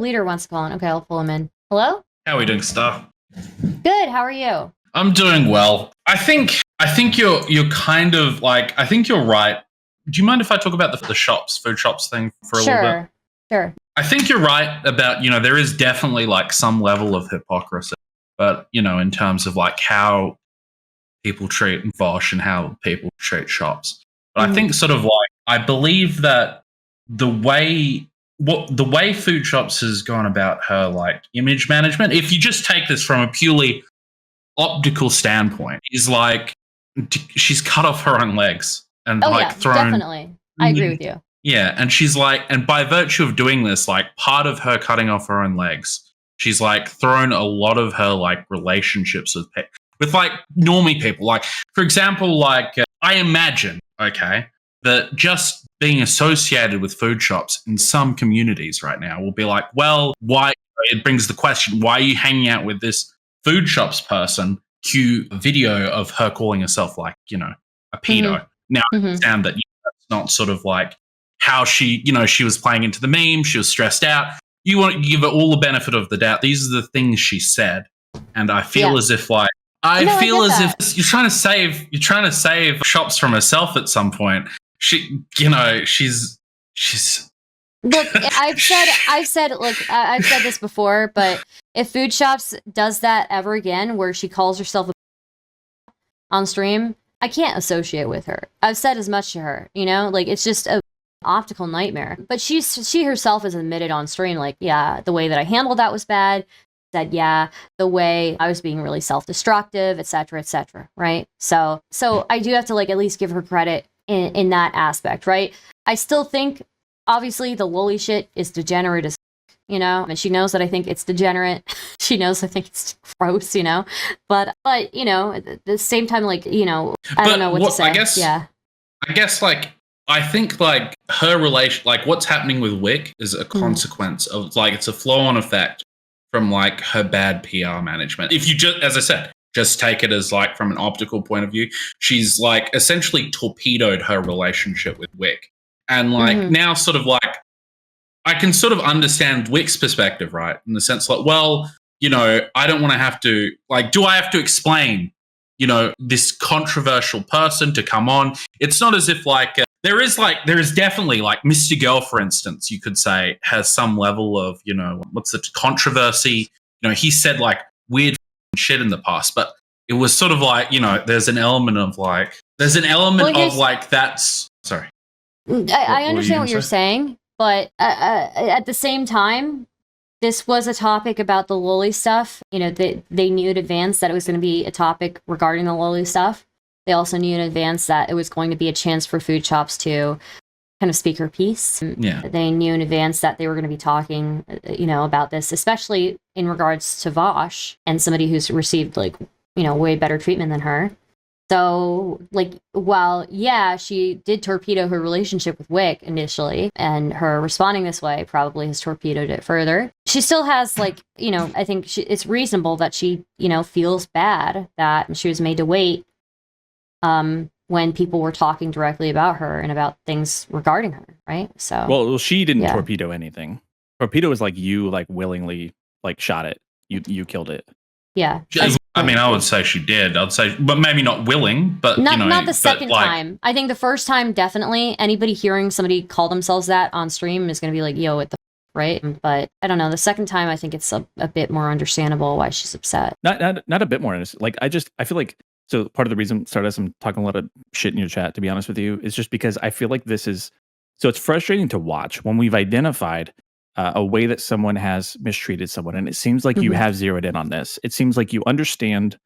leader wants to call in. Okay, I'll pull him in. Hello? How are we doing, Star? Good. How are you? I'm doing well. I think you're kind of like, I think you're right. Do you mind if I talk about the shops, food shops thing for a little bit? Sure. I think you're right about, there is definitely like some level of hypocrisy, but, in terms of like how people treat Vaush and how people treat shops. But I think sort of like, I believe that the way food shops has gone about her like image management, if you just take this from a purely optical standpoint, is like she's cut off her own legs and thrown. Definitely. I agree with you. Yeah, and she's like, and by virtue of doing this, like part of her cutting off her own legs, she's like thrown a lot of her like relationships with like normie people. Like, for example, like I imagine, okay, that just being associated with food shops in some communities right now will be like, well, why? It brings the question, why are you hanging out with this food shops person? Cue a video of her calling herself like, a pedo. Now, I understand that that's not sort of like how she, she was playing into the meme. She was stressed out. You want to give her all the benefit of the doubt. These are the things she said. And I feel as if like, I feel as if you're trying to save shops from herself at some point. She's Look, I've said this before, but if Food Shops does that ever again, where she calls herself on stream, I can't associate with her. I've said as much to her, like it's just a optical nightmare. But she herself has admitted on stream, like, yeah, the way that I handled that was bad. Said, yeah, the way I was being really self-destructive, etc., right? So I do have to like at least give her credit in that aspect, right? I still think, obviously, the loli shit is degenerate as, and she knows that I think it's degenerate. She knows I think it's gross, but at the same time, like, I don't know what to say. I guess like, I think like her relation, like what's happening with Whick is a consequence of like, it's a flow-on effect from like her bad PR management. If you just, as I said, just take it as like from an optical point of view, she's like essentially torpedoed her relationship with Whick. And like now sort of like, I can sort of understand Wick's perspective, right? In the sense like, well, I don't want to have to, like, do I have to explain, this controversial person to come on? It's not as if like, there is definitely like Mr. Girl, for instance, you could say has some level of, what's the controversy? He said like weird shit in the past, but it was sort of like, there's an element of that's, sorry. I understand what you're saying, but at the same time, this was a topic about the loli stuff. They knew in advance that it was going to be a topic regarding the loli stuff. They also knew in advance that it was going to be a chance for food shops to kind of speak her piece. Yeah. They knew in advance that they were going to be talking, about this, especially in regards to Vaush and somebody who's received like, way better treatment than her. So, like, while, yeah, she did torpedo her relationship with Whick initially, and her responding this way probably has torpedoed it further, she still has, like, I think it's reasonable that she, feels bad that she was made to wait when people were talking directly about her and about things regarding her, right? So, well, she didn't torpedo anything. Torpedo was like you, like, willingly, like, shot it. You killed it. Yeah. I mean, I would say she did. I'd say, but maybe not willing, but not the second time. I think the first time, definitely. Anybody hearing somebody call themselves that on stream is going to be like, yo, what the right? But I don't know. The second time, I think it's a bit more understandable why she's upset. Not a bit more. Like, I feel like, so part of the reason, Stardust, I'm talking a lot of shit in your chat, to be honest with you, is just because I feel like this is, so it's frustrating to watch when we've identified a way that someone has mistreated someone. And it seems like you have zeroed in on this. It seems like you understand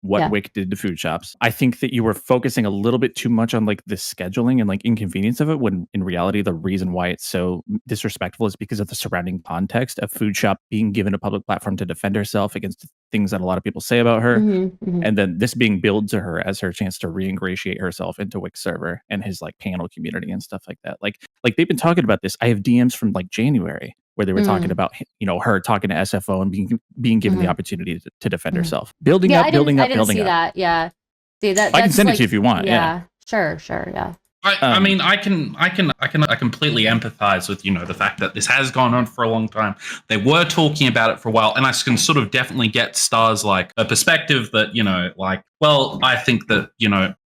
what Whick did to food shops. I think that you were focusing a little bit too much on like the scheduling and like inconvenience of it, when in reality, the reason why it's so disrespectful is because of the surrounding context of food shop being given a public platform to defend herself against things that a lot of people say about her. And then this being billed to her as her chance to re-ingratiate herself into Wick's server and his like panel community and stuff like that. Like they've been talking about this. I have DMs from like January where they were talking about, her talking to SFO and being given the opportunity to defend herself. Building up. That. Yeah. See, that, I can send it to you if you want. Yeah. Sure. Yeah. I mean, I completely empathize with, the fact that this has gone on for a long time. They were talking about it for a while, and I can sort of definitely get Star's like a perspective that, well, I think that,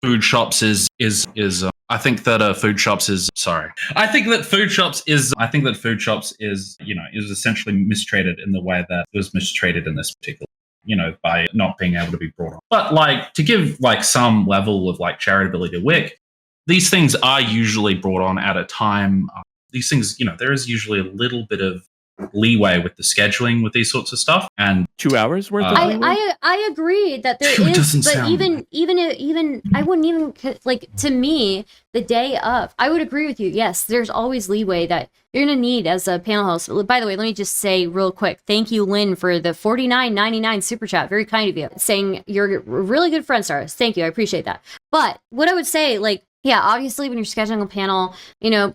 food shops is I think that food shops is sorry. I think that food shops is is essentially mistreated in the way that it was mistreated in this particular, by not being able to be brought on. But like to give like some level of like charitability to Whick, these things are usually brought on at a time. These things, there is usually a little bit of leeway with the scheduling with these sorts of stuff. And 2 hours worth of leeway? I agree that there is, but even I wouldn't even like, to me, the day of, I would agree with you. Yes, there's always leeway that you're gonna need as a panel host. By the way, let me just say real quick, thank you, Lynn, for the $49.99 super chat. Very kind of you, saying you're a really good friend, Stardust. Thank you, I appreciate that. But what I would say, like, yeah, obviously when you're scheduling a panel,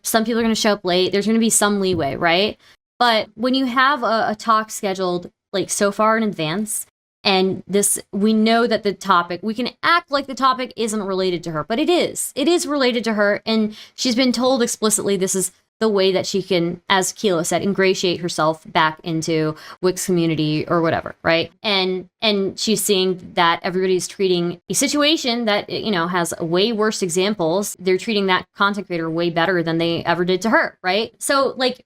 some people are gonna show up late. There's gonna be some leeway, right? But when you have a talk scheduled like so far in advance, and we know that the topic, we can act like the topic isn't related to her, but it is. It is related to her, and she's been told explicitly this is the way that she can, as Kilo said, ingratiate herself back into Wick's community or whatever, right? And she's seeing that everybody's treating a situation that, has way worse examples. They're treating that content creator way better than they ever did to her, right? So, like,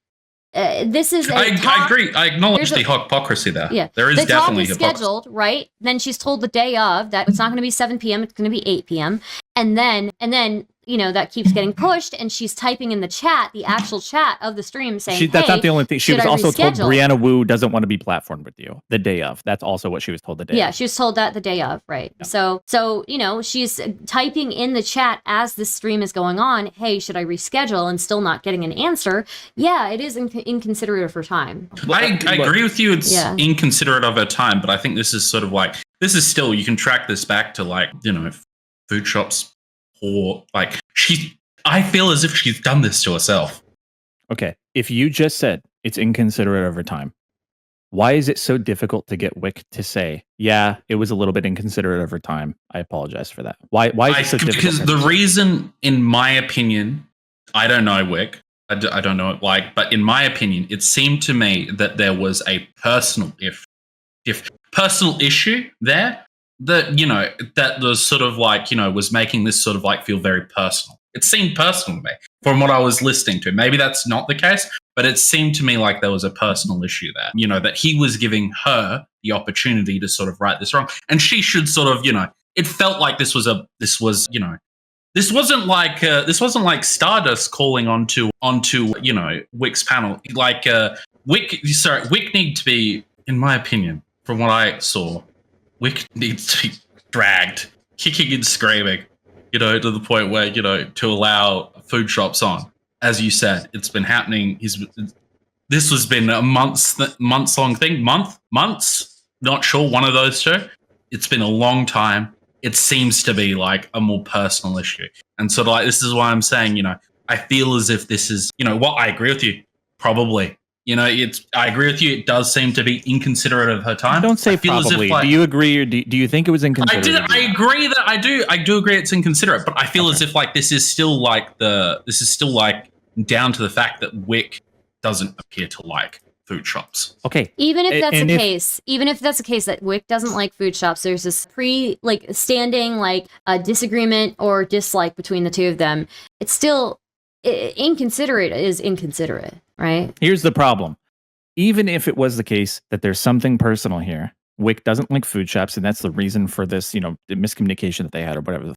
this is I agree. I acknowledge the hypocrisy there. Yeah, there is definitely hypocrisy. Scheduled, right? Then she's told the day of that it's not going to be 7 p.m. It's going to be 8 p.m. And then that keeps getting pushed, and she's typing in the chat, the actual chat of the stream, saying, that's not the only thing. She was also told Brianna Wu doesn't want to be platformed with you the day of. That's also what she was told the day of. Yeah, she was told that the day of, right? Yeah. So she's typing in the chat as this stream is going on, hey, should I reschedule, and still not getting an answer. Yeah, it is inconsiderate of her time. I agree with you. It's inconsiderate of her time, but I think this is sort of like, still, you can track this back to like, food shops. Or like I feel as if she's done this to herself. Okay, if you just said it's inconsiderate of her time, why is it so difficult to get Whick to say, yeah, it was a little bit inconsiderate of her time? I apologize for that. Why is it so difficult? Because the reason, in my opinion, I don't know Whick. I don't know it but in my opinion, it seemed to me that there was a personal personal issue there. That that was sort of like was making this sort of like feel very personal. It seemed personal to me from what I was listening to. Maybe that's not the case, but it seemed to me like there was a personal issue there. That he was giving her the opportunity to sort of right this wrong, and she should sort of it felt like this wasn't like Stardust calling onto Wick's panel. Like Whick need to be, in my opinion, from what I saw, Whick needs to be dragged, kicking and screaming, to the point where, to allow food shops on. As you said, it's been happening. This has been a months long thing. Months, not sure, one of those two. It's been a long time. It seems to be like a more personal issue. And sort of like, this is why I'm saying, I feel as if this is, I agree with you, probably. I agree with you. It does seem to be inconsiderate of her time. Don't say probably. Do you agree, or do you think it was inconsiderate? I agree that I do. I do agree it's inconsiderate, but I feel as if like this is still like down to the fact that Whick doesn't appear to like food shops. Okay. Even if that's the case that Whick doesn't like food shops, there's this standing disagreement or dislike between the two of them. It's still inconsiderate is inconsiderate, right? Here's the problem. Even if it was the case that there's something personal here, Whick doesn't like food shops, and that's the reason for this, the miscommunication that they had or whatever.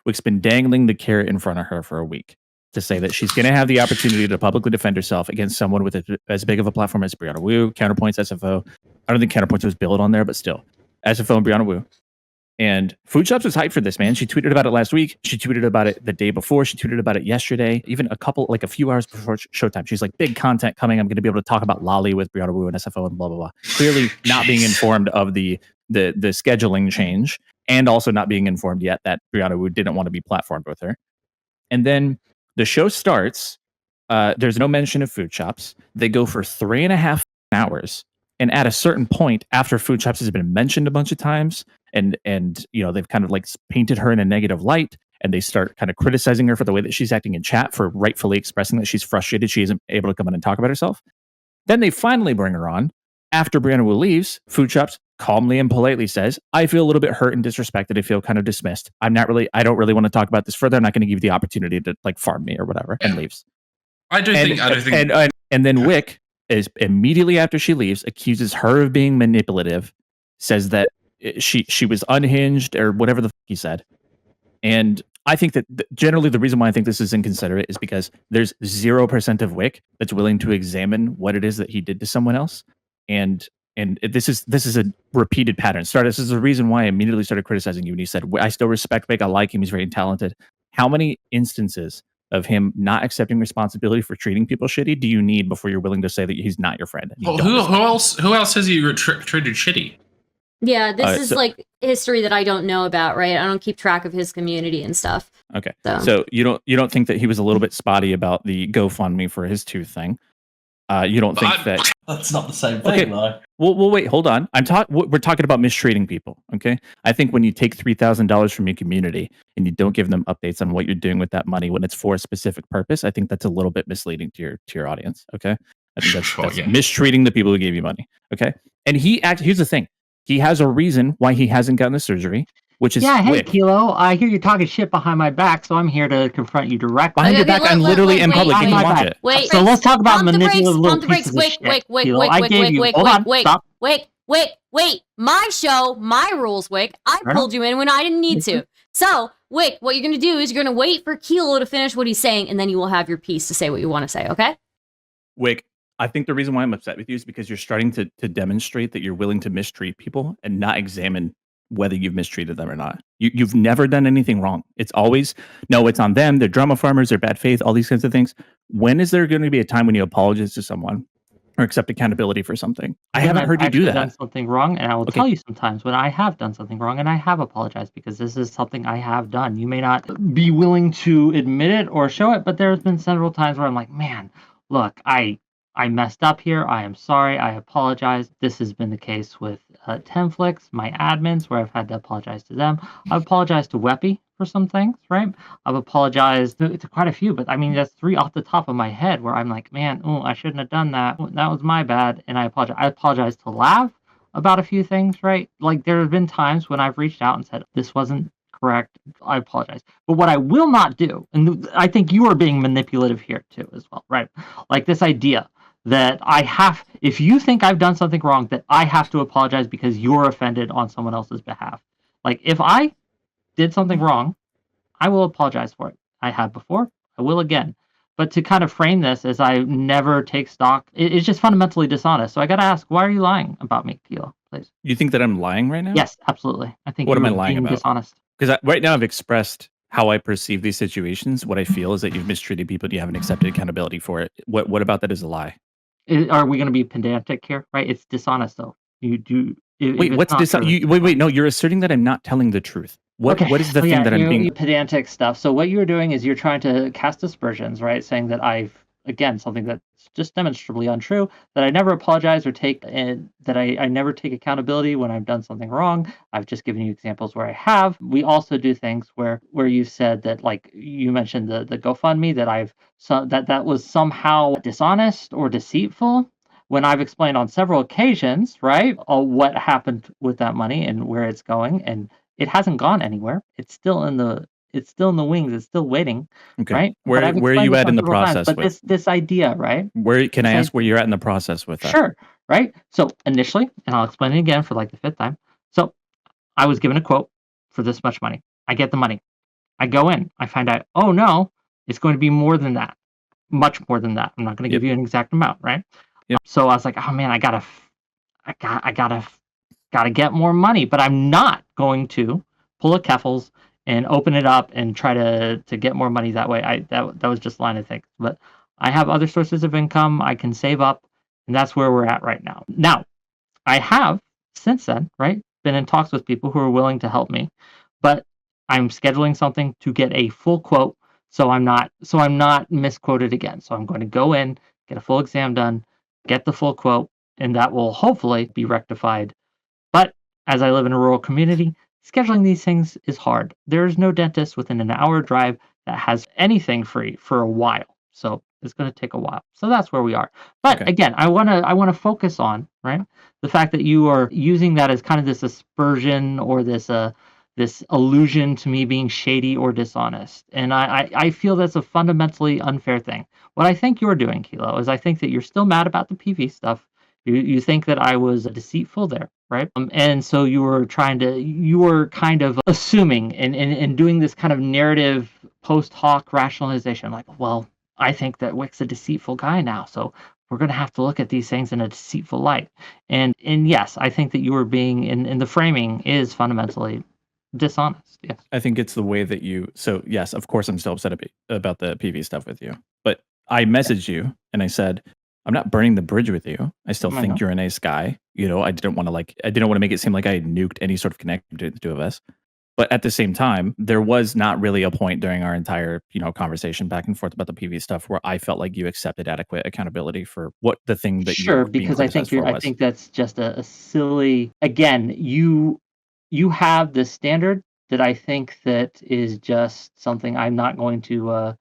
Whick's been dangling the carrot in front of her for a week to say that she's going to have the opportunity to publicly defend herself against someone with as big of a platform as Brianna Wu, Counterpoints, SFO. I don't think Counterpoints was billed on there, but still, SFO and Brianna Wu. And Food Shops was hyped for this, man. She tweeted about it last week. She tweeted about it the day before. She tweeted about it yesterday, even a few hours before showtime. She's like, big content coming. I'm going to be able to talk about Lolly with Brianna Wu and SFO and blah, blah, blah. Clearly not being informed of the scheduling change, and also not being informed yet that Brianna Wu didn't want to be platformed with her. And then the show starts. There's no mention of Food Shops. They go for 3.5 hours. And at a certain point, after Food Shops has been mentioned a bunch of times, and they've kind of like painted her in a negative light, and they start kind of criticizing her for the way that she's acting in chat, for rightfully expressing that she's frustrated she isn't able to come in and talk about herself. Then they finally bring her on. After Brianna Wu leaves, Foodshops calmly and politely says, I feel a little bit hurt and disrespected. I feel kind of dismissed. I don't really want to talk about this further. I'm not going to give you the opportunity to like farm me or whatever, and leaves. I do think and then Whick is immediately after she leaves, accuses her of being manipulative, says that she was unhinged or whatever the fuck he said. And I think that generally the reason why I think this is inconsiderate is because there's 0% of Whick that's willing to examine what it is that he did to someone else. And this is a repeated pattern. Stardust is the reason why I immediately started criticizing you when you said, I still respect Whick. I like him. He's very talented. How many instances of him not accepting responsibility for treating people shitty do you need before you're willing to say that he's not your friend? Well, who else has you treated shitty? Yeah, this is like history that I don't know about, right? I don't keep track of his community and stuff. Okay. So you don't think that he was a little bit spotty about the GoFundMe for his tooth thing? You don't think that that's not the same thing, though. Well, wait, hold on. We're talking about mistreating people, okay? I think when you take $3,000 from your community and you don't give them updates on what you're doing with that money when it's for a specific purpose, I think that's a little bit misleading to your audience, okay? I think that's mistreating the people who gave you money, okay? And here's the thing. He has a reason why he hasn't gotten the surgery, which is hey, Whick. Kilo, I hear you talking shit behind my back, so I'm here to confront you directly. Behind your back, I'm literally in public. You can watch it. Wait, so let's talk about manipulative little pieces of shit. Wait. My show, my rules, Whick. I pulled you in when I didn't need to. So, Whick, what you're going to do is you're going to wait for Kilo to finish what he's saying, and then you will have your piece to say what you want to say, okay? Whick, I think the reason why I'm upset with you is because you're starting to demonstrate that you're willing to mistreat people and not examine whether you've mistreated them or not. You've never done anything wrong. It's always, no, it's on them. They're drama farmers. They're bad faith, all these kinds of things. When is there going to be a time when you apologize to someone or accept accountability for something? I haven't heard you do that. I've done something wrong, and I will tell you sometimes when I have done something wrong, and I have apologized because this is something I have done. You may not be willing to admit it or show it, but there's been several times where I'm like, man, look, I messed up here. I am sorry. I apologize. This has been the case with Tenflix, my admins, where I've had to apologize to them. I've apologized to Weppy for some things, right? I've apologized to quite a few, but I mean, that's 3 off the top of my head where I'm like, man, I shouldn't have done that. That was my bad. And I apologize. I apologize to Lav about a few things, right? Like there have been times when I've reached out and said, this wasn't correct. I apologize. But what I will not do, and I think you are being manipulative here too as well, right? Like this idea that if you think I've done something wrong, that I have to apologize because you're offended on someone else's behalf. Like if I did something wrong, I will apologize for it. I have before, I will again. But to kind of frame this as I never take stock, it's just fundamentally dishonest. So I got to ask, why are you lying about me, Kilo, please? You think that I'm lying right now? Yes, absolutely. I think what am I lying about? Dishonest. Because right now I've expressed how I perceive these situations. What I feel is that you've mistreated people and you haven't accepted accountability for it. What about that is a lie? Are we going to be pedantic here? Right? It's dishonest, though. You do. Wait, what's dishonest? Wait. No, you're asserting that I'm not telling the truth. What is the thing that I'm being pedantic stuff? So what you're doing is you're trying to cast aspersions, right? Saying that again, something that's just demonstrably untrue, that I never apologize or that I never take accountability when I've done something wrong. I've just given you examples where I have. We also do things where you said that, like you mentioned the GoFundMe, that that was somehow dishonest or deceitful, when I've explained on several occasions, right, what happened with that money and where it's going, and it hasn't gone anywhere. It's still in the wings. It's still waiting. Okay. Right? Where are you at in the process? But this idea, right? Where can I ask where you're at in the process with that? Sure. Right. So initially, and I'll explain it again for like the 5th time. So I was given a quote for this much money. I get the money. I go in. I find out, oh no, it's going to be more than that, much more than that. I'm not going to give you an exact amount, right? Yep. So I was like, oh man, I gotta get more money, but I'm not going to pull a Keffels and open it up and try to get more money that way. That was just line of things. But I have other sources of income. I can save up, and that's where we're at right now. Now, I have since then, right, been in talks with people who are willing to help me, but I'm scheduling something to get a full quote, so I'm not misquoted again. So I'm going to go in, get a full exam done, get the full quote, and that will hopefully be rectified. But as I live in a rural community, scheduling these things is hard. There's no dentist within an hour drive that has anything free for a while. So it's going to take a while. So that's where we are. But Okay. again, I want to focus on, right, the fact that you are using that as kind of this aspersion or this allusion to me being shady or dishonest. And I feel that's a fundamentally unfair thing. What I think you're doing, Kilo, is I think that you're still mad about the PV stuff. You think that I was deceitful there, right? And so you were kind of assuming and doing this kind of narrative post hoc rationalization, like, well, I think that Wick's a deceitful guy now, so we're going to have to look at these things in a deceitful light. And yes, I think that you were being in the framing is fundamentally dishonest. Yes. I think it's the way that you. So yes, of course, I'm still upset about the PV stuff with you. But I messaged you and I said, I'm not burning the bridge with you. I still think you're a nice guy. You know, I didn't want to make it seem like I had nuked any sort of connection between the two of us. But at the same time, there was not really a point during our entire, conversation back and forth about the PV stuff where I felt like you accepted adequate accountability for what the thing that you were being because I think that's just a silly. Again, you have this standard that I think that is just something I'm not going to.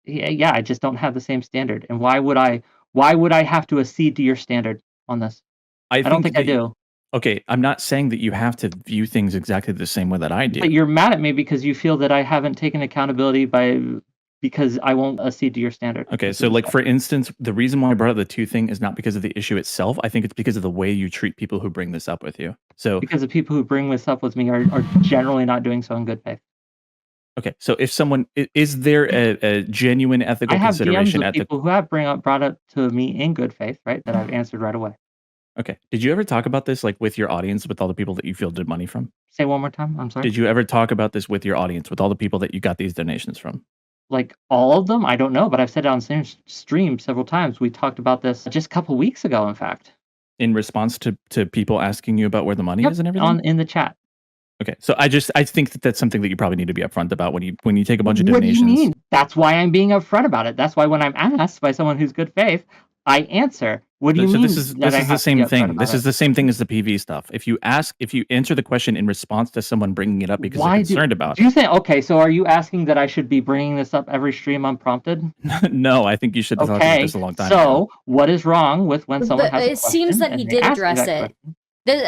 I just don't have the same standard. And why would I have to accede to your standard on this? I don't think I do. Okay, I'm not saying that you have to view things exactly the same way that I do. But you're mad at me because you feel that I haven't taken accountability because I won't accede to your standard. Okay, so like for instance, the reason why I brought up the two thing is not because of the issue itself. I think it's because of the way you treat people who bring this up with you. So because the people who bring this up with me are generally not doing so in good faith. Okay, so if someone is there a genuine ethical consideration at people who have brought up to me in good faith, right? That I've answered right away. Okay. Did you ever talk about this like with your audience, with all the people that you fielded money from? Say one more time. I'm sorry. Did you ever talk about this with your audience, with all the people that you got these donations from? Like all of them? I don't know, but I've said it on stream several times. We talked about this just a couple weeks ago, in fact. In response to people asking you about where the money is and everything? In the chat. Okay. So I think that that's something that you probably need to be upfront about when you take a bunch of donations. What do you mean? That's why I'm being upfront about it. That's why when I'm asked by someone who's good faith, I answer. What do you mean? This is the same thing. This is the same thing as the PV stuff. If you answer the question in response to someone bringing it up because they're concerned about it. Do you think? Okay, so are you asking that I should be bringing this up every stream unprompted? No, I think you should have talked about this a long time ago. So what is wrong with when someone has a question? It seems that he did address it.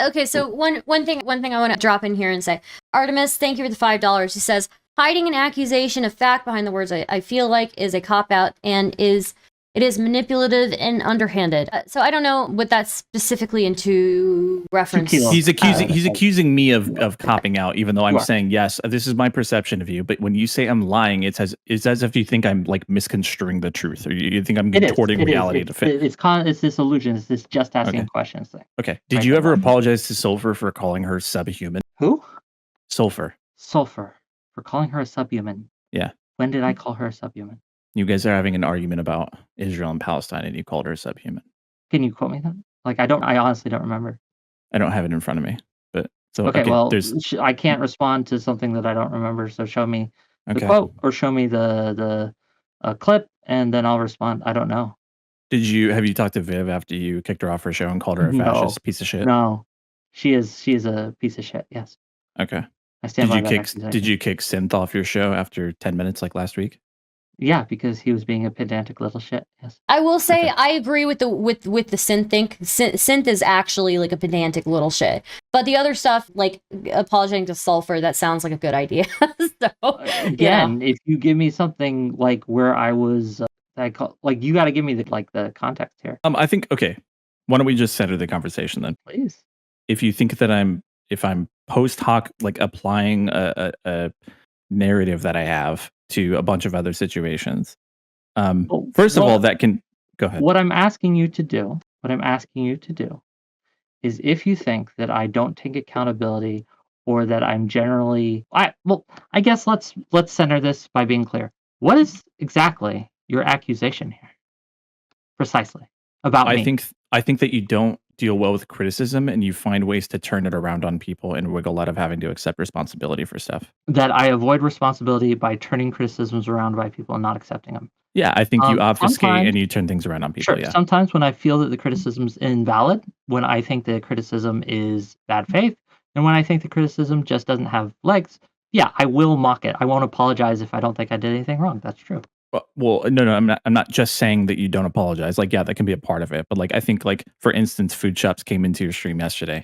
Okay, so one thing I want to drop in here and say, Artemis, thank you for the $5. He says, hiding an accusation of fact behind the words I feel like is a cop-out and it is manipulative and underhanded. So I don't know what that's specifically into reference. He's accusing me of copping out, even though I'm saying, yes, this is my perception of you. But when you say I'm lying, it's as if you think I'm like misconstruing the truth, or you think I'm contorting reality to fit. It's this illusion. It's this just asking questions thing. Okay. Did you ever apologize to Svlphur for calling her subhuman? Who? Svlphur. Svlphur for calling her a subhuman. Yeah. When did I call her a subhuman? You guys are having an argument about Israel and Palestine, and you called her a subhuman. Can you quote me that? Like, I honestly don't remember. I don't have it in front of me, but so okay. Well, I can't respond to something that I don't remember. So show me the quote or show me the clip, and then I'll respond. I don't know. Have you talked to Viv after you kicked her off her show and called her a fascist piece of shit? No, she is a piece of shit. Yes. Okay. I stand by that. Did you kick Synth off your show after 10 minutes like last week? Yeah, because he was being a pedantic little shit. Yes. I will say I agree with the synth thing. Synth is actually like a pedantic little shit. But the other stuff, like apologizing to Svlphur, that sounds like a good idea. So again, if you give me something like where I was, you got to give me the context here. I think okay. Why don't we just center the conversation then, please? If you think that I'm post hoc like applying a narrative that I have to a bunch of other situations. First of all, that can go ahead. What I'm asking you to do is if you think that I don't take accountability or that I'm generally, I guess let's center this by being clear. What is exactly your accusation here? Precisely about me. I think that you don't deal well with criticism and you find ways to turn it around on people and wiggle out of having to accept responsibility for stuff. That I avoid responsibility by turning criticisms around by people and not accepting them. Yeah, I think you obfuscate and you turn things around on people. Sure. Yeah. Sometimes when I feel that the criticism is invalid, when I think the criticism is bad faith, And when I think the criticism just doesn't have legs, yeah, I will mock it. I won't apologize if I don't think I did anything wrong. That's true. Well, no, I'm not just saying that you don't apologize. Like, yeah, that can be a part of it. But like, I think, like, for instance, Food Shops came into your stream yesterday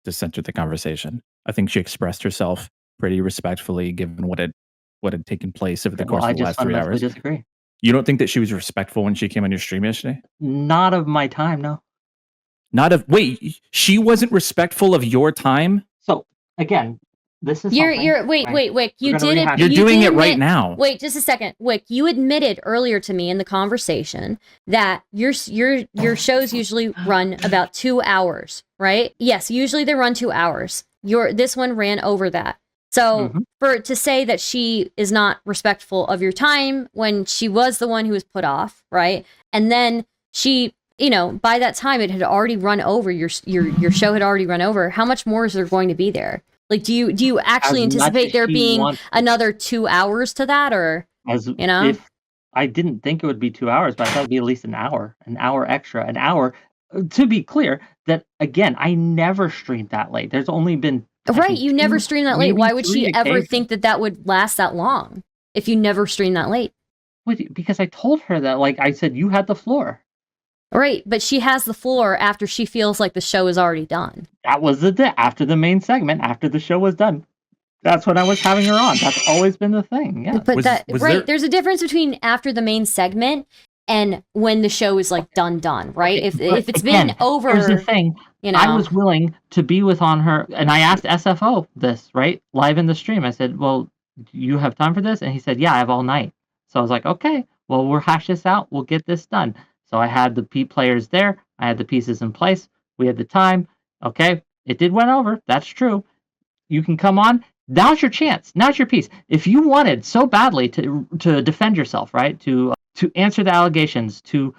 to center the conversation. I think she expressed herself pretty respectfully, given what had taken place over the course of the last 3 hours. Disagree. You don't think that she was respectful when she came on your stream yesterday? Not of my time, no. Wait, she wasn't respectful of your time? So again, this is wait, Wick. You did it. You're doing it right now. Wait, just a second, Wick. You admitted earlier to me in the conversation that your shows usually run about 2 hours, right? Yes, usually they run 2 hours. This one ran over that. So to say that she is not respectful of your time when she was the one who was put off, right? And then she, by that time it had already run over, your show had already run over. How much more is there going to be there? Like, do you actually anticipate there being another 2 hours to that, or If I didn't think it would be 2 hours, but I thought it'd be at least an hour extra, an hour. To be clear, that again, I never streamed that late. There's only been you never streamed that late. Why would she ever think that would last that long if you never streamed that late? Because I told her that, like I said, you had the floor. Right, but she has the floor after she feels like the show is already done. That was after the main segment, after the show was done. That's when I was having her on. That's always been the thing. Yeah. But there's a difference between after the main segment and when the show is like done, right? If it's been over, here's the thing. I was willing to be on her, and I asked SFO this, right, live in the stream. I said, "Well, do you have time for this?" And he said, "Yeah, I have all night." So I was like, "Okay, well, we'll hash this out. We'll get this done." So I had the players there. I had the pieces in place. We had the time. Okay, it did went over. That's true. You can come on. Now's your chance. Now's your piece. If you wanted so badly to defend yourself, right, to answer the allegations, to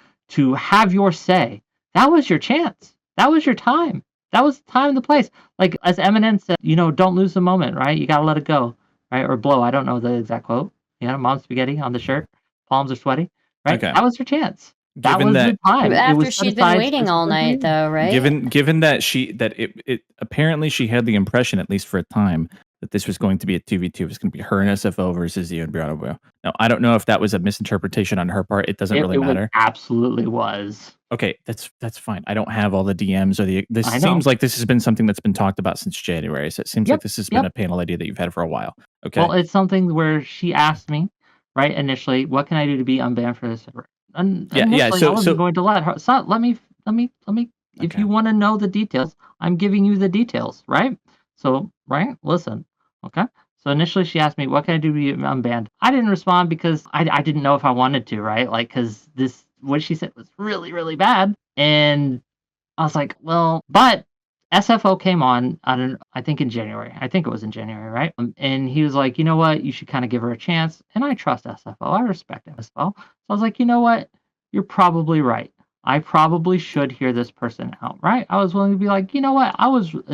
have your say, that was your chance. That was your time. That was the time and the place. Like, as Eminem said, don't lose the moment, right? You got to let it go, right? Or blow. I don't know the exact quote. Mom spaghetti on the shirt. Palms are sweaty, right? Okay. That was your chance. That was your time. After she'd been waiting all night, though, right? Given that it apparently she had the impression, at least for a time, that this was going to be a 2v2. It was going to be her and SFO versus you and Brianna Wu. Now, I don't know if that was a misinterpretation on her part. It doesn't really matter. It absolutely was. Okay, that's fine. I don't have all the DMs or this seems like this has been something that's been talked about since January. So it seems like this has been a panel idea that you've had for a while. Okay. Well, it's something where she asked me, right, initially, what can I do to be unbanned for this? So I wasn't going to let her. So let me. If you want to know the details, I'm giving you the details, right? So, right, listen, okay. So initially, she asked me, "What can I do to be unbanned?" I didn't respond because I didn't know if I wanted to, right? Like, because what she said was really, really bad, and I was like, well, but SFO came on, I think in January. I think it was in January, right? And he was like, you know what? You should kind of give her a chance. And I trust SFO. I respect SFO. So I was like, you know what? You're probably right. I probably should hear this person out, right? I was willing to be like, you know what?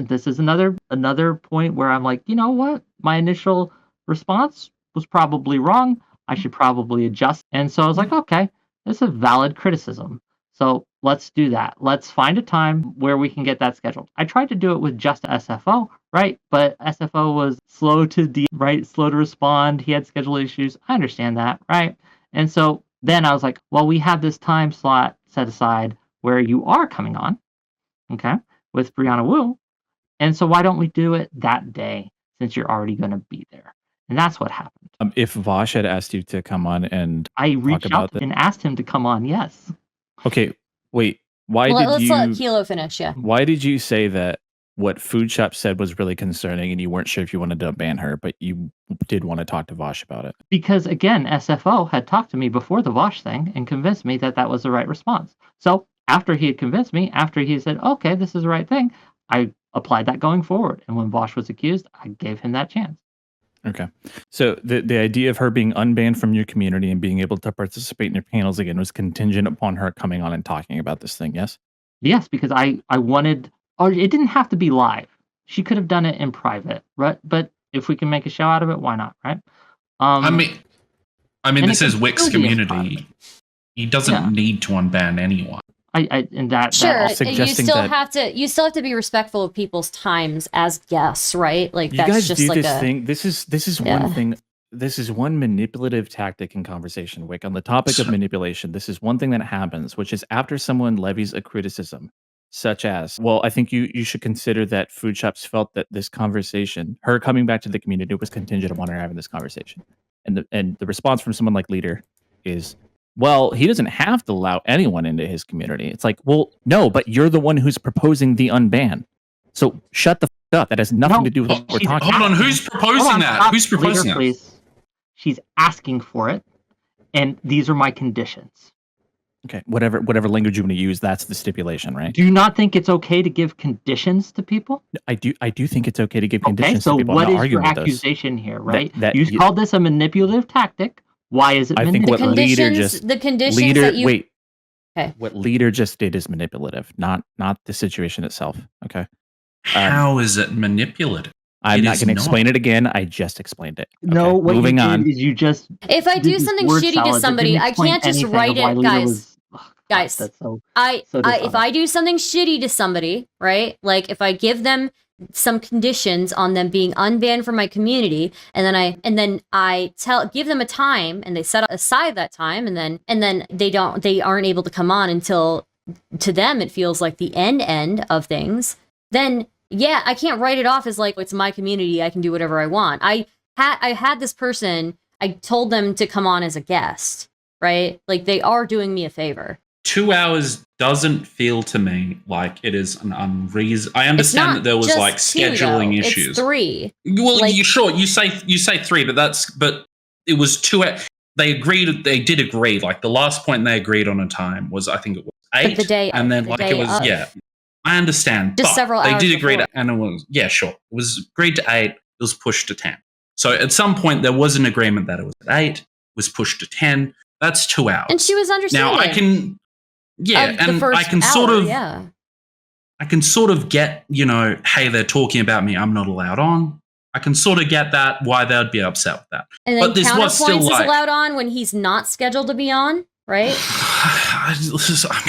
This is another point where I'm like, you know what? My initial response was probably wrong. I should probably adjust. And so I was like, okay, it's a valid criticism. So let's do that. Let's find a time where we can get that scheduled. I tried to do it with just SFO, right? But SFO was slow to respond. He had schedule issues. I understand that, right? And so then I was like, well, we have this time slot set aside where you are coming on, okay, with Brianna Wu. And so why don't we do it that day since you're already going to be there? And that's what happened. If Vaush had asked you to come on and I reached out and asked him to come on, yes. Okay, wait. Let's let Kilo finish, yeah. Why did you say that what Food Shop said was really concerning and you weren't sure if you wanted to ban her, but you did want to talk to Vaush about it? Because, again, SFO had talked to me before the Vaush thing and convinced me that that was the right response. So after he had convinced me, after he said, okay, this is the right thing, I applied that going forward. And when Vaush was accused, I gave him that chance. Okay. So the idea of her being unbanned from your community and being able to participate in your panels again was contingent upon her coming on and talking about this thing, yes? Yes, because I wanted, or it didn't have to be live. She could have done it in private, right? But if we can make a show out of it, why not, right? I mean, this is Wick's community. He doesn't need to unban anyone. And that Sure, that you suggesting still that- have to be respectful of people's times as guests, right? Like You that's guys just do like this a thing. This is Yeah. one thing. This is one manipulative tactic in conversation, Wick. On the topic of manipulation, this is one thing that happens, which is after someone levies a criticism, such as, well, I think you should consider that Food Shops felt that this conversation, her coming back to the community, was contingent upon her having this conversation. And the response from someone like Leader is, well, he doesn't have to allow anyone into his community. It's like, well, no, but you're the one who's proposing the unban. So shut the f up. That has nothing to do with what we're talking Hold about. on, who's proposing that? Stop, Who's proposing Leader, that? please. She's asking for it, and these are my conditions. Okay, whatever language you want to use, that's the stipulation, right? Do you not think it's okay to give conditions to people? I do think it's okay to give Okay, conditions so to people. what I'm not is your arguing with those. accusation here, right? that You you- called this a manipulative tactic. Why is it I think manipulative? what Leader conditions. just- The conditions Leader, that you wait. Okay. What Leader just did is manipulative, not the situation itself. Okay, How is it manipulative? I'm It not is going to not. explain it again. I just explained it. Okay, No, what moving you on. did is you just If I did do this something word shitty to salad that somebody, didn't I explain can't just anything write of why it, Leader guys. was- ugh, God, Guys, that's so If dishonest. I do something shitty to somebody, right? Like if I give them some conditions on them being unbanned from my community, and then I give them a time, and they set aside that time, and then they aren't able to come on until, to them it feels like the end of things. Then yeah, I can't write it off as like it's my community, I can do whatever I want. I had this person, I told them to come on as a guest, right? Like they are doing me a favor. 2 hours doesn't feel to me like it is an unreason. I understand that there was like scheduling issues. It's 3. Well, like- you say 3, but it was 2. They agreed. They did agree. Like the last point they agreed on a time was, I think it was 8. the day and of, then the like day it was of. yeah. I understand. Just but several they hours did agree before. and it was sure. It was agreed to 8. It was pushed to 10. So at some point there was an agreement that it was at 8. Was pushed to 10. That's 2 hours. And she was understanding. Now I can. Yeah, of the and first I can hour, sort of yeah. I can sort of get, hey, they're talking about me, I'm not allowed on. I can sort of get that, why they'd be upset with that. And then But this was still Counterpoints is like allowed on when he's not scheduled to be on, right? I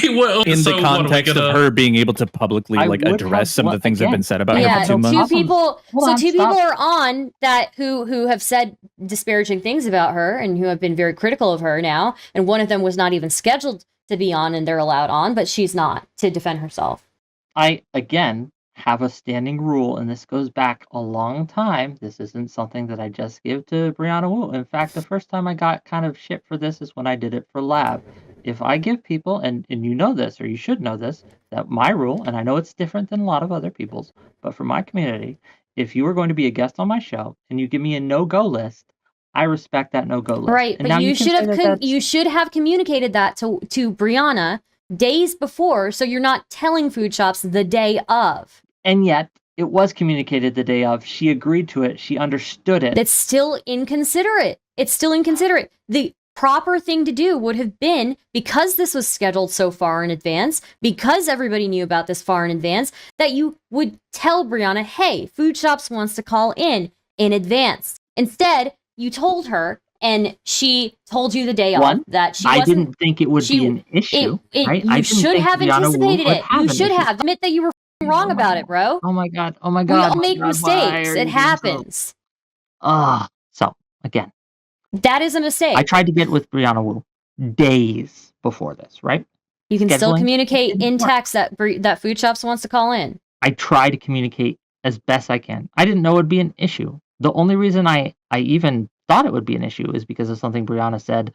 mean, what, In so the what, are we context gonna- of her being able to publicly I like would address have some of the one- things that have been again, said about her Yeah, for 2 months. two people. Hold So on, two stop. people are on that who have said disparaging things about her and who have been very critical of her now. And one of them was not even scheduled to be on, and they're allowed on, but she's not, to defend herself. I, again, have a standing rule, and this goes back a long time. This isn't something that I just give to Brianna Wu. In fact, the first time I got kind of shit for this is when I did it for Lab. If I give people, and you know this, or you should know this, that my rule, and I know it's different than a lot of other people's, but for my community, if you are going to be a guest on my show and you give me a no-go list, I respect that no-go list. Right, And now but you can should say have that that's- you should have communicated that to Brianna days before, so you're not telling Food Shops the day of. And yet, it was communicated the day of. She agreed to it. She understood it. That's still inconsiderate. It's still inconsiderate. The proper thing to do would have been, because this was scheduled so far in advance, because everybody knew about this far in advance, that you would tell Brianna, hey, Food Shops wants to call in advance. Instead, you told her, and she told you the day One, of that she I wasn't. didn't think it would be an issue. right? I You didn't should think have Brianna Wu anticipated would it. have You an should issue. have. Admit that you were wrong about it, bro. Oh my god! Oh my We god! all oh make my God, why mistakes. are It you being so- happens. So again, That is a mistake. I tried to get with Brianna Wu days before this, right? You can still scheduling communicate didn't in work. text that Food Shops wants to call in. I try to communicate as best I can. I didn't know it would be an issue. The only reason I even thought it would be an issue is because of something Brianna said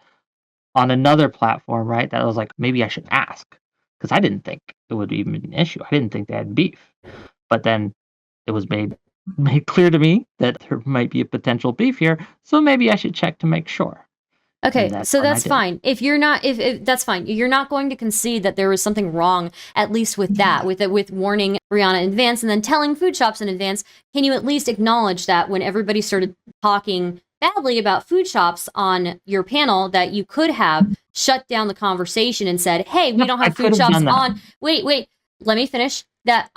on another platform, right? That I was like, maybe I should ask, because I didn't think it would even be an issue. I didn't think they had beef. But then it was made clear to me that there might be a potential beef here, so maybe I should check to make sure. Okay, And so when I that's did. fine. If you're not, if that's fine. You're not going to concede that there was something wrong, at least with that, with warning Brianna in advance and then telling Food Shops in advance. Can you at least acknowledge that when everybody started talking badly about Food Shops on your panel, that you could have shut down the conversation and said, "Hey, we Yep, don't I have could Food have Shops done that. on." Wait, let me finish. That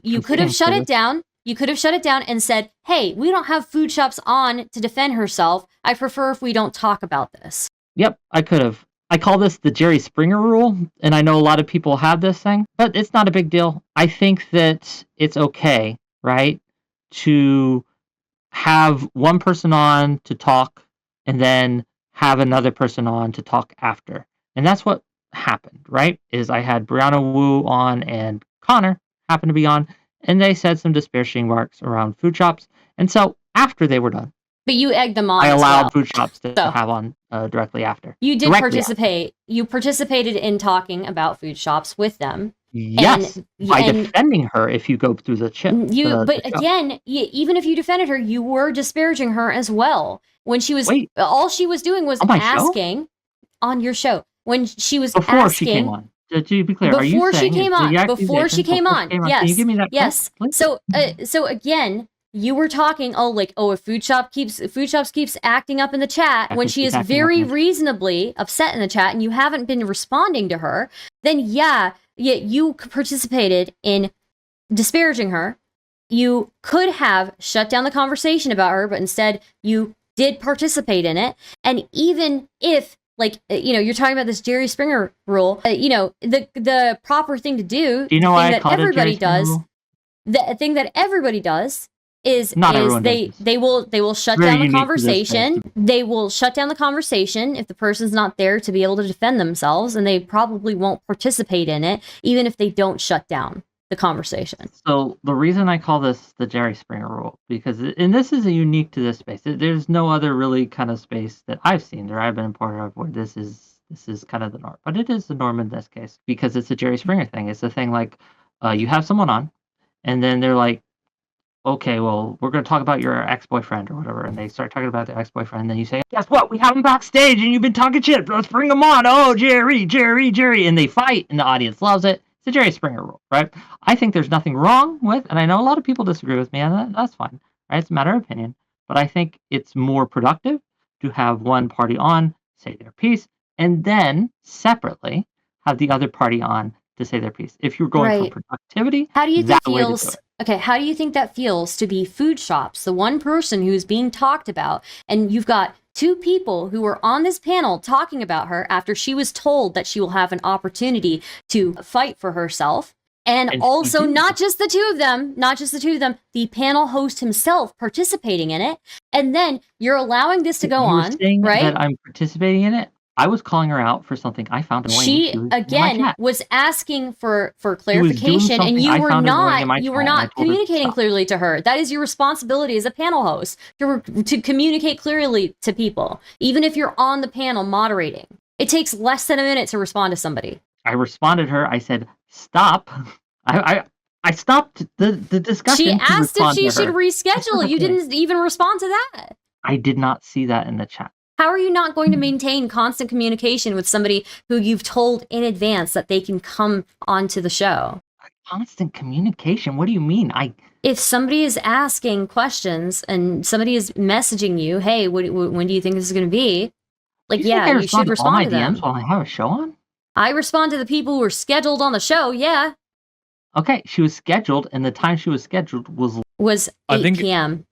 you could have conceding shut to it this. down. You could have shut it down and said, "Hey, we don't have Food Shops on to defend herself. I prefer if we don't talk about this." Yep, I could have. I call this the Jerry Springer rule, and I know a lot of people have this thing, but it's not a big deal. I think that it's okay, right, to have one person on to talk and then have another person on to talk after. And that's what happened, right? Is I had Brianna Wu on and Connor happened to be on, and they said some disparaging remarks around food shops. And so after they were done, But you egged them on. I as allowed well. food shops to So- have on directly after. You did Directly participate. You participated in talking about food shops with them. Yes, by defending her if you go through the chip. But the show. again, even if you defended her, you were disparaging her as well. When she was, Wait. all she was doing was On my show? asking on your show. When she was Before asking, she came on. To be clear, are you before she saying came it's on, the before she accusation came on, Can yes, you give me that yes. clip, please? So again, you were talking, if food shops keeps acting up in the chat when she is very reasonably upset in the chat, and you haven't been responding to her, then you participated in disparaging her. You could have shut down the conversation about her, but instead you did participate in it. And even if, you're talking about this Jerry Springer rule, the proper thing to do, Do you know why I that called it everybody Jerry Springer does, rule? the thing that everybody does is Not everyone they does this. they will shut Very down the unique to this space. conversation. They will shut down the conversation if the person's not there to be able to defend themselves, and they probably won't participate in it, even if they don't shut down the conversation. So the reason I call this the Jerry Springer rule, because and this is unique to this space. There's no other really kind of space that I've seen or I've been a part of where this is kind of the norm. But it is the norm in this case because it's a Jerry Springer thing. It's the thing like you have someone on, and then they're like, okay, well, we're going to talk about your ex-boyfriend or whatever. And they start talking about their ex-boyfriend. And then you say, guess what? We have him backstage and you've been talking shit. Let's bring him on. Oh, Jerry. And they fight and the audience loves it. It's a Jerry Springer rule, right? I think there's nothing wrong with, and I know a lot of people disagree with me, and that's fine, right? It's a matter of opinion. But I think it's more productive to have one party on, say their piece, and then separately have the other party on to say their piece. If you're going Right. for productivity, How do you think that way to do feels? it. Okay, how do you think that feels to be food shops, the one person who's being talked about, and you've got two people who were on this panel talking about her after she was told that she will have an opportunity to fight for herself, and And also she did. not just the two of them, the panel host himself participating in it, and then you're allowing this to go You were on, saying right? that I'm participating in it. I was calling her out for something I found annoying. She was in my again chat. was asking for doing clarification, and something you I were found annoying in my not chat, and I told her to communicating stop. clearly to her. That is your responsibility as a panel host to communicate clearly to people, even if you're on the panel moderating. It takes less than a minute to respond to somebody. I responded to her. I said, "Stop." I stopped the discussion. She to asked if respond she to should her. reschedule. You didn't even respond to that. I did not see that in the chat. How are you not going to maintain constant communication with somebody who you've told in advance that they can come onto the show? Constant communication. What do you mean? If somebody is asking questions and somebody is messaging you, hey, when do you think this is going to be? Like, You think I you should to all my respond to them. DMs while I have a show on? I respond to the people who are scheduled on the show, yeah. Okay, she was scheduled, and the time she was scheduled was Was 8 I think- p.m.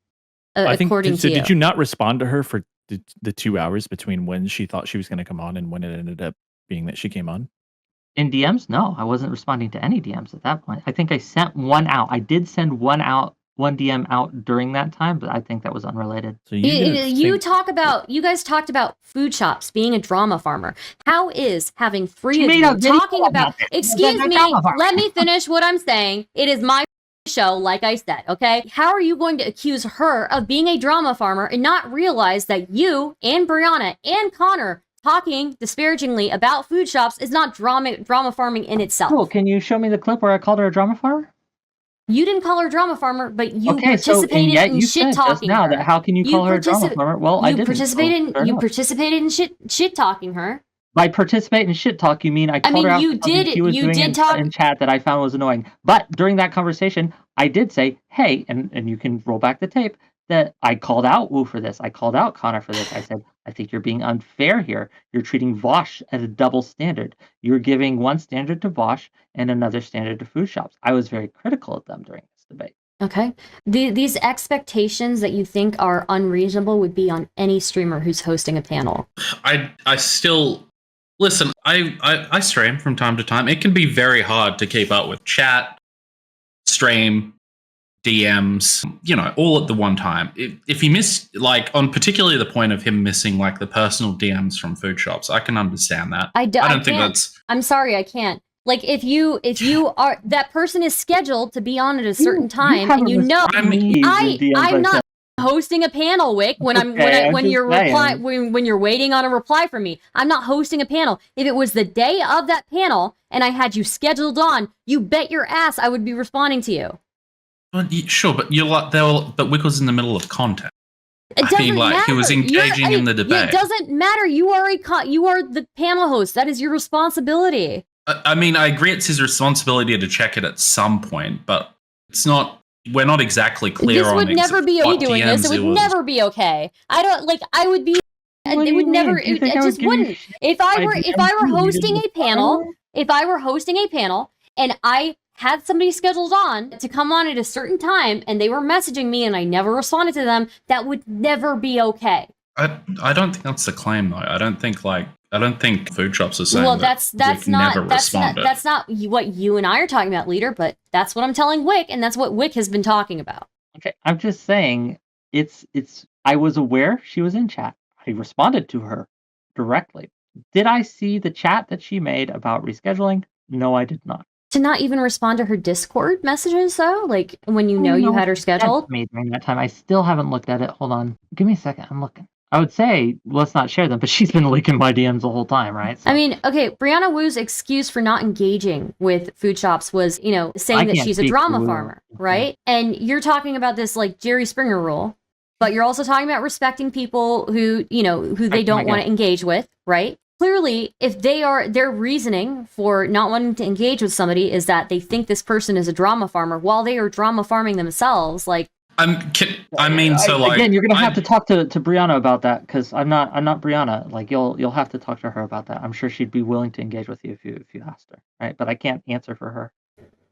I think according so. to you. Did you not respond to her for the 2 hours between when she thought she was going to come on and when it ended up being that she came on? in DMs. No, I wasn't responding to any DMs at that point. I think I sent one out. I did send one DM out during that time, but I think that was unrelated. So you You guys talked about food shops being a drama farmer. How is having three She of made you a video talking about, about it. excuse That's a me, drama farmer. let me finish what I'm saying. It is my show, like I said, okay? How are you going to accuse her of being a drama farmer and not realize that you and Brianna and Connor talking disparagingly about food shops is not drama farming in itself? Cool. Can you show me the clip where I called her a drama farmer? You didn't call her a drama farmer, but you Okay, so and participated yet in you shit said just talking now her. that how can you call her a drama farmer? Well, I You didn't. participated. Fair You enough. participated in shit talking her. By participate in shit talk, you mean I called her out you for something did- she was you doing did in, talk- in chat that I found was annoying. But during that conversation, I did say, hey, and you can roll back the tape, that I called out Wu for this. I called out Connor for this. I said, I think you're being unfair here. You're treating Vaush at a double standard. You're giving one standard to Vaush and another standard to food shops. I was very critical of them during this debate. Okay. These expectations that you think are unreasonable would be on any streamer who's hosting a panel. I still Listen, I stream from time to time. It can be very hard to keep up with chat, stream, DMs, all at the one time. If you miss, like, on particularly the point of him missing, like, the personal DMs from Foodshops, I can understand that. I don't think that's... I'm sorry, I can't. Like, if you are, that person is scheduled to be on at a certain time, and I'm not hosting a panel, Whick, when you're waiting on a reply from me. I'm not hosting a panel. If it was the day of that panel and I had you scheduled on, you bet your ass I would be responding to you. Sure, but but Whick was in the middle of content. It doesn't matter. He was engaging in the debate. It doesn't matter. You are the panel host. That is your responsibility. I mean, I agree it's his responsibility to check it at some point, but it's not. We're not exactly clear on this would never be me doing this. It would never be okay. I don't like. I would be. It would never. It just wouldn't. If I were hosting a panel, and I had somebody scheduled on to come on at a certain time, and they were messaging me, and I never responded to them, that would never be okay. I don't think that's the claim, though. I don't think Foodshops are saying. Well, that's not what you and I are talking about, leader. But that's what I'm telling Whick, and that's what Whick has been talking about. Okay, I'm just saying it's. I was aware she was in chat. I responded to her directly. Did I see the chat that she made about rescheduling? No, I did not. To not even respond to her Discord messages, though, like when you had her scheduled. Me during that time, I still haven't looked at it. Hold on, give me a second. I'm looking. I would say let's not share them, but she's been leaking my DMs the whole time, right? So. I mean, okay, Brianna Wu's excuse for not engaging with Foodshops was, saying that she's a drama farmer, right? And you're talking about this like Jerry Springer rule, but you're also talking about respecting people who they don't want to engage with, right? Clearly, if their reasoning for not wanting to engage with somebody is that they think this person is a drama farmer while they are drama farming themselves, like. Again, you're gonna have to talk to Brianna about that because I'm not Brianna. Like you'll have to talk to her about that. I'm sure she'd be willing to engage with you if you asked her, right? But I can't answer for her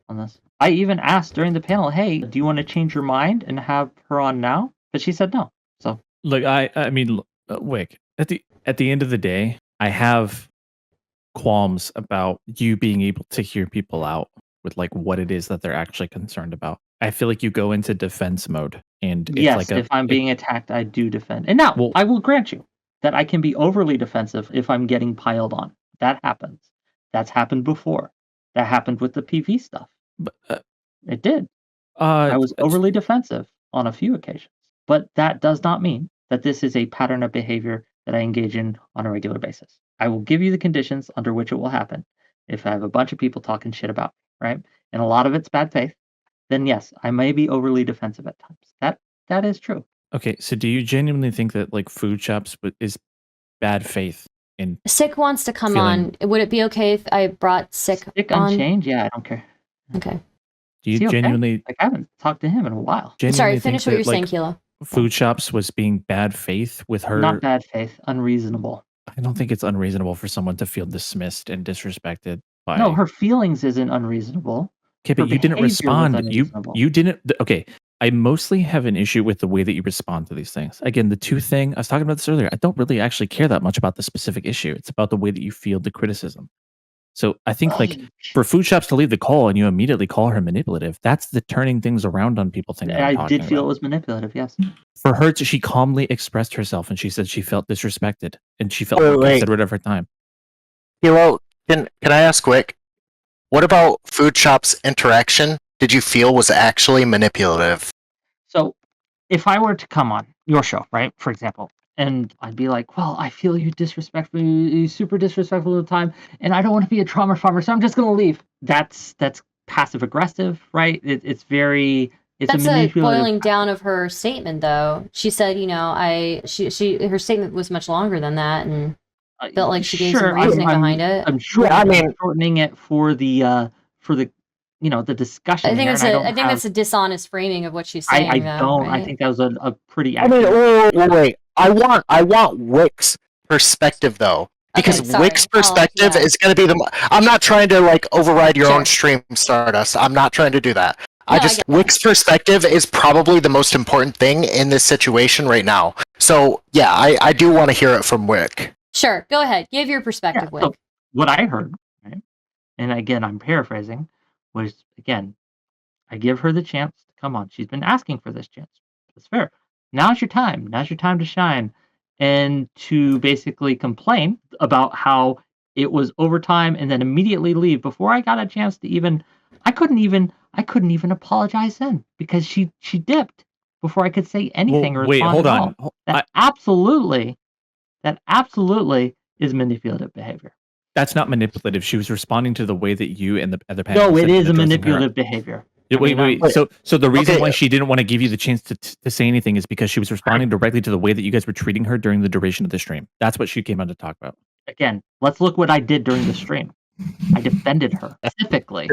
on this. I even asked during the panel, "Hey, do you want to change your mind and have her on now?" But she said no. So look, I mean, Whick. At the end of the day, I have qualms about you being able to hear people out with like what it is that they're actually concerned about. I feel like you go into defense mode, and it's yes, if I'm being attacked, I do defend. And now, I will grant you that I can be overly defensive if I'm getting piled on. That happens. That's happened before. That happened with the PV stuff. It did. I was overly defensive on a few occasions, but that does not mean that this is a pattern of behavior that I engage in on a regular basis. I will give you the conditions under which it will happen. If I have a bunch of people talking shit about me, right? And a lot of it's bad faith. Then yes, I may be overly defensive at times. That is true. Okay, so do you genuinely think that like Foodshops is bad faith? In Sick wants to come on. Would it be okay if I brought Sick on? Unchained? Yeah, I don't care. Okay. Do you genuinely? Like I haven't talked to him in a while. Sorry, finish what you're saying, Kilo. Foodshops was being bad faith with her. Not bad faith, unreasonable. I don't think it's unreasonable for someone to feel dismissed and disrespected by. No, her feelings isn't unreasonable. Okay, but you didn't respond. You didn't. Okay, I mostly have an issue with the way that you respond to these things. Again, the two thing I was talking about this earlier. I don't really actually care that much about the specific issue. It's about the way that you field the criticism. So I think like for Foodshops to leave the call and you immediately call her manipulative, that's the turning things around on people thing. I did feel it was manipulative. Yes. For her, she calmly expressed herself and she said she felt disrespected and she felt considerate of her time. Kilo, can I ask Whick? What about Foodshops' interaction did you feel was actually manipulative? So, if I were to come on your show, right, for example, and I'd be like, well, I feel you disrespectful, you super disrespectful at the time, and I don't want to be a trauma farmer, so I'm just going to leave. That's passive aggressive, right? It's very... That's a boiling down of her statement, though. She said, her statement was much longer than that, and... felt like she gave some reasoning behind it. I'm sure. I mean, shortening it for the the discussion. I think that's a dishonest framing of what she's saying. I don't. Right? I think that was a pretty. Wait. I want Whick's perspective though, because Whick's perspective is going to be the. I'm not trying to like override your own stream, Stardust. I'm not trying to do that. Whick's perspective is probably the most important thing in this situation right now. So yeah, I do want to hear it from Whick. Sure, go ahead. Give your perspective, Whick. So what I heard, right, and again, I'm paraphrasing, was, again, I give her the chance to come on. She's been asking for this chance. That's fair. Now's your time. Now's your time to shine. And to basically complain about how it was overtime and then immediately leave before I got a chance to even I couldn't even apologize then because she dipped before I could say anything or wait, respond hold at on. all. That absolutely is manipulative behavior. That's not manipulative. She was responding to the way that you and the other panelists No, it is a addressing her. manipulative behavior. Wait. So the reason Okay. why she didn't want to give you the chance to say anything is because she was responding directly to the way that you guys were treating her during the duration of the stream. That's what she came on to talk about. Again, let's look what I did during the stream. I defended her specifically.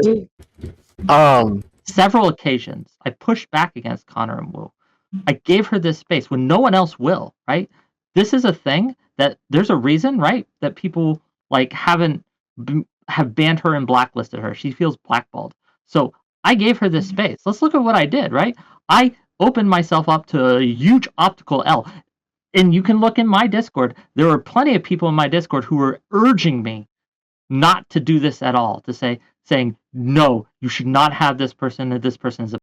Several occasions, I pushed back against Connor and Wu. I gave her this space when no one else will, right? This is a thing that there's a reason, right? That people like have banned her and blacklisted her. She feels blackballed. So I gave her this space. Let's look at what I did, right? I opened myself up to a huge optical L. And you can look in my Discord. There were plenty of people in my Discord who were urging me not to do this at all, to saying, no, you should not have this person, or this person's a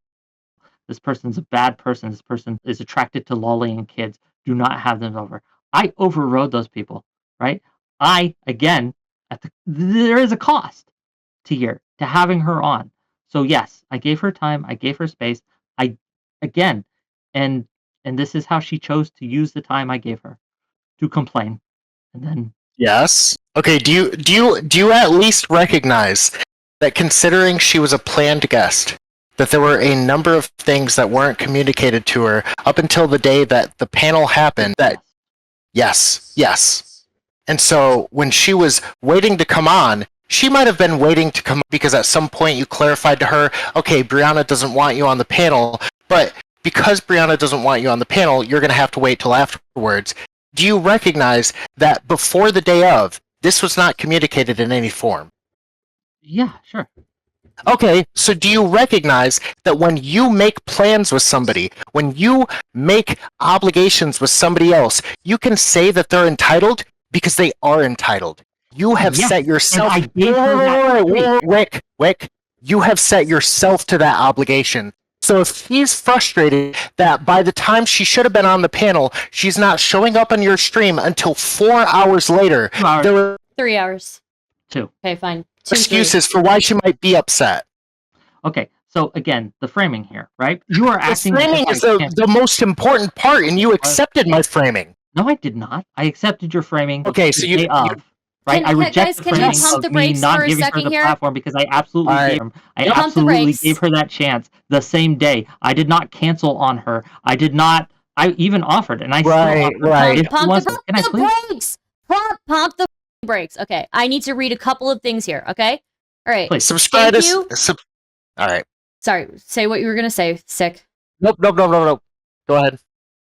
bad person, this person is attracted to lollying kids. Do not have them over. I overrode those people, right? There is a cost to having her on. So yes, I gave her time, I gave her space. And this is how she chose to use the time I gave her to complain. And then Yes. Okay, do you at least recognize that considering she was a planned guest, that there were a number of things that weren't communicated to her up until the day that the panel happened that yes. And so when she was waiting to come on, she might have been waiting to come on because at some point you clarified to her, okay, Brianna doesn't want you on the panel, but because Brianna doesn't want you on the panel, you're going to have to wait till afterwards. Do you recognize that before the day of, this was not communicated in any form? Yeah, sure. Okay, so do you recognize that when you make plans with somebody, when you make obligations with somebody else, you can say that they're entitled because they are entitled. You have set yourself. And I gave her that Whick, you have set yourself to that obligation. So if she's frustrated that by the time she should have been on the panel, she's not showing up on your stream until 4 hours later, 2 hours. there were 3 hours. 2. Okay, fine. 2, excuses for why she might be upset. Okay, so again, the framing here, right? You are The acting framing is the most important part, and you accepted my framing. No, I did not. I accepted your framing. Okay, so the you- day of, right? I reject guys, the can you framing pump of the me brakes not for a giving her second the here? platform because I absolutely Pump the absolutely brakes. gave her that chance the same day. I did not cancel on her. I even offered, and I still offered. Right. If she wants- can I please? Brakes! Pump the brakes. Okay, I need to read a couple of things here, okay? All right. Please. Subscribe Thank to... you. All right. Sorry, say what you were going to say, Sick. Nope. Go ahead.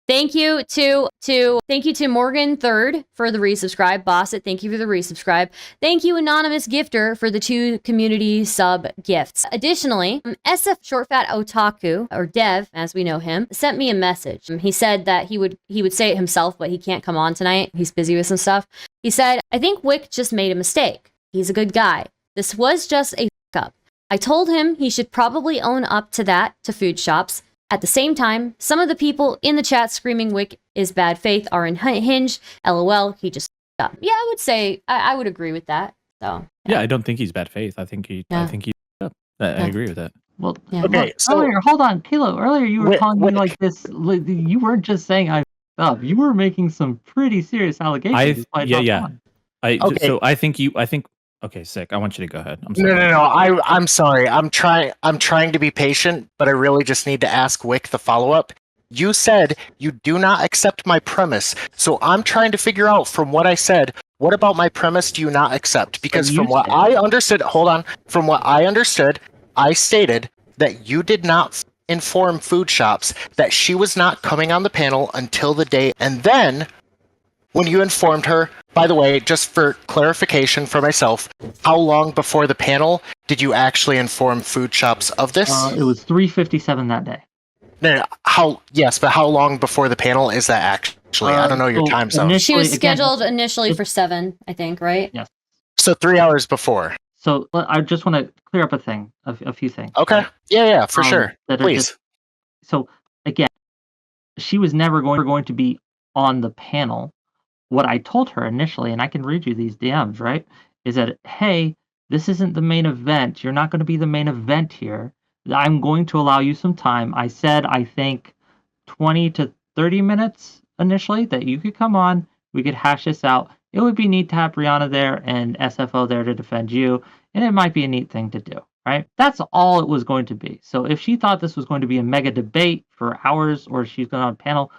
Thank you to Morgan Third for the resubscribe. Bossit, thank you for the resubscribe. Thank you, Anonymous Gifter, for the 2 community sub gifts. Additionally, SF Shortfatotaku, or Dev, as we know him, sent me a message. He said that he would say it himself, but he can't come on tonight. He's busy with some stuff. He said, I think Whick just made a mistake. He's a good guy. This was just a fuck up. I told him he should probably own up to that to Foodshops. At the same time, some of the people in the chat screaming Whick is bad faith are unhinged. LOL, he just up. Yeah, I would say I would agree with that. So Yeah, I don't think he's bad faith. I think he's up. I agree with that. Well, Yeah. Okay, so... earlier, hold on, Kilo. Earlier, you were calling me like this. You weren't just saying I up. You were making some pretty serious allegations. So I think. Okay, Sick. I want you to go ahead. I'm sorry. No. I'm sorry. I'm trying to be patient, but I really just need to ask Whick the follow-up. You said you do not accept my premise, so I'm trying to figure out from what I said, what about my premise do you not accept? Because from what I understood, I stated that you did not inform Foodshops that she was not coming on the panel until the day, and then when you informed her, by the way, just for clarification for myself, how long before the panel did you actually inform Foodshops of this? It was 3:57 that day. No, how long before the panel is that actually. I don't know your time zone. She was scheduled initially for 7, I think, right? Yes. So 3 hours before. So I just want to clear up a few things. Okay. Right? Yeah, for sure. That Please. So again, she was never going to be on the panel. What I told her initially, and I can read you these DMs, right? Is that, hey, this isn't the main event. You're not going to be the main event here. I'm going to allow you some time. I said, I think 20 to 30 minutes initially that you could come on. We could hash this out. It would be neat to have Brianna there and SFO there to defend you. And it might be a neat thing to do, right? That's all it was going to be. So if she thought this was going to be a mega debate for hours or she's going on a panel,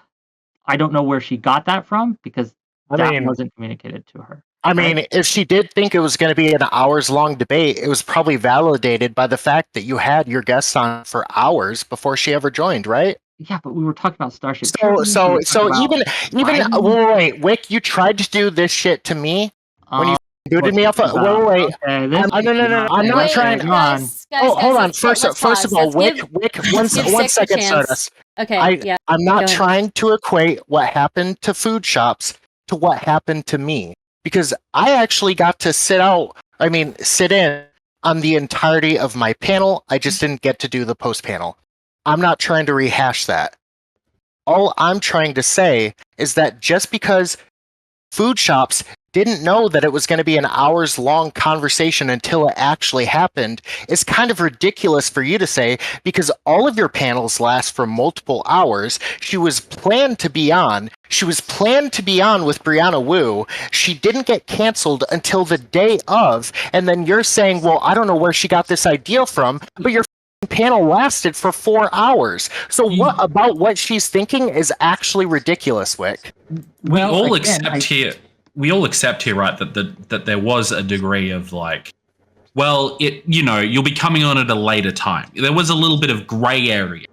I don't know where she got that from because that wasn't communicated to her. I mean, if she did think it was going to be an hours-long debate, it was probably validated by the fact that you had your guests on for hours before she ever joined, right? Yeah, but we were talking about Starship. So even wait, Whick, you tried to do this shit to me when you booted me off. Wait. No. I'm not trying. Hold on. First of all, Whick, one second, Stardust. Okay. I'm not trying to equate what happened to food shops to what happened to me. Because I actually got to sit in on the entirety of my panel. I just didn't get to do the post panel. I'm not trying to rehash that. All I'm trying to say is that just because food shops didn't know that it was going to be an hours-long conversation until it actually happened is kind of ridiculous for you to say, because all of your panels last for multiple hours. She was planned to be on. She was planned to be on with Brianna Wu. She didn't get canceled until the day of, and then you're saying, well, I don't know where she got this idea from, but your panel lasted for 4 hours. So what about what she's thinking is actually ridiculous, Whick? We all accept here, right, that there was a degree of like, well, you'll be coming on at a later time. There was a little bit of gray area.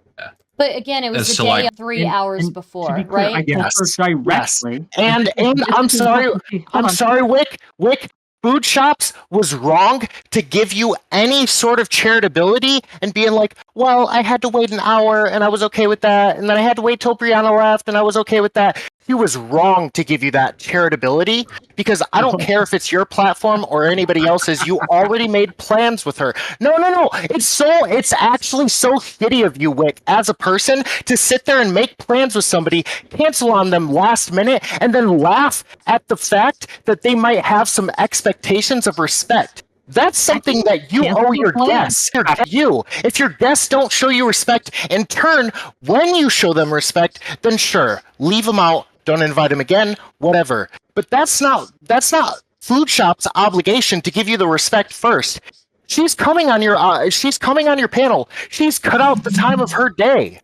But again, it was the day 3 hours before, to be clear, right? I told her directly. And I'm sorry, Whick. Food shops was wrong to give you any sort of charitability and being like, well, I had to wait an hour and I was okay with that, and then I had to wait till Brianna left and I was okay with that. She was wrong to give you that charitability because I don't care if it's your platform or anybody else's. You already made plans with her. No. It's actually so shitty of you, Whick, as a person, to sit there and make plans with somebody, cancel on them last minute, and then laugh at the fact that they might have some expectations of respect. That's something that you owe your guests. If your guests don't show you respect, in turn, when you show them respect, then sure, leave them out. Don't invite them again, whatever. But that's not Food Shop's obligation to give you the respect first. She's coming on your panel. She's cut out the time of her day.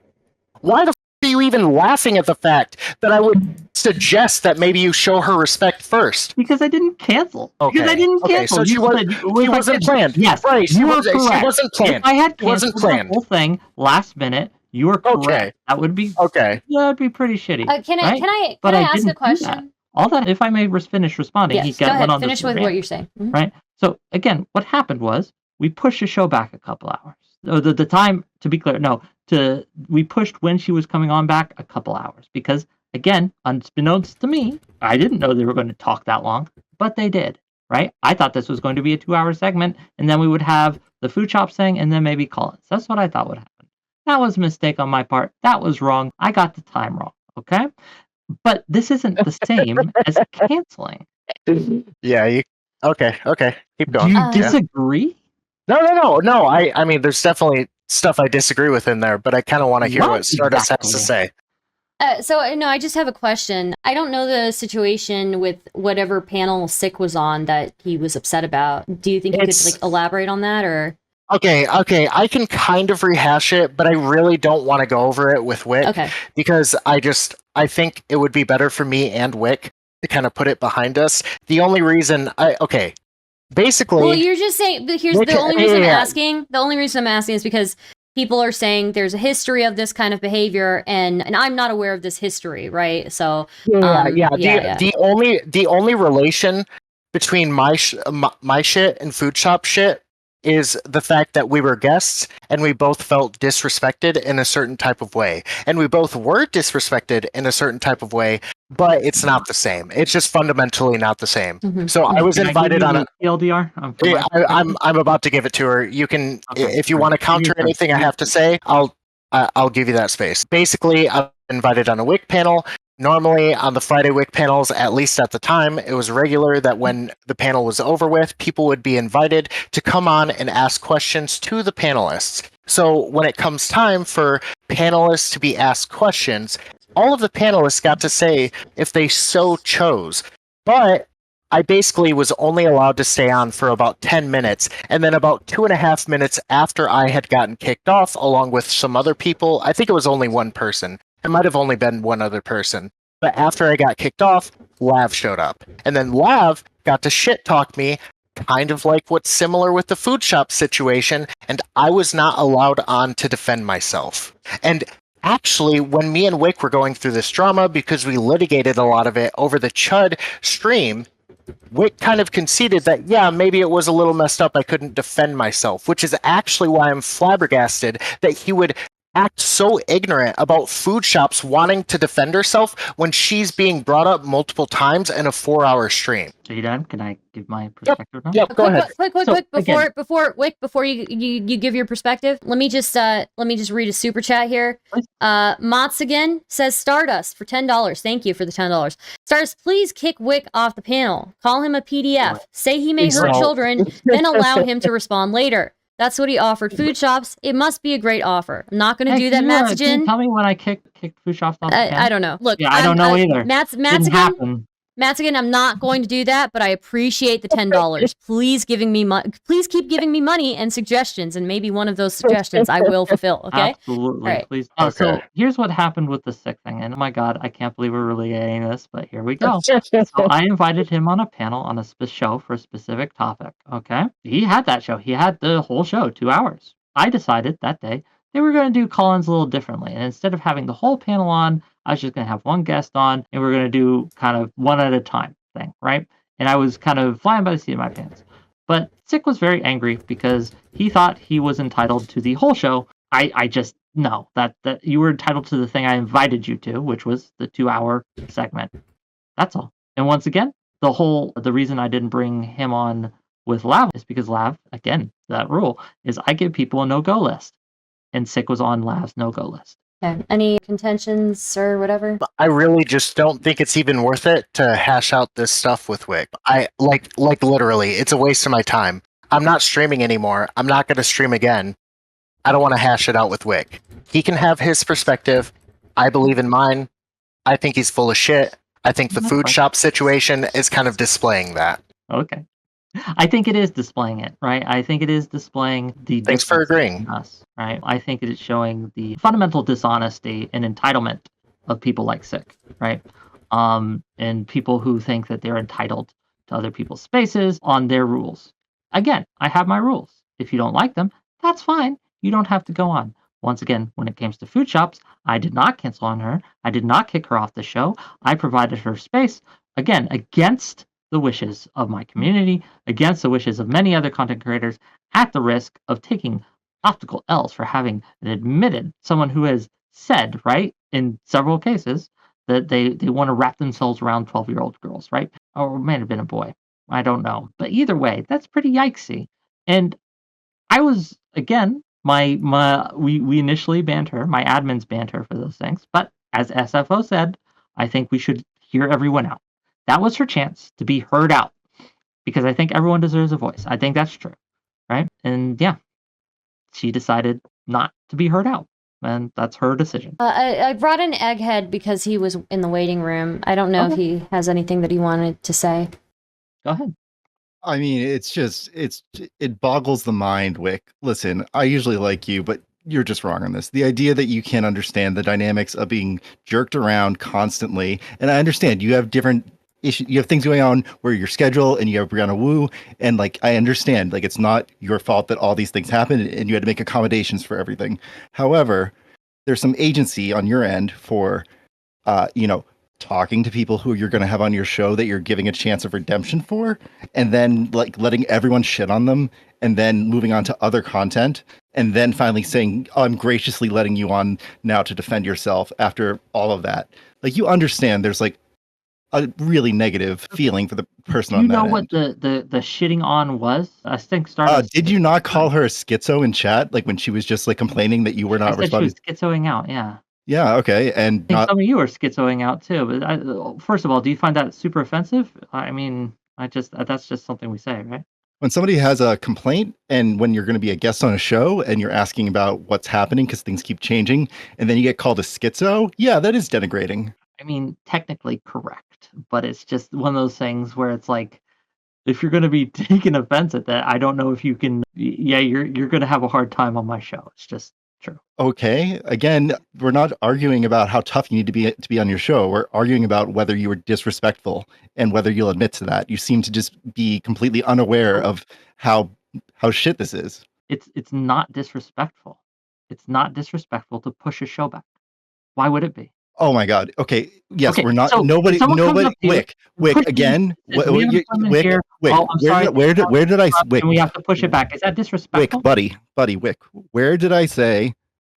Why the f are you even laughing at the fact that I would suggest that maybe you show her respect first? Because I didn't cancel. Okay. Because I didn't cancel. So she wasn't planned. Yes, right. She wasn't planned. If I had canceled the whole thing last minute, you were correct. Okay. That would be okay. That would be pretty shitty. Can I ask a question? All that, if I may finish responding, yes, go ahead. Finish with what you're saying. Mm-hmm. Right. So again, what happened was we pushed the show back a couple hours. The time, to be clear, we pushed when she was coming on back a couple hours because, again, unbeknownst to me, I didn't know they were going to talk that long, but they did. Right. I thought this was going to be a 2-hour segment, and then we would have the food shop thing, and then maybe Collins. That's what I thought would happen. That was a mistake on my part. That was wrong. I got the time wrong. Okay. But this isn't the same as canceling. Yeah. Okay. Keep going. Do you disagree? No. I mean, there's definitely stuff I disagree with in there, but I kind of want to hear what Stardust has to say. I just have a question. I don't know the situation with whatever panel Sick was on that he was upset about. Do you think you could elaborate on that, or? Okay. I can kind of rehash it, but I really don't want to go over it with Whick. Okay. Because I think it would be better for me and Whick to kind of put it behind us. The only reason basically. Well, you're just saying. But here's the only reason I'm asking. The only reason I'm asking is because people are saying there's a history of this kind of behavior, and I'm not aware of this history, right? So. The only relation between my shit and food shop shit is the fact that we were guests and we both felt disrespected in a certain type of way. And we both were disrespected in a certain type of way, but it's not the same. It's just fundamentally not the same. So I was invited on a TLDR. I'm about to give it to her. You can, if you want to counter Give me anything I have to say, I'll give you that space. Basically, I'm invited on a Whick panel. Normally, on the Friday Whick panels, at least at the time, it was regular that when the panel was over with, people would be invited to come on and ask questions to the panelists. So when it comes time for panelists to be asked questions, all of the panelists got to say if they so chose. But I basically was only allowed to stay on for about 10 minutes, and then about 2.5 minutes after I had gotten kicked off, along with some other people, I think it was only one person. It might have only been one other person. But after I got kicked off, Lav showed up. And then Lav got to shit talk me, kind of like what's similar with the food shop situation, and I was not allowed on to defend myself. And actually, when me and Whick were going through this drama, because we litigated a lot of it over the Chud stream, Whick kind of conceded that, yeah, maybe it was a little messed up, I couldn't defend myself, which is actually why I'm flabbergasted that he would act so ignorant about food shops wanting to defend herself when she's being brought up multiple times in a 4-hour stream. Are you done? Can I give my perspective now? Yep, go ahead. Quick, before you give your perspective, let me just read a super chat here. Mots again says Stardust for $10. Thank you for the $10. Stardust, please kick Whick off the panel. Call him a PDF. Say he may hurt children, then allow him to respond later. That's what he offered food shops. It must be a great offer. I'm not going to do that, Can you Matsugen. tell me when I kicked food shops off the panel? I don't know. Look, Yeah, I don't know either. Matsugen, I'm not going to do that, but I appreciate the $10. Please keep giving me money and suggestions, and maybe one of those suggestions I will fulfill. Okay. Absolutely. All right. Please. Okay. So here's what happened with the sick thing, and oh my god, I can't believe we're really getting this, but here we go. So I invited him on a panel on a show for a specific topic. Okay. He had that show. He had the whole show, 2 hours. I decided that day they were going to do call-ins a little differently, and instead of having the whole panel on, I was just going to have one guest on, and we're going to do kind of one at a time thing, right? And I was kind of flying by the seat of my pants. But Sick was very angry because he thought he was entitled to the whole show. I just, no, that you were entitled to the thing I invited you to, which was the 2-hour segment. That's all. And once again, the reason I didn't bring him on with Lav is because Lav, again, that rule is I give people a no-go list. And Sick was on Lav's no-go list. Okay. Any contentions or whatever? I really just don't think it's even worth it to hash out this stuff with Whick. I like literally, it's a waste of my time. I'm not streaming anymore. I'm not going to stream again. I don't want to hash it out with Whick. He can have his perspective. I believe in mine. I think he's full of shit. I think the food shop situation is kind of displaying that. Okay. I think it is displaying it, right? I think it is displaying the Thanks for agreeing. in us, right? I think it is showing the fundamental dishonesty and entitlement of people like Sick, right? And people who think that they're entitled to other people's spaces on their rules. Again, I have my rules. If you don't like them, that's fine. You don't have to go on. Once again, when it comes to food shops, I did not cancel on her. I did not kick her off the show. I provided her space, again, against the wishes of my community, against the wishes of many other content creators, at the risk of taking optical L's for having admitted someone who has said, right, in several cases, that they want to wrap themselves around 12-year-old girls, right? Or it may have been a boy. I don't know. But either way, that's pretty yikesy. And I was, again, we initially banned her. My admins banned her for those things. But as SFO said, I think we should hear everyone out. That was her chance to be heard out, because I think everyone deserves a voice. I think that's true, right? And yeah, she decided not to be heard out, and that's her decision. I brought in Egghead because he was in the waiting room. I don't know if he has anything that he wanted to say. Go ahead. I mean, it boggles the mind, Whick. Listen, I usually like you, but you're just wrong on this. The idea that you can't understand the dynamics of being jerked around constantly, and I understand you have different issues, you have things going on where your schedule, and you have Brianna Wu, and like I understand, like it's not your fault that all these things happen, and you had to make accommodations for everything. However, there's some agency on your end for, talking to people who you're going to have on your show that you're giving a chance of redemption for, and then like letting everyone shit on them, and then moving on to other content, and then finally saying, oh, I'm graciously letting you on now to defend yourself after all of that. Like, you understand there's like a really negative feeling for the person on that end. You know what the shitting on was? I think Stardust. Did you not call her a schizo in chat, like when she was just like complaining that you were not responding? She was schizoing out, yeah. Yeah, okay, and I think some of you are schizoing out too. But first of all, do you find that super offensive? I mean, that's just something we say, right? When somebody has a complaint, and when you're going to be a guest on a show, and you're asking about what's happening because things keep changing, and then you get called a schizo, yeah, that is denigrating. I mean, technically correct, but it's just one of those things where it's like, if you're going to be taking offense at that, I don't know if you can. Yeah, you're going to have a hard time on my show. It's just true. Okay, again, we're not arguing about how tough you need to be on your show. We're arguing about whether you were disrespectful and whether you'll admit to that. You seem to just be completely unaware of how shit this is. It's not disrespectful. It's not disrespectful to push a show back. Why would it be? Oh my God. Okay. Yes, Okay, we're not. so nobody. Wick. Again. Wick. Where did I? Wick. And we have to push it back. Is that disrespectful? Wick, buddy. Wick. Where did I say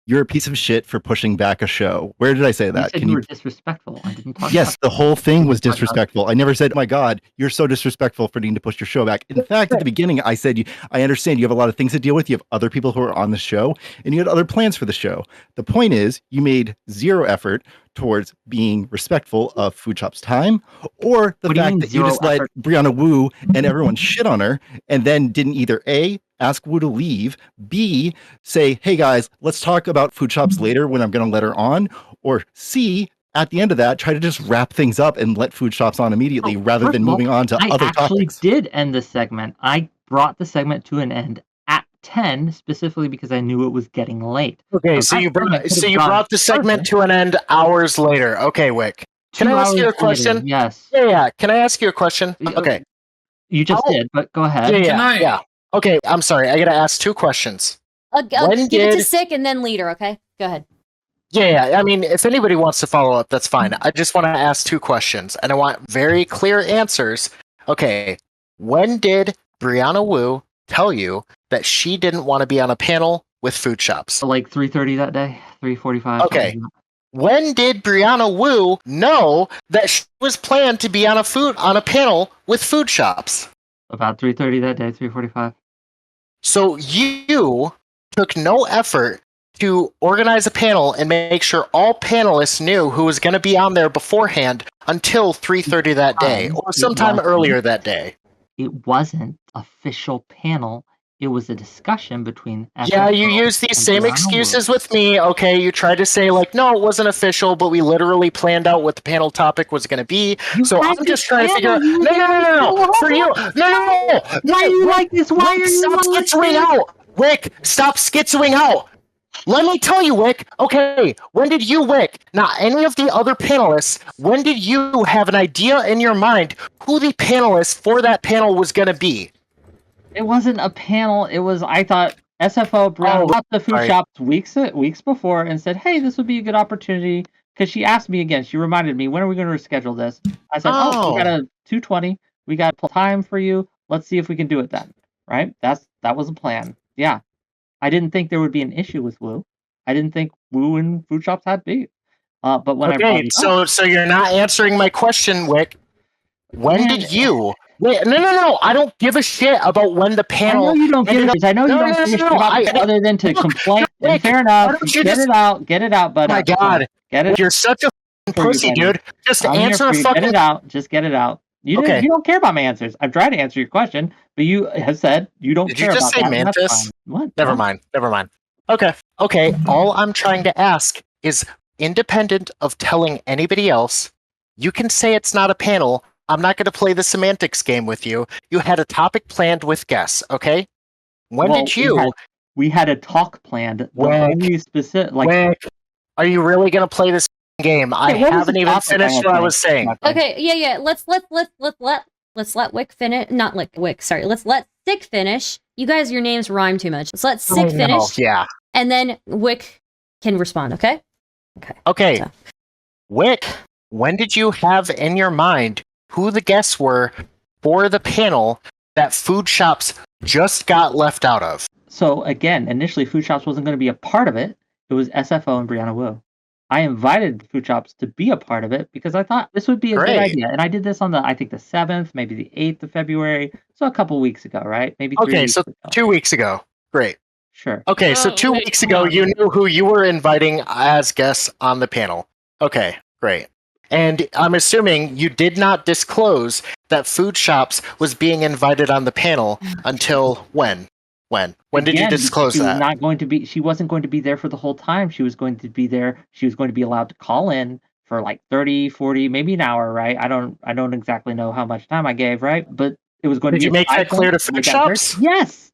you're a piece of shit for pushing back a show? Where did I say that? You said you were disrespectful. I didn't talk. Yes, the whole thing was disrespectful. I never said, "Oh my God, you're so disrespectful for needing to push your show back." In fact, at the beginning, I said, "I understand you have a lot of things to deal with. You have other people who are on the show, and you had other plans for the show." The point is, you made zero effort towards being respectful of Foodshops' time, or the fact that you just let Brianna Wu and everyone shit on her, and then didn't either A, ask Wu to leave, B, say, hey guys, let's talk about Foodshops later when I'm going to let her on, or C, at the end of that, try to just wrap things up and let Foodshops on immediately rather than moving on to other topics. I actually did end the segment. I brought the segment to an end at 10, specifically because I knew it was getting late. Okay, so you brought the segment to an end hours later. Okay, Wick. Can I ask you a question? Later, yes. Yeah. Can I ask you a question? Okay. You just did, but go ahead. Yeah. Okay, I'm sorry. I gotta ask two questions. Give it to Sick and then Leader, okay? Go ahead. Yeah. I mean, if anybody wants to follow up, that's fine. I just want to ask two questions, and I want very clear answers. Okay, when did Brianna Wu tell you that she didn't want to be on a panel with Foodshops? Like 3:30 that day, 3:45. Okay. When did Brianna Wu know that she was planned to be on a panel with Foodshops? About 3:30 that day, 3:45. So you took no effort to organize a panel and make sure all panelists knew who was going to be on there beforehand until 3:30 that day, or sometime earlier that day. It wasn't official panel. It was a discussion between. Yeah, you use these same excuses with me. Okay, you try to say like, no, it wasn't official, but we literally planned out what the panel topic was going to be. So I'm just trying to figure out. No. For you, no. Why are you like this? Why are you stop schizoing out? Wick, stop schizoing out. Let me tell you, Wick. Okay, when did you, Wick, not any of the other panelists, when did you have an idea in your mind who the panelist for that panel was going to be? It wasn't a panel. It was, I thought, SFO brought up the Foodshops weeks before and said, hey, this would be a good opportunity. Because she asked me again. She reminded me, when are we going to reschedule this? I said, we got a 2:20. We got time for you. Let's see if we can do it then. Right? That was a plan. Yeah. I didn't think there would be an issue with Wu. I didn't think Wu and Foodshops had beef. But when I brought it up, so you're not answering my question, Wick. When did you... Wait, no. I don't give a shit about when the panel... I know you don't give a shit. I know you don't give a shit about it other than to complain. Fair enough. Get it out, buddy. Oh my God. Get it. You're such a pussy, dude. Just answer a fucking... Get it out. Just get it out. You don't care about my answers. I'm trying to answer your question, but you have said you don't care about that. Did you just say Mantis? What? Never mind. Okay. All I'm trying to ask is, independent of telling anybody else, you can say it's not a panel. I'm not going to play the semantics game with you. You had a topic planned with guests, okay? Did you... We had a talk planned. Wick, are you really going to play this game? I haven't even finished what I was saying. Okay, yeah. Let's let Wick finish. Not like Wick, sorry. Let's let Sick finish. You guys, your names rhyme too much. Let's let Sick finish. Yeah. And then Wick can respond, okay? Okay. So. Wick, when did you have in your mind who the guests were for the panel that Food Shops just got left out of? So again, initially Food Shops wasn't going to be a part of it. It was SFO and Brianna Wu. I invited Food Shops to be a part of it because I thought this would be a good idea. And I did this on I think the 7th, maybe the 8th of February. So a couple weeks ago, right? Maybe 3 weeks ago. 2 weeks ago. Great. Sure. Okay, so 2 weeks ago, you knew who you were inviting as guests on the panel. Okay, great. And I'm assuming you did not disclose that Food Shops was being invited on the panel until when? When did you disclose that? She wasn't going to be there for the whole time. She was going to be there. She was going to be allowed to call in for like 30, 40, maybe an hour, right? I don't exactly know how much time I gave, right? But it was going to be. Did you make that clear to Food Shops? Yes.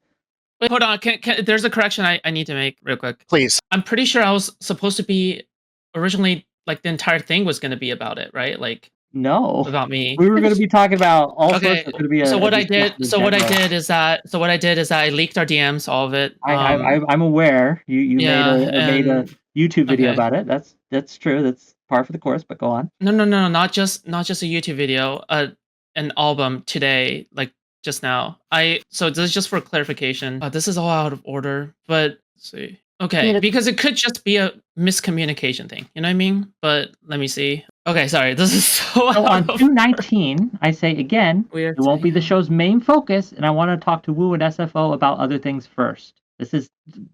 Wait, hold on. There's a correction I need to make real quick. Please. I'm pretty sure I was supposed to be originally, like, the entire thing was going to be about it, right? Like, no, about me. We were going to be talking about all sorts. Okay. So what I did is that I leaked our DMs, all of it. I'm aware. You made a YouTube video about it. That's true. That's par for the course. But go on. No, not just a YouTube video. An album today, like just now. So this is just for clarification. This is all out of order, but let's see. Okay, because it could just be a miscommunication thing. You know what I mean? But let me see. Okay, sorry. This is so on 2/19, I say again, it won't be the show's main focus, and I want to talk to Wu and SFO about other things first. This is,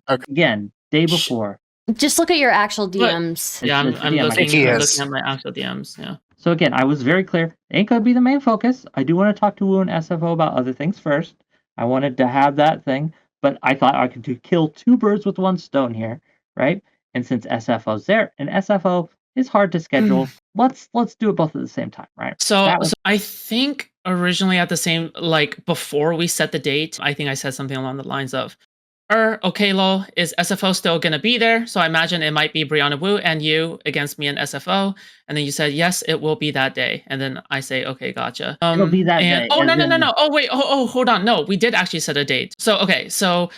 again, day before. Just look at your actual DMs. Yeah, I'm looking at my actual DMs, yeah. So again, I was very clear. It ain't going to be the main focus. I do want to talk to Wu and SFO about other things first. I wanted to have that thing. But I thought I could kill 2 birds with 1 stone here, right? And since SFO's there, and SFO is hard to schedule, let's do it both at the same time, right? So I think originally at the same, like, before we set the date, I think I said something along the lines of, okay, lol, is SFO still going to be there? So I imagine it might be Brianna Wu and you against me and SFO. And then you said, yes, it will be that day. And then I say, okay, gotcha. It'll be that day. Oh, no. Oh, wait. Oh, hold on. No, we did actually set a date. So, okay. So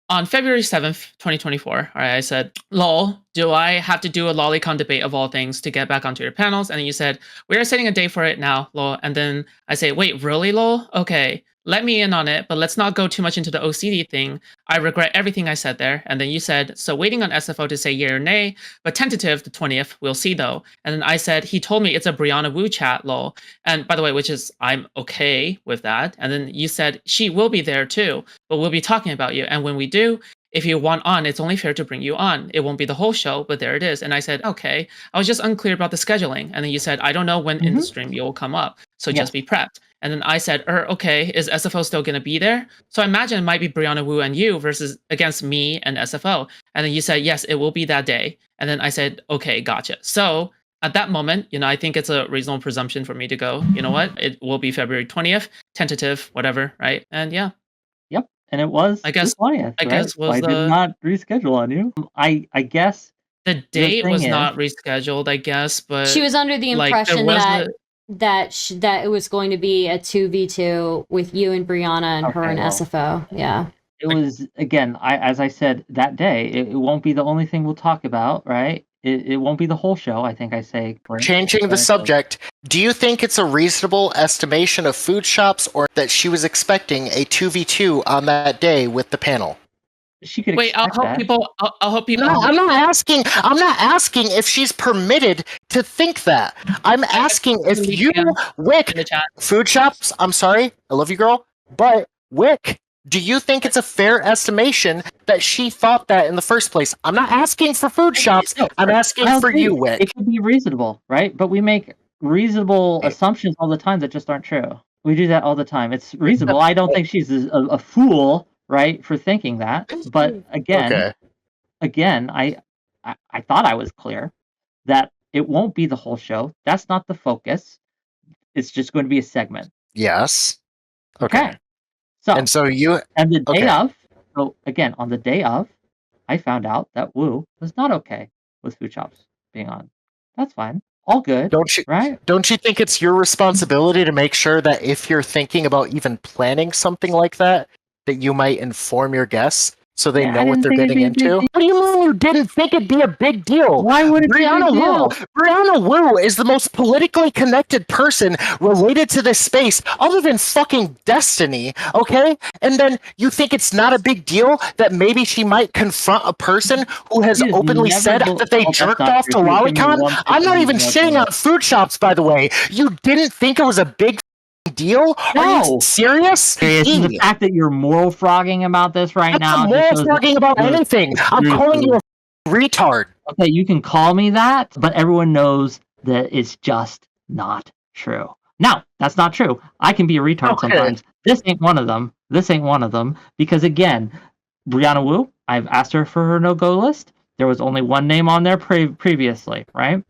on February 7th, 2024, all right, I said, lol, do I have to do a lolicon debate of all things to get back onto your panels? And then you said, we are setting a date for it now, lol. And then I say, wait, really, lol? Okay. Let me in on it, but let's not go too much into the OCD thing. I regret everything I said there. And then you said, so waiting on SFO to say yay or nay, but tentative the 20th, we'll see though. And then I said, he told me it's a Brianna Wu chat, lol. And by the way, which is, I'm okay with that. And then you said, she will be there too, but we'll be talking about you. And when we do, if you want on, it's only fair to bring you on. It won't be the whole show, but there it is. And I said, okay. I was just unclear about the scheduling. And then you said, I don't know when in the stream you'll come up. So just be prepped. And then I said, okay, is SFO still going to be there? So I imagine it might be Brianna Wu and you versus against me and SFO. And then you said, yes, it will be that day. And then I said, okay, gotcha. So at that moment, I think it's a reasonable presumption for me to go, you know what? It will be February 20th, tentative, whatever, right? And yeah. Yep. And it was I guess 20th, I guess was I did not reschedule on you. I guess the date was not rescheduled, I guess, but she was under the impression that it was going to be a 2v2 with you and Brianna and her and SFO. Yeah. It was, again, as I said that day, it won't be the only thing we'll talk about, right? It won't be the whole show, I think I say. Changing the subject, do you think it's a reasonable estimation of Food Shops or that she was expecting a 2v2 on that day with the panel? She could wait. I'll help people. No, I'm not asking if she's permitted to think that. I'm asking if you, Whick, Food Shops. I'm sorry, I love you, girl, but Whick, do you think it's a fair estimation that she thought that in the first place? I'm not asking for Food Shops. I'm asking for you, Whick. It could be reasonable, right? But we make reasonable assumptions all the time that just aren't true. We do that all the time. It's reasonable. I don't think she's a fool, right, for thinking that. But again, I thought I was clear that it won't be the whole show. That's not the focus. It's just going to be a segment. Yes. Okay. So the day of. So again, on the day of, I found out that Wu was not okay with Food Shops being on. That's fine. All good. Don't you think it's your responsibility to make sure that if you're thinking about even planning something like that, that you might inform your guests so they Yeah, know I what didn't they're think it'd getting be a big into? deal. What do you mean you didn't think it'd be a big deal? Why would it be a big deal? Brianna Wu is the most politically connected person related to this space, other than fucking Destiny, okay? And then you think it's not a big deal that maybe she might confront a person who has She has openly never said bel- that they Oh, that's jerked not off true. to Give me one Lolicon? I'm not second. even shitting on Foodshops, by the way. You didn't think it was a big deal? Are you No. serious? Serious. The Gee. fact that you're moral frogging about this right I'm now. not just moral shows that talking about you're- anything. I'm you're- calling you a retard. Okay, you can call me that, but everyone knows that it's just not true. No, that's not true. I can be a retard Okay. sometimes. This ain't one of them. This ain't one of them. Because again, Brianna Wu, I've asked her for her no-go list. There was only one name on there previously, right?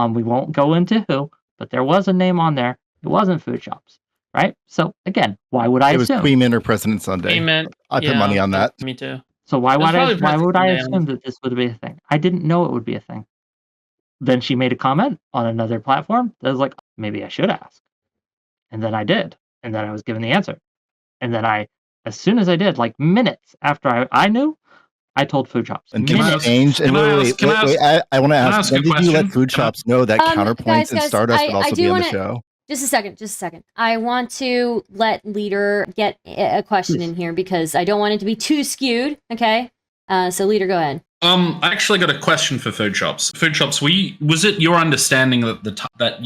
We won't go into who, but there was a name on there. It wasn't Foodshops, right? So again, why would I It was assume? Queen Mint or President Sunday. Payment. I put money on that. Me too. So why It was would I? probably Why would I President assume that this would be a thing? I didn't know it would be a thing. Then she made a comment on another platform that was like, maybe I should ask, and then I did, and then I was given the answer, and then as soon as I did, like minutes after I knew, I told Foodshops. And Can I things ask- changed. And can I wait, ask- can I wait, I want to can I ask, ask when a did you let question? Food Shops know that Counterpoints guys, and Stardust would I also do be on the wanna- show? Just a second. I want to let Leader get a question in here because I don't want it to be too skewed. Okay, so Leader, go ahead. I actually got a question for Foodshops. Foodshops, was it your understanding that that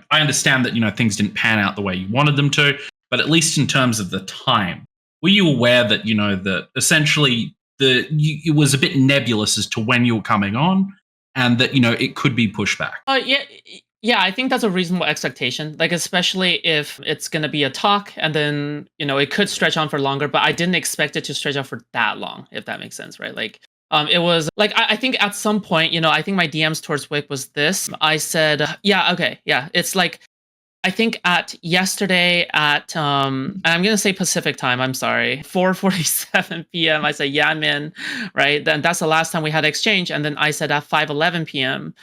I understand that things didn't pan out the way you wanted them to, but at least in terms of the time, were you aware that that essentially it was a bit nebulous as to when you were coming on, and that it could be pushed back? Yeah, I think that's a reasonable expectation. Like, especially if it's going to be a talk and then, it could stretch on for longer, but I didn't expect it to stretch out for that long, if that makes sense, right? Like, it was like, I think at some point, I think my DMs towards Whick was this. I said, yeah, okay, yeah. It's like, I think at yesterday at, I'm going to say Pacific time, I'm sorry, 4:47 p.m. I said, yeah, I'm in, right? Then that's the last time we had exchange. And then I said at 5:11 p.m.,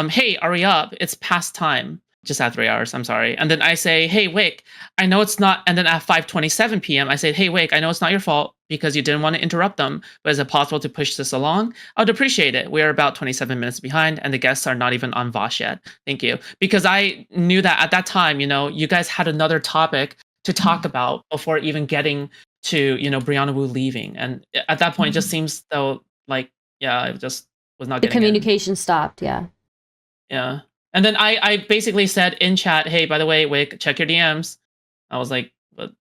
hey, are we up? It's past time. Just at 3 hours, I'm sorry. And then I say, hey, Whick, I know it's not. And then at 5:27 p.m., I say, hey, Whick, I know it's not your fault because you didn't want to interrupt them, but is it possible to push this along? I would appreciate it. We are about 27 minutes behind, and the guests are not even on Vaush yet. Thank you. Because I knew that at that time, you guys had another topic to talk about before even getting to, Brianna Wu leaving. And at that point, it just seems though, like, yeah, it just was not The getting communication stopped. Yeah. Yeah. And then I basically said in chat, hey, by the way, Whick, check your DMs. I was like, but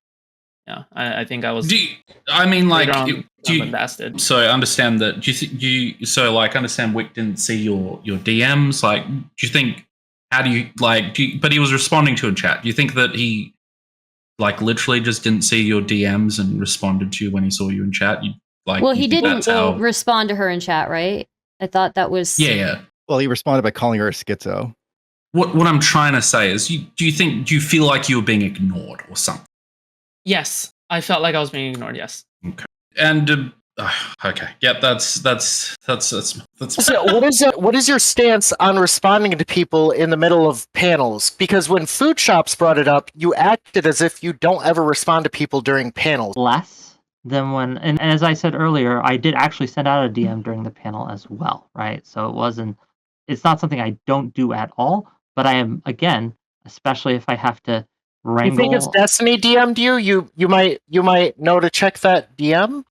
yeah, I think I was. Do you bastard. So I understand that. Understand Whick didn't see your DMs. Like, do you think? How do you like? But he was responding to a chat. Do you think that he literally just didn't see your DMs and responded to you when he saw you in chat? Well, he didn't respond to her in chat, right? I thought that was. Yeah. Well, he responded by calling her a schizo. What I'm trying to say is, do you feel like you were being ignored or something? Yes, I felt like I was being ignored. Yes. Okay. And okay, yeah, that's. So what is your stance on responding to people in the middle of panels? Because when Foodshops brought it up, you acted as if you don't ever respond to people during panels. Less than when, and as I said earlier, I did actually send out a DM during the panel as well, right? So it's not something I don't do at all. But I am, again, especially if I have to wrangle. You think it's Destiny DM'd you? You might know to check that DM?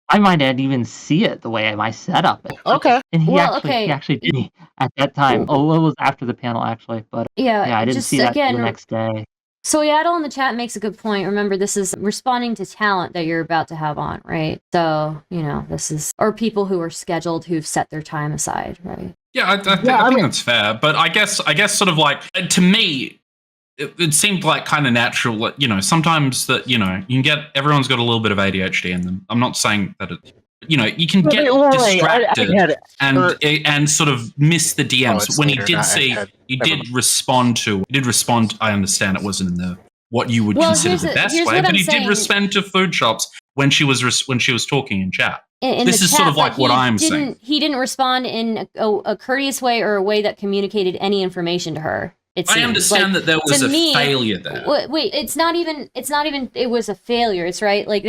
I might not even see it the way I set up it. Okay. And he actually did me at that time. Oh, it was after the panel, actually. But yeah, I didn't see that the next day. So Yaddle in the chat makes a good point. Remember, this is responding to talent that you're about to have on, right? So, this is, or people who are scheduled who've set their time aside, right? Yeah, I think that's fair. But I guess sort of like, to me, it seemed like kind of natural. Sometimes that, you can get, everyone's got a little bit of ADHD in them. I'm not saying that you can get distracted and sort of miss the DMs. When he did see, he did respond. I understand it wasn't in the what you would consider the best way, but he did respond to Foodshops when she was talking in chat. This is sort of like what I'm saying. He didn't respond in a courteous way or a way that communicated any information to her. seems. I understand that there was a failure there. Wait, it's not even it was a failure. It's right. Like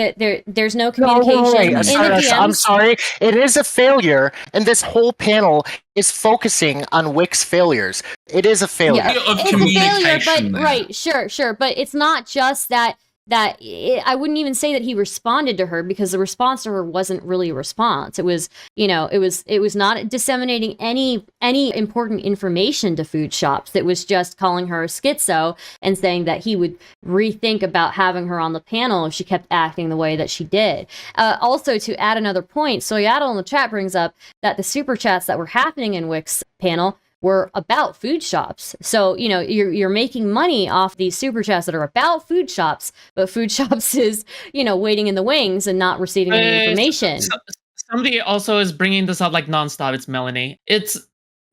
there's no communication in the DMs. I'm sorry. It is a failure, and this whole panel is focusing on Wick's failures. It is a failure. Of it's a communication failure, but there. right, sure, but it's not just that. I wouldn't even say that he responded to her, because the response to her wasn't really a response. It was, it was not disseminating any important information to Foodshops. It was just calling her a schizo and saying that he would rethink about having her on the panel if she kept acting the way that she did. Also, to add another point, Soyaddle in the chat brings up that the super chats that were happening in Wick's panel were about Foodshops. So, you're making money off these super chats that are about Foodshops, but Foodshops is, waiting in the wings and not receiving any information. Somebody also is bringing this up like nonstop. It's Melanie. It's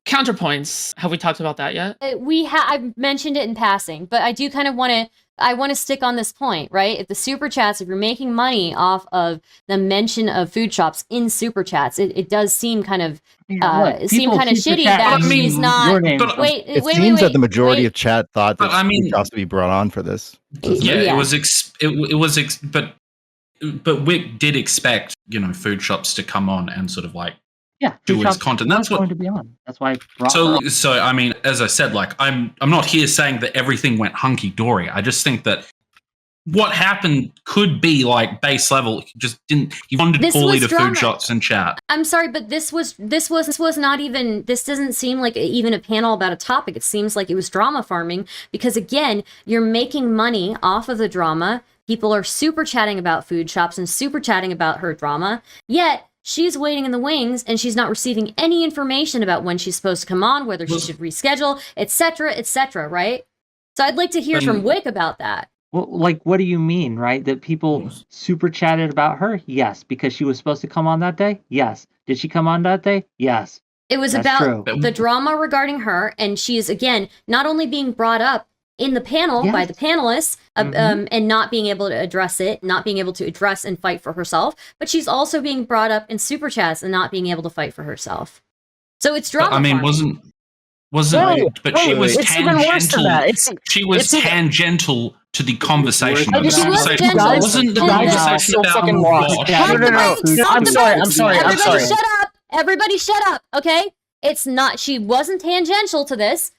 Counterpoints. Have we talked about that yet? I've mentioned it in passing, but I do kind of want to stick on this point, right? If the super chats, if you're making money off of the mention of Foodshops in super chats, it does seem kind of shitty that she's not. It seems that the majority of chat thought that Foodshops would be brought on for this. But Whick did expect Foodshops to come on and sort of like do his content. That's what going to be on. That's why. So I mean, as I said, like I'm not here saying that everything went hunky dory. I just think that what happened could be like base level. He just didn't. He wanted poorly to Foodshops and chat. I'm sorry, but this was not even. This doesn't seem like even a panel about a topic. It seems like it was drama farming, because again, you're making money off of the drama. People are super chatting about Foodshops and super chatting about her drama. Yet she's waiting in the wings, and she's not receiving any information about when she's supposed to come on, whether she should reschedule, etc., right? So I'd like to hear from Whick about that. Well, like, what do you mean, right? That people super chatted about her? Yes. Because she was supposed to come on that day? Yes. Did she come on that day? Yes. It was about the drama regarding her, and she is, again, not only being brought up in the panel by the panelists, and not being able to address it, not being able to address and fight for herself, but she's also being brought up in super chats and not being able to fight for herself. So it's drama. I mean, she was tangential. She was tangential to the conversation. The conversation wasn't the conversation about No. I'm sorry. Everybody shut up, okay? It's not. She wasn't tangential to this.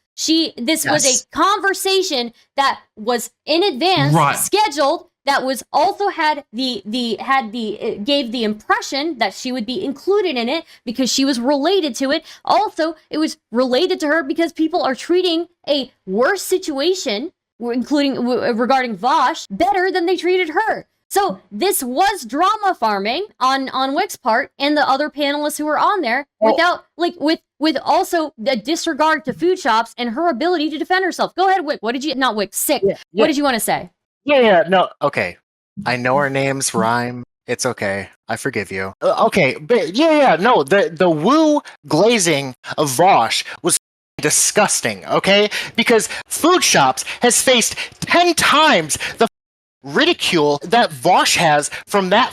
This was a conversation that was in advance scheduled, that was also gave the impression that she would be included in it because she was related to it. Also, it was related to her because people are treating a worse situation, including regarding Vaush, better than they treated her. So this was drama farming on Wick's part and the other panelists who were on there, without with also the disregard to Foodshops and her ability to defend herself. Go ahead, Whick. What did you Sick? Yeah. What did you want to say? No. Okay. I know our names rhyme. It's okay. I forgive you. Okay, but no. The Wu glazing of Vaush was disgusting. Okay, because Foodshops has faced 10 times the ridicule that Vaush has from that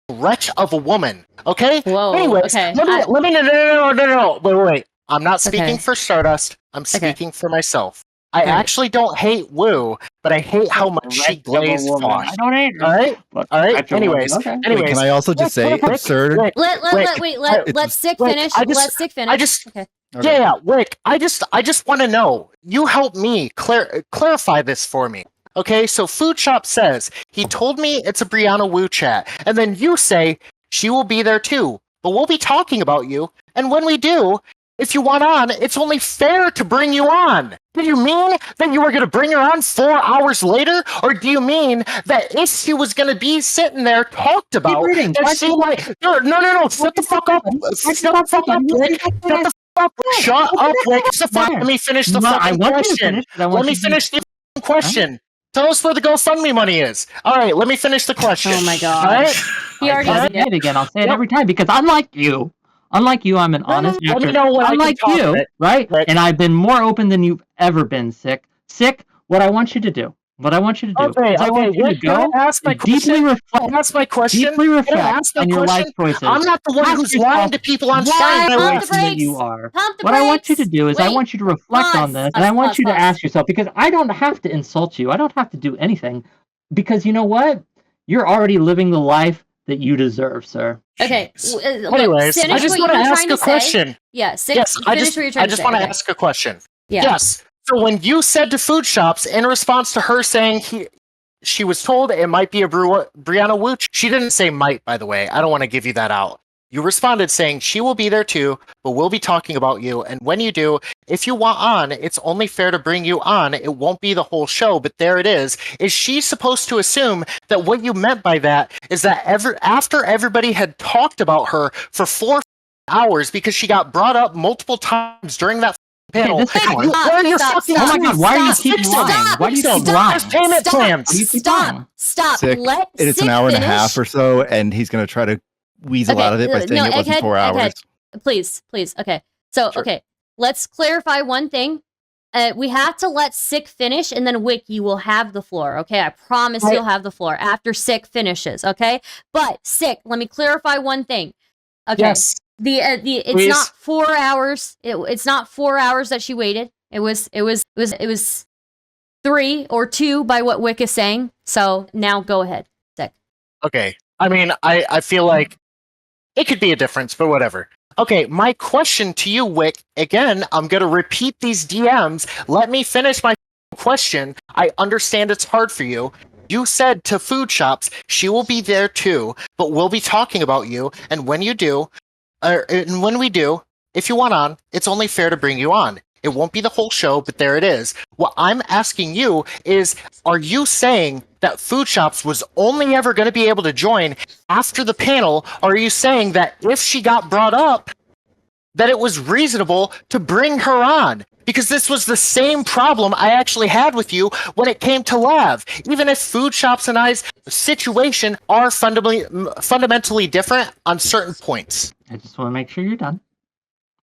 wretch of a woman. Okay. Whoa. Anyways, okay. let me no. Wait. I'm not speaking for Stardust. I'm speaking for myself. I actually don't hate Wu, but I hate how much she glazed Vaush. I don't hate her. All right. Anyways, can I also just say absurd? Let's Sick finish. Let's Sick finish. Wick. I just want to know. You help me clarify this for me. Okay, so Foodshop says, he told me it's a Brianna Wu chat, and then you say, she will be there too, but we'll be talking about you, and when we do, if you want on, it's only fair to bring you on. Do you mean that you were going to bring her on 4 hours later, or do you mean that if she was going to be sitting there talked about, that she like, no, shut the fuck up, shut the fuck up, Rick, shut up, Rick, let me finish the fucking question, let me finish the question. Tell us where the GoFundMe money is. All right, let me finish the question. Oh my god! All right? He already said it again. I'll say it every time because unlike you, I'm an honest actor. Let me know what unlike you, right? And I've been more open than you've ever been. Sick. What I want you to do, What I want you to do Okay, is I want you to Can I go ask my and deeply question? Can I reflect, ask my question? deeply Can I reflect ask my on your life question? choices. I'm not the one Ask who's yourself lying to people on why stream. the Pump the person that brakes. you are. Pump the What I want you to brakes. do is I Wait. want you to reflect on this, and I want you to ask yourself, because I don't have to insult you. I don't have to do anything, because you know what? You're already living the life that you deserve, sir. Okay. Anyways, I finish just what want you to were ask trying a to say. question. Yeah. Yes, I Finish just what you're trying to say. want to Okay. ask a question. Yeah. Yes. So when you said to Food Shops in response to her saying she was told it might be a Brianna Wu, she didn't say might, by the way. I don't want to give you that out. You responded saying she will be there too, but we'll be talking about you. And when you do, if you want on, it's only fair to bring you on. It won't be the whole show, but there it is. Is she supposed to assume that what you meant by that is that after everybody had talked about her for 4 hours because she got brought up multiple times during that panel? this is where are your fucking Oh my God, why do you keep Fix lying? them. Why do you Fix keep them. lying? There's payment plans. Stop. Sick. Let It's Sick an hour and a finish. half or so, and he's going to try to weasel out of it by saying it wasn't 4 hours. Please. Okay. So, Sure. okay. Let's clarify one thing. We have to let Sick finish, and then Whick, you will have the floor. Okay, I promise you'll have the floor after Sick finishes. Okay, but Sick, let me clarify one thing. Okay, Yes. it's Please. not 4 hours. It's not 4 hours that she waited. It was 3 or 2 by what Whick is saying. So now go ahead, Sick. Okay. I mean, I feel like it could be a difference, but whatever. Okay, my question to you, Whick, again, I'm going to repeat these DMs. Let me finish my question. I understand it's hard for you. You said to Food Shops, she will be there too, but we'll be talking about you. And when you do, and when we do, if you want on, it's only fair to bring you on. It won't be the whole show, but there it is. What I'm asking you is, are you saying that Food Shops was only ever going to be able to join after the panel? Or are you saying that if she got brought up, that it was reasonable to bring her on? Because this was the same problem I actually had with you when it came to Lav. Even if Food Shops and I's situation are fundamentally different on certain points. I just want to make sure you're done.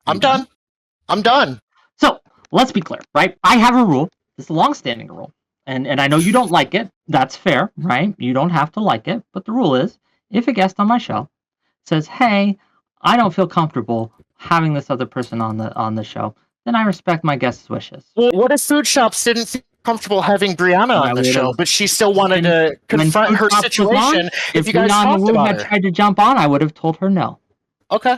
I'm done. I'm done. So let's be clear, right? I have a rule. It's a long-standing rule, and I know you don't like it. That's fair, right? You don't have to like it, but the rule is, if a guest on my show says, "Hey, I don't feel comfortable having this other person on the show," then I respect my guest's wishes. Well, what if Food Shops didn't feel comfortable having Brianna on the show, but she still wanted to confront her situation? If you guys Brianna talked Wu about had her. tried to jump on, I would have told her no. Okay.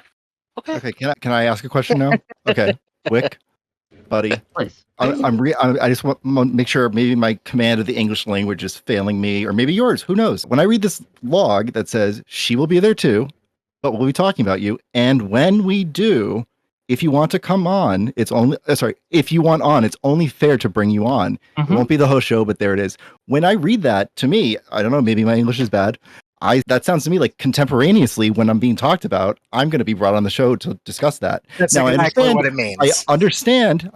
Okay, can I ask a question now? Okay, Whick, buddy. Please. I just want to make sure maybe my command of the English language is failing me, or maybe yours. Who knows? When I read this log that says she will be there too, but we'll be talking about you, and when we do, if you want to come on, it's only if you want on, it's only fair to bring you on. It won't be the whole show, but there it is. When I read that, to me, I don't know, maybe my English is bad. That sounds to me like contemporaneously when I'm being talked about, I'm going to be brought on the show to discuss that. That's now, exactly what it means. I understand.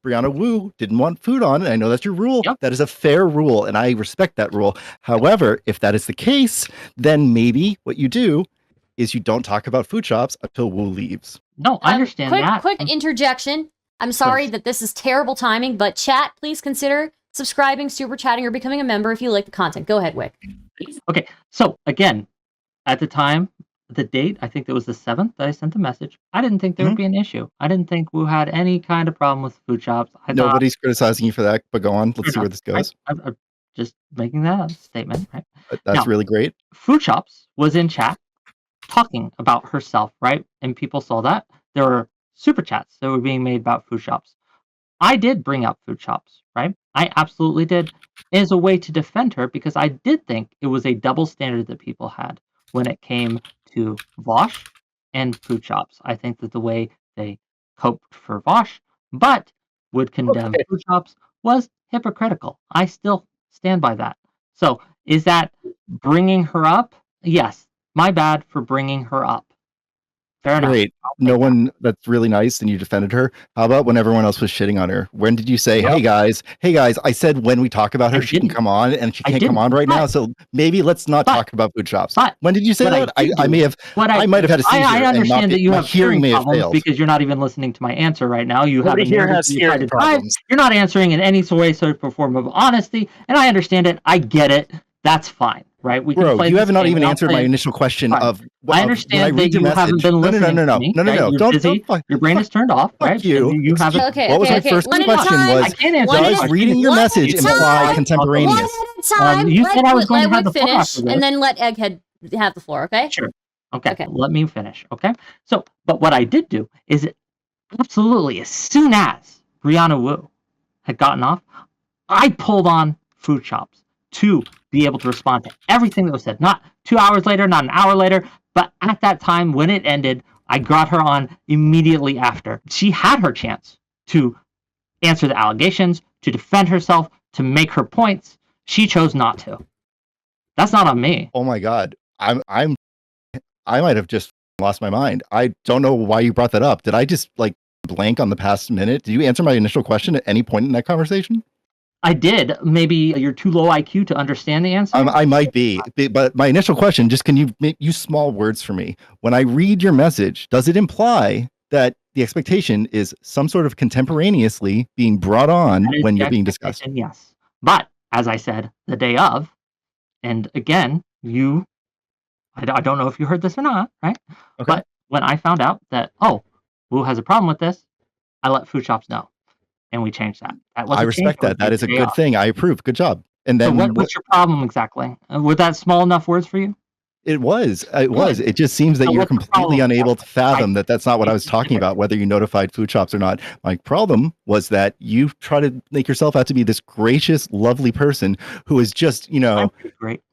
Brianna Wu didn't want food on, and I know that's your rule. Yep. That is a fair rule, and I respect that rule. However, if that is the case, then maybe what you do is you don't talk about Food Shops until Wu leaves. No, I understand that. Quick interjection. I'm sorry that this is terrible timing, but chat, please consider subscribing, super chatting, or becoming a member if you like the content. Go ahead, Whick. Okay, so again, at the time, the date, I think it was the 7th that I sent the message. I didn't think there would be an issue. I didn't think Wu had any kind of problem with Food Shops. Nobody's criticizing you for that, but go on. Let's see where this goes. I'm just making that statement, right? That's Now, really great. Food Shops was in chat talking about herself, right? And people saw that. There were super chats that were being made about Food Shops. I did bring up Food Shops, right? I absolutely did, as a way to defend her, because I did think it was a double standard that people had when it came to Vaush and Food Shops. I think that the way they coped for Vaush, but would condemn Food Shops, was hypocritical. I still stand by that. So, is that bringing her up? Yes. My bad for bringing her up. Fair enough. Great. No one that's really nice and you defended her. How about when everyone else was shitting on her? When did you say, hey guys, I said when we talk about her, she can come on and she can't come on right now. So maybe let's not talk about food shops. When did you say that? I might have had a seizure. I understand that you have hearing may have problems failed. because you're not even listening to my answer right now. You Nobody have here has hearing problems. You're not answering in any way, sort of form of honesty, and I understand it. I get it. That's fine. Right? We can Bro, you have not even answered my initial question of. I understand that you haven't been listening to me. No. Don't. Your brain is turned off. Right? You haven't. Okay. What was my first question? Was does reading your message imply contemporaneous? You said I was going to have the floor finish, and then let Egghead have the floor. Okay. Sure. Okay. Let me finish. Okay. So, but what I did do is absolutely as soon as Brianna Wu had gotten off, I pulled on Food Shops to be able to respond to everything that was said. Not 2 hours later, not an hour later, but at that time when it ended, I got her on immediately after. She had her chance to answer the allegations, to defend herself, to make her points. She chose not to. That's not on me. Oh my God. I might have just lost my mind. I don't know why you brought that up. Did I just blank on the past minute? Did you answer my initial question at any point in that conversation? I did. Maybe you're too low IQ to understand the answer. I might be, but my initial question, just can you use small words for me? When I read your message, does it imply that the expectation is some sort of contemporaneously being brought on when you're being discussed? Yes. But as I said, the day of, and again, I don't know if you heard this or not, right? Okay. But when I found out that, Wu has a problem with this, I let Food Shops know. And we changed that. I respect that. That is a good thing. I approve. Good job. And then what's your problem exactly? Were that small enough words for you? It was. It just seems that you're completely unable to fathom that that's not what I was talking about, whether you notified Food Shops or not. My problem was that you try to make yourself out to be this gracious, lovely person who is just, great.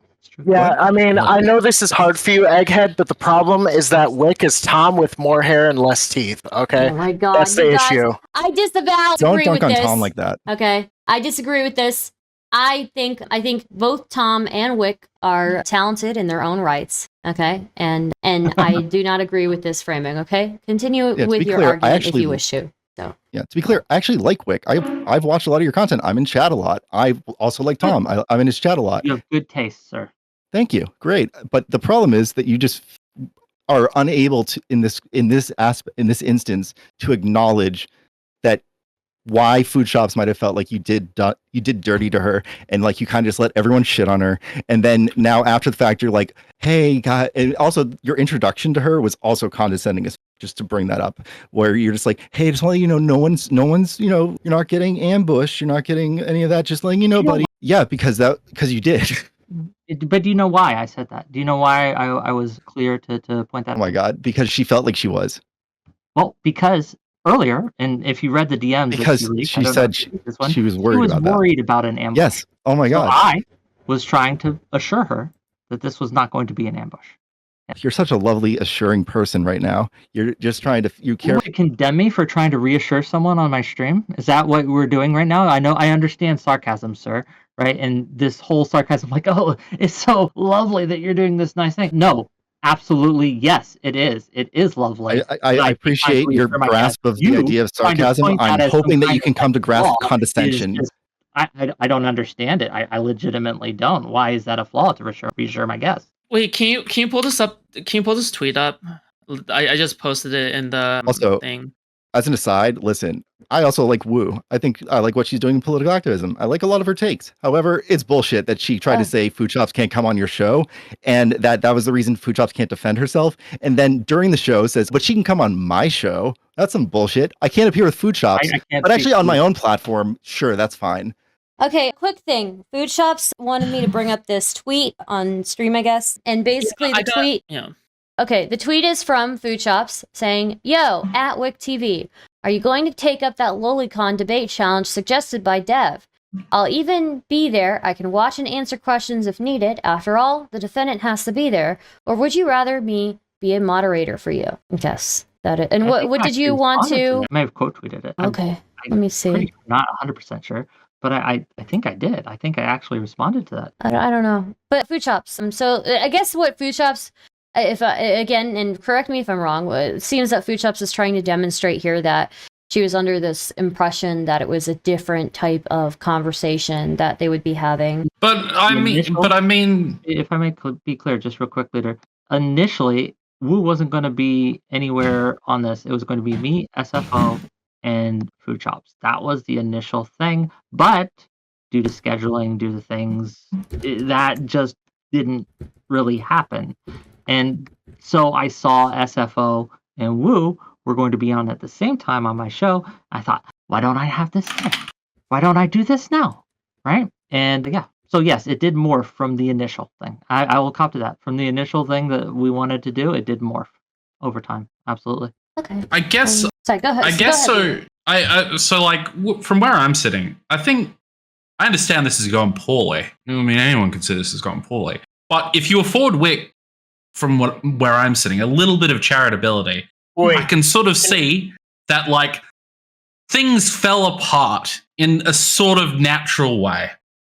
Yeah, I mean, I know this is hard for you, Egghead, but the problem is that Whick is Tom with more hair and less teeth. Okay, oh my God, that's the issue. I disavow. Don't dunk on Tom like that. Okay, I disagree with this. I think both Tom and Whick are talented in their own rights. Okay, and I do not agree with this framing. Okay, continue with your argument if you wish to. So. Yeah, to be clear, I actually like Whick. I've watched a lot of your content. I'm in chat a lot. I also like Tom. I'm in his chat a lot. You have good taste, sir. Thank you. Great. But the problem is that you just are unable to in this instance to acknowledge that why Food Shops might have felt like you did dirty to her, and you kind of just let everyone shit on her, and then now after the fact you're like, hey God, and also your introduction to her was also condescending, just to bring that up, where you're just like, hey, just letting you know, no one's you're not getting ambushed, you're not getting any of that, just letting you know, buddy. Yeah, because you did. But do you know why I said that? Do you know why I was clear to point that out? Oh my God, because she felt like she was. Well, because earlier, and if you read the DMs, because she said she was worried about an ambush. Yes. Oh my God. So I was trying to assure her that this was not going to be an ambush. You're such a lovely, assuring person right now. You're just trying to. You care. You condemn me for trying to reassure someone on my stream? Is that what we're doing right now? I understand sarcasm, sir. Right, and this whole sarcasm, it's so lovely that you're doing this nice thing. No, absolutely, yes, it is. It is lovely. I appreciate your grasp of the idea of sarcasm. I'm hoping that you can come to grasp condescension. I don't understand it. I legitimately don't. Why is that a flaw to reassure my guests? Wait, can you pull this up? Can you pull this tweet up? I just posted it in the thing. As an aside, listen, I also like Wu. I think I like what she's doing in political activism. I like a lot of her takes. However, it's bullshit that she tried to say Food Shops can't come on your show, and that was the reason Food Shops can't defend herself. And then during the show says, but she can come on my show. That's some bullshit. I can't appear with Food Shops, but actually on my own platform, sure, that's fine. Okay, quick thing. Food Shops wanted me to bring up this tweet on stream, I guess. And basically the tweet... Yeah. Okay, the tweet is from Food Shops saying, yo, at Whick TV, are you going to take up that lolicon debate challenge suggested by Dev? I'll even be there. I can watch and answer questions if needed. After all, the defendant has to be there. Or would you rather me be a moderator for you? Yes, that is. And what did you want to... I may have quote tweeted it. Okay, let me see. Not 100% sure. But I think I did. I think I actually responded to that. I don't know. But Food Shops. So I guess what Food Shops if again, and correct me if I'm wrong, it seems that Foodshops is trying to demonstrate here that she was under this impression that it was a different type of conversation that they would be having. But I mean, if I may be clear, just real quick, later. Initially, Wu wasn't going to be anywhere on this. It was going to be me, SFO, and Foodshops. That was the initial thing, but due to scheduling, due to things, that just didn't really happen. And so I saw SFO and Wu were going to be on at the same time on my show. I thought, why don't I have this now? Why don't I do this now? Right? And yeah, so yes, it did morph from the initial thing. I will cop to that. From the initial thing that we wanted to do, it did morph over time. Absolutely. Okay. I guess. Sorry, go ahead. I guess so. So like from where I'm sitting, I think I understand this has gone poorly. I mean, anyone could say this has gone poorly. But if you afford Whick, from where I'm sitting, a little bit of charitability, I can sort of see that like things fell apart in a sort of natural way.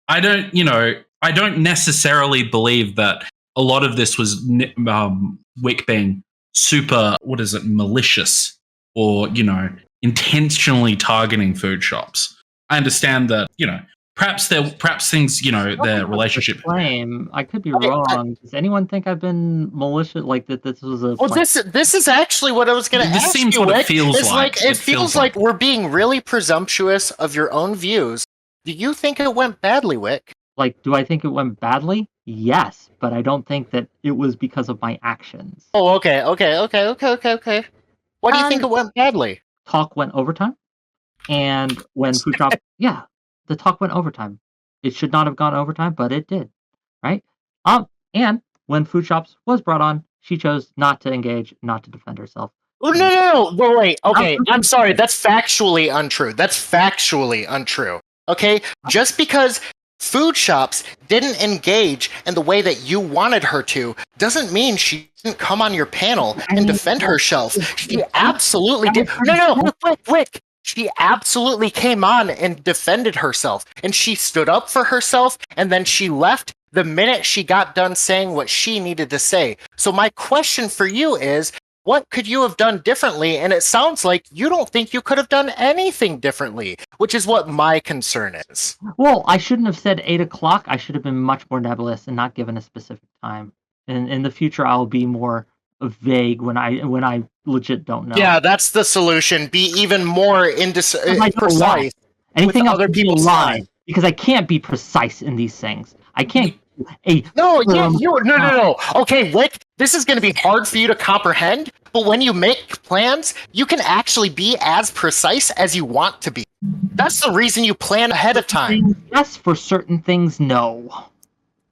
I don't necessarily believe that a lot of this was Whick being super, malicious or, intentionally targeting food shops. I understand that, perhaps things, their relationship. I could be wrong. Does anyone think I've been malicious? Like that? This was a. Well, this is actually what I was going to ask you. This seems what it feels like. It feels like we're being really presumptuous of your own views. Do you think it went badly, Whick? Like, do I think it went badly? Yes, but I don't think that it was because of my actions. Oh, okay. Why do you think it went badly? Talk went overtime, and when Foodshops, the talk went overtime. It should not have gone overtime, but it did, right? And when Foodshops was brought on, she chose not to engage, not to defend herself. Oh, no. Wait. Okay, I'm sorry. That's factually untrue. Okay, just because Foodshops didn't engage in the way that you wanted her to doesn't mean she didn't come on your panel and defend herself. She absolutely did. No, Whick. She absolutely came on and defended herself, and she stood up for herself, and then she left the minute she got done saying what she needed to say. So my question for you is, what could you have done differently? And it sounds like you don't think you could have done anything differently, which is what my concern is. Well, I shouldn't have said 8 o'clock. I should have been much more nebulous and not given a specific time. And in the future, I'll be more vague when I legit don't know. Yeah, that's the solution. Be even more precise. Anything else other people's lie, time. because I can't be precise in these things. I can't. No. Okay, Whick, this is going to be hard for you to comprehend, but when you make plans, you can actually be as precise as you want to be. That's the reason you plan ahead of time. Yes, for certain things, no.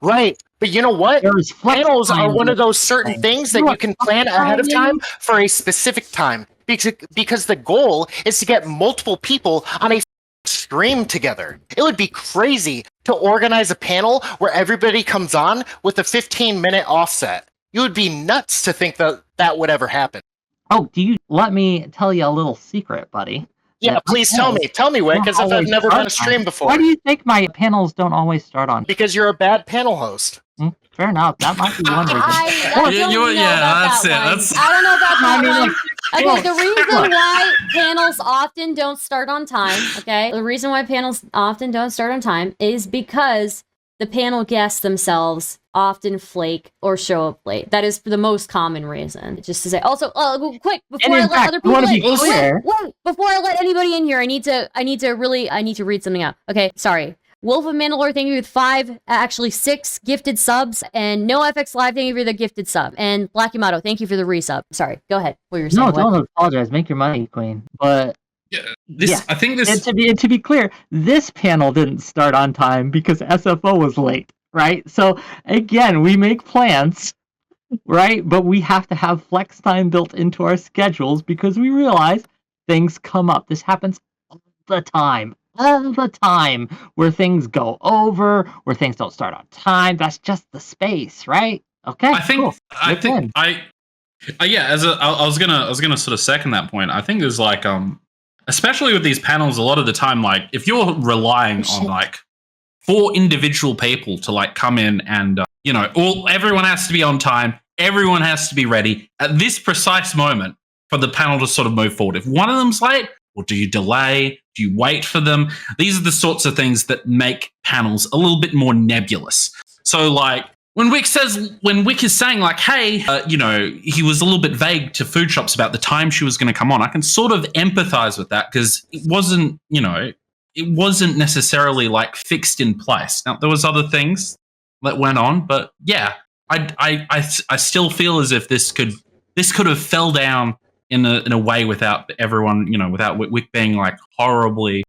Right, but you know what? Panels are one of those certain things that you can plan ahead of time for a specific time, because the goal is to get multiple people on a stream together. It would be crazy to organize a panel where everybody comes on with a 15-minute offset. You would be nuts to think that would ever happen. Oh, let me tell you a little secret, buddy? Yeah, please tell me, Whick, because I've never done a stream before. Why do you think my panels don't always start on? Because you're a bad panel host. Fair enough. That might be one reason. I don't know about that one. Okay, the reason why panels often don't start on time, the reason why panels often don't start on time is because the panel guests themselves often flake or show up late. That is the most common reason. Just to say. Also, quick, before I let other people in, before I let anybody in here, I need to read something out. Okay, sorry. Wolf of Mandalore, thank you for 6 gifted subs, and No FX Live, thank you for the gifted sub, and Black Yamato, thank you for the resub. Sorry, go ahead. What you were saying? No, don't apologize. Make your money, Queen. But I think this. And to be clear, this panel didn't start on time because SFO was late, right? So again, we make plans, right? But we have to have flex time built into our schedules because we realize things come up. This happens all the time, where things go over, where things don't start on time. That's just the space, right? Okay. I was gonna sort of second that point. I think there's like especially with these panels, a lot of the time, like if you're relying on like 4 individual people to like come in and everyone has to be on time, everyone has to be ready at this precise moment for the panel to sort of move forward. If one of them's late, well, do you delay? Do you wait for them? These are the sorts of things that make panels a little bit more nebulous. So, like, when Whick is saying, like, hey, he was a little bit vague to Foodshops about the time she was going to come on, I can sort of empathize with that because it wasn't necessarily, like, fixed in place. Now, there was other things that went on, but yeah, I still feel as if this could have fell down in a way without everyone, without Whick being, like, horribly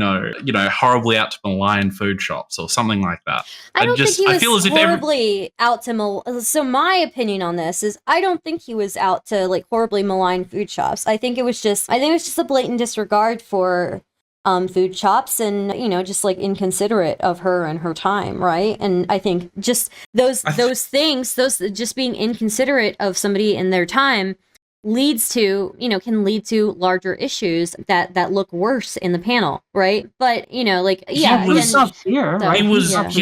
out to malign Foodshops or something like that. I don't think he was horribly out to So my opinion on this is I don't think he was out to, like, horribly malign Foodshops. I think it was just a blatant disregard for Foodshops and, just, like, inconsiderate of her and her time, right? And I think just those things, just being inconsiderate of somebody in their time can lead to larger issues that look worse in the panel, right? But Foodshops here, right? He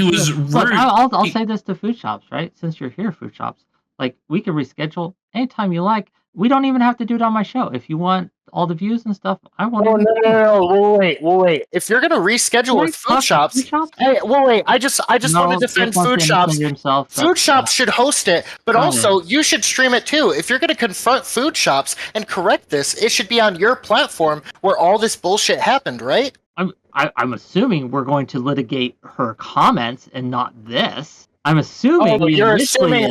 was rude. Look, I'll say this to Foodshops, right? Since you're here, Foodshops, like, we can reschedule anytime you like. We don't even have to do it on my show. If you want all the views and stuff, I want. Oh, no, wait. If you're gonna reschedule with Foodshops, hey, wait. I just want to defend Foodshops. Foodshops should host it, but also you should stream it too. If you're gonna confront Foodshops and correct this, it should be on your platform where all this bullshit happened, right? I'm assuming we're going to litigate her comments and not this. I'm assuming. Oh, you're assuming.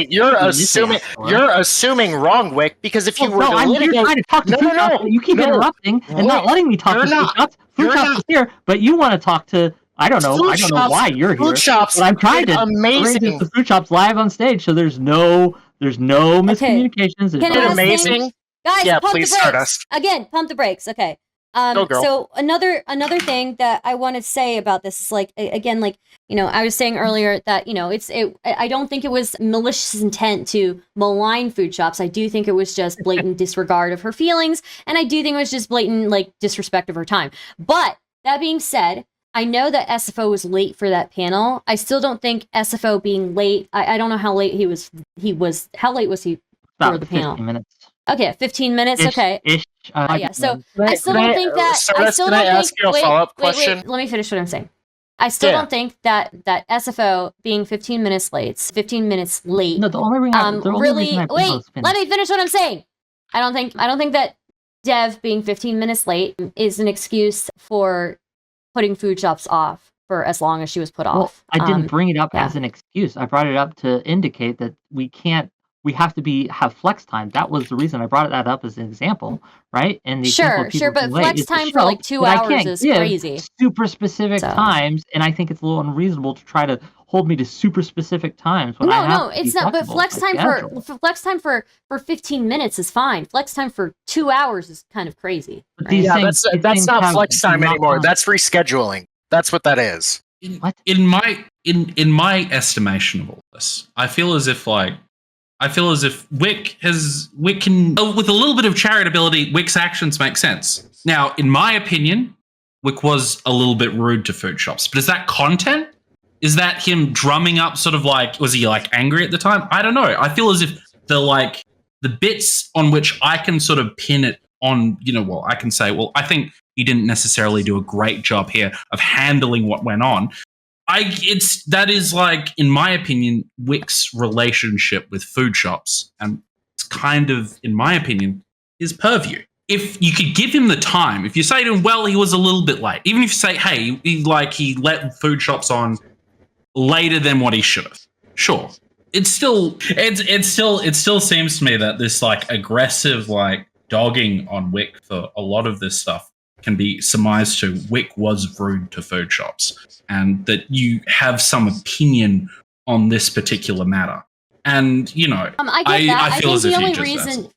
You're assuming wrong, Whick. Because if you were to litigate, you're trying to talk to Foodshops, you keep interrupting and not letting me talk to Foodshops. Foodshops is here, but you want to talk to. I don't know why you're here. Foodshops, but I'm trying to amazing. The Foodshops live on stage, so there's no miscommunications. Can I ask amazing? Guys, yeah, pump please the brakes. start us. Again, pump the brakes. Okay. Go, girl. So another thing that I want to say about this is, like, again, like, I was saying earlier that, I don't think it was malicious intent to malign Foodshops. I do think it was just blatant disregard of her feelings, and I do think it was just blatant, like, disrespect of her time. But that being said, I know that SFO was late for that panel. I still don't think SFO being late. I don't know how late he was. How late was he for the panel? 15 minutes. Okay, 15 minutes. Okay. Yeah. So I still don't think that. Can I ask you a follow-up question? Wait. Let me finish what I'm saying. I still don't think that SFO being 15 minutes late. No, the only reason let me finish what I'm saying. I don't think that Dev being 15 minutes late is an excuse for putting Foodshops off for as long as she was put off. I didn't bring it up as an excuse. I brought it up to indicate that we have to have flex time. That was the reason I brought that up as an example, right? And sure, but flex time for like 2 hours is crazy. Super specific times, and I think it's a little unreasonable to try to hold me to super specific times. No, it's not. But flex time for 15 minutes is fine. Flex time for 2 hours is kind of crazy. Right? Yeah, that's not flex time anymore. That's rescheduling. That's what that is. In my estimation of all this, I feel as if Whick can, with a little bit of charitability, Whick's actions make sense. Now, in my opinion, Whick was a little bit rude to Foodshops, but is that content? Is that him drumming up sort of like, was he like angry at the time? I don't know. I feel as if the bits on which I can sort of pin it on, I can say, I think he didn't necessarily do a great job here of handling what went on. That is like, in my opinion, Whick's relationship with Foodshops, and it's kind of, in my opinion, his purview. If you could give him the time, if you say to him, well, he was a little bit late, even if you say, hey, he let Foodshops on later than what he should have, sure. It still seems to me that this like aggressive like dogging on Whick for a lot of this stuff can be surmised to Whick was rude to Foodshops, and that you have some opinion on this particular matter. And I get that. I think the only reason,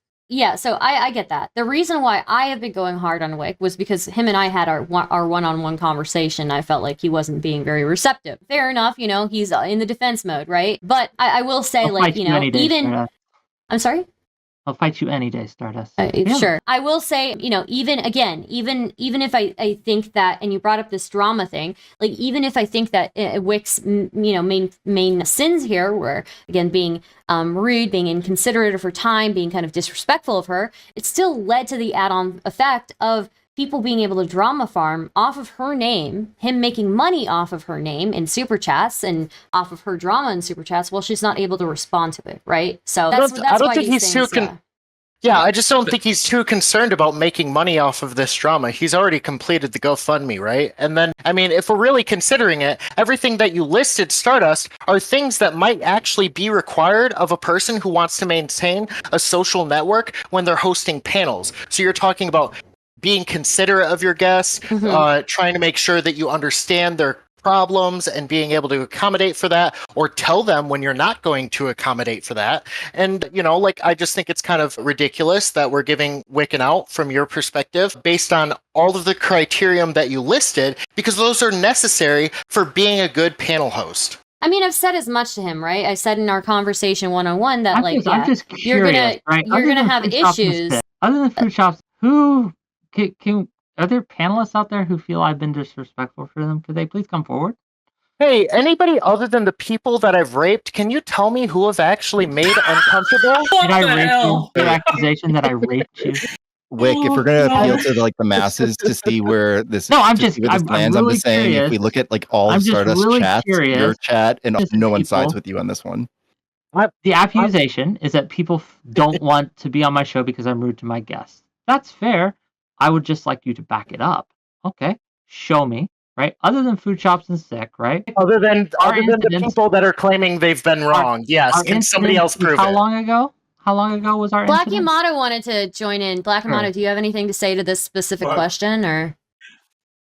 so I get that. The reason why I have been going hard on Whick was because him and I had our one-on-one conversation. I felt like he wasn't being very receptive. Fair enough, he's in the defense mode, right? But I will say, I'm sorry. I'll fight you any day, Stardust. Yeah. Sure. I will say, even if I think that, and you brought up this drama thing, like even if I think that Wick's, main sins here were, again, being rude, being inconsiderate of her time, being kind of disrespectful of her, it still led to the add-on effect of people being able to drama farm off of her name, him making money off of her name in super chats and off of her drama in super chats, while she's not able to respond to it, right? So that's why he's too I just don't think he's too concerned about making money off of this drama. He's already completed the GoFundMe, right? And then, I mean, if we're really considering it, everything that you listed, Stardust, are things that might actually be required of a person who wants to maintain a social network when they're hosting panels. So you're talking about being considerate of your guests, trying to make sure that you understand their problems and being able to accommodate for that, or tell them when you're not going to accommodate for that. And, I just think it's kind of ridiculous that we're giving Wick an out from your perspective based on all of the criterion that you listed, because those are necessary for being a good panel host. I mean, I've said as much to him, right? I said in our conversation 101 that, I'm just curious, you're gonna have issues. Other than Foodshops, who are there panelists out there who feel I've been disrespectful for them? Could they please come forward? Hey, anybody other than the people that I've raped, can you tell me who have actually made uncomfortable? Did I rape you? Your accusation that I raped you? Wick, if we're gonna appeal to the massas to see where this I'm lands, really I'm just saying curious. if we look at all of Stardust really chats, curious. your chat, and no one sides People. with you on this one. The accusation is that people don't want to be on my show because I'm rude to my guests. That's fair. I would just like you to back it up. Okay, show me, right? Other than Foodshops and Sick, right? Other than the people that are claiming they've been wrong, yes. Can somebody else prove How it? long ago? How long ago was our Black incident? Yamato wanted to join in. Black Yamato, do you have anything to say to this specific question, or?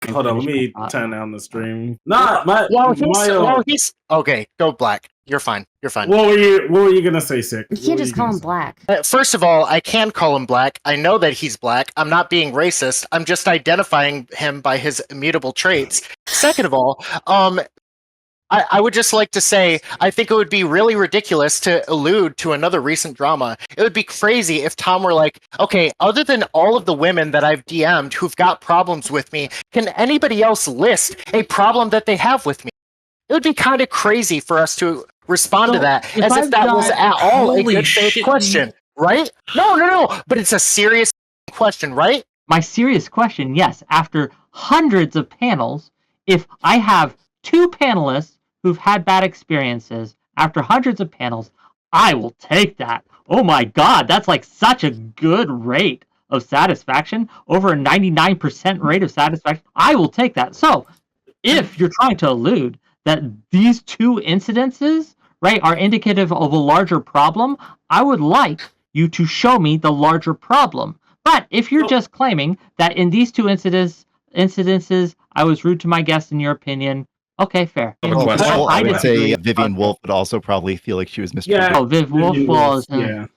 Hold on, let me turn down the stream. He's okay. Go Black. You're fine. What were you gonna say, Sick? You can't just call him Black. First of all, I can call him Black. I know that he's black. I'm not being racist. I'm just identifying him by his immutable traits. Second of all, I would just like to say, I think it would be really ridiculous to allude to another recent drama. It would be crazy if Tom were like, okay, other than all of the women that I've DM'd who've got problems with me, can anybody else list a problem that they have with me? It would be kind of crazy for us to respond to that as if that was at all a good faith question, right? No, but it's a serious question, right? My serious question, yes, after hundreds of panels, if I have two panelists who've had bad experiences after hundreds of panels, I will take that. Oh my god, that's like such a good rate of satisfaction, over a 99% rate of satisfaction. I will take that. So, if you're trying to allude that these two incidences, right, are indicative of a larger problem, I would like you to show me the larger problem. But if you're just claiming that in these two incidences, I was rude to my guests, in your opinion, okay, fair. I would say Vivian Wolf would also probably feel like she was mistreated. Oh, Viv Wolf was fair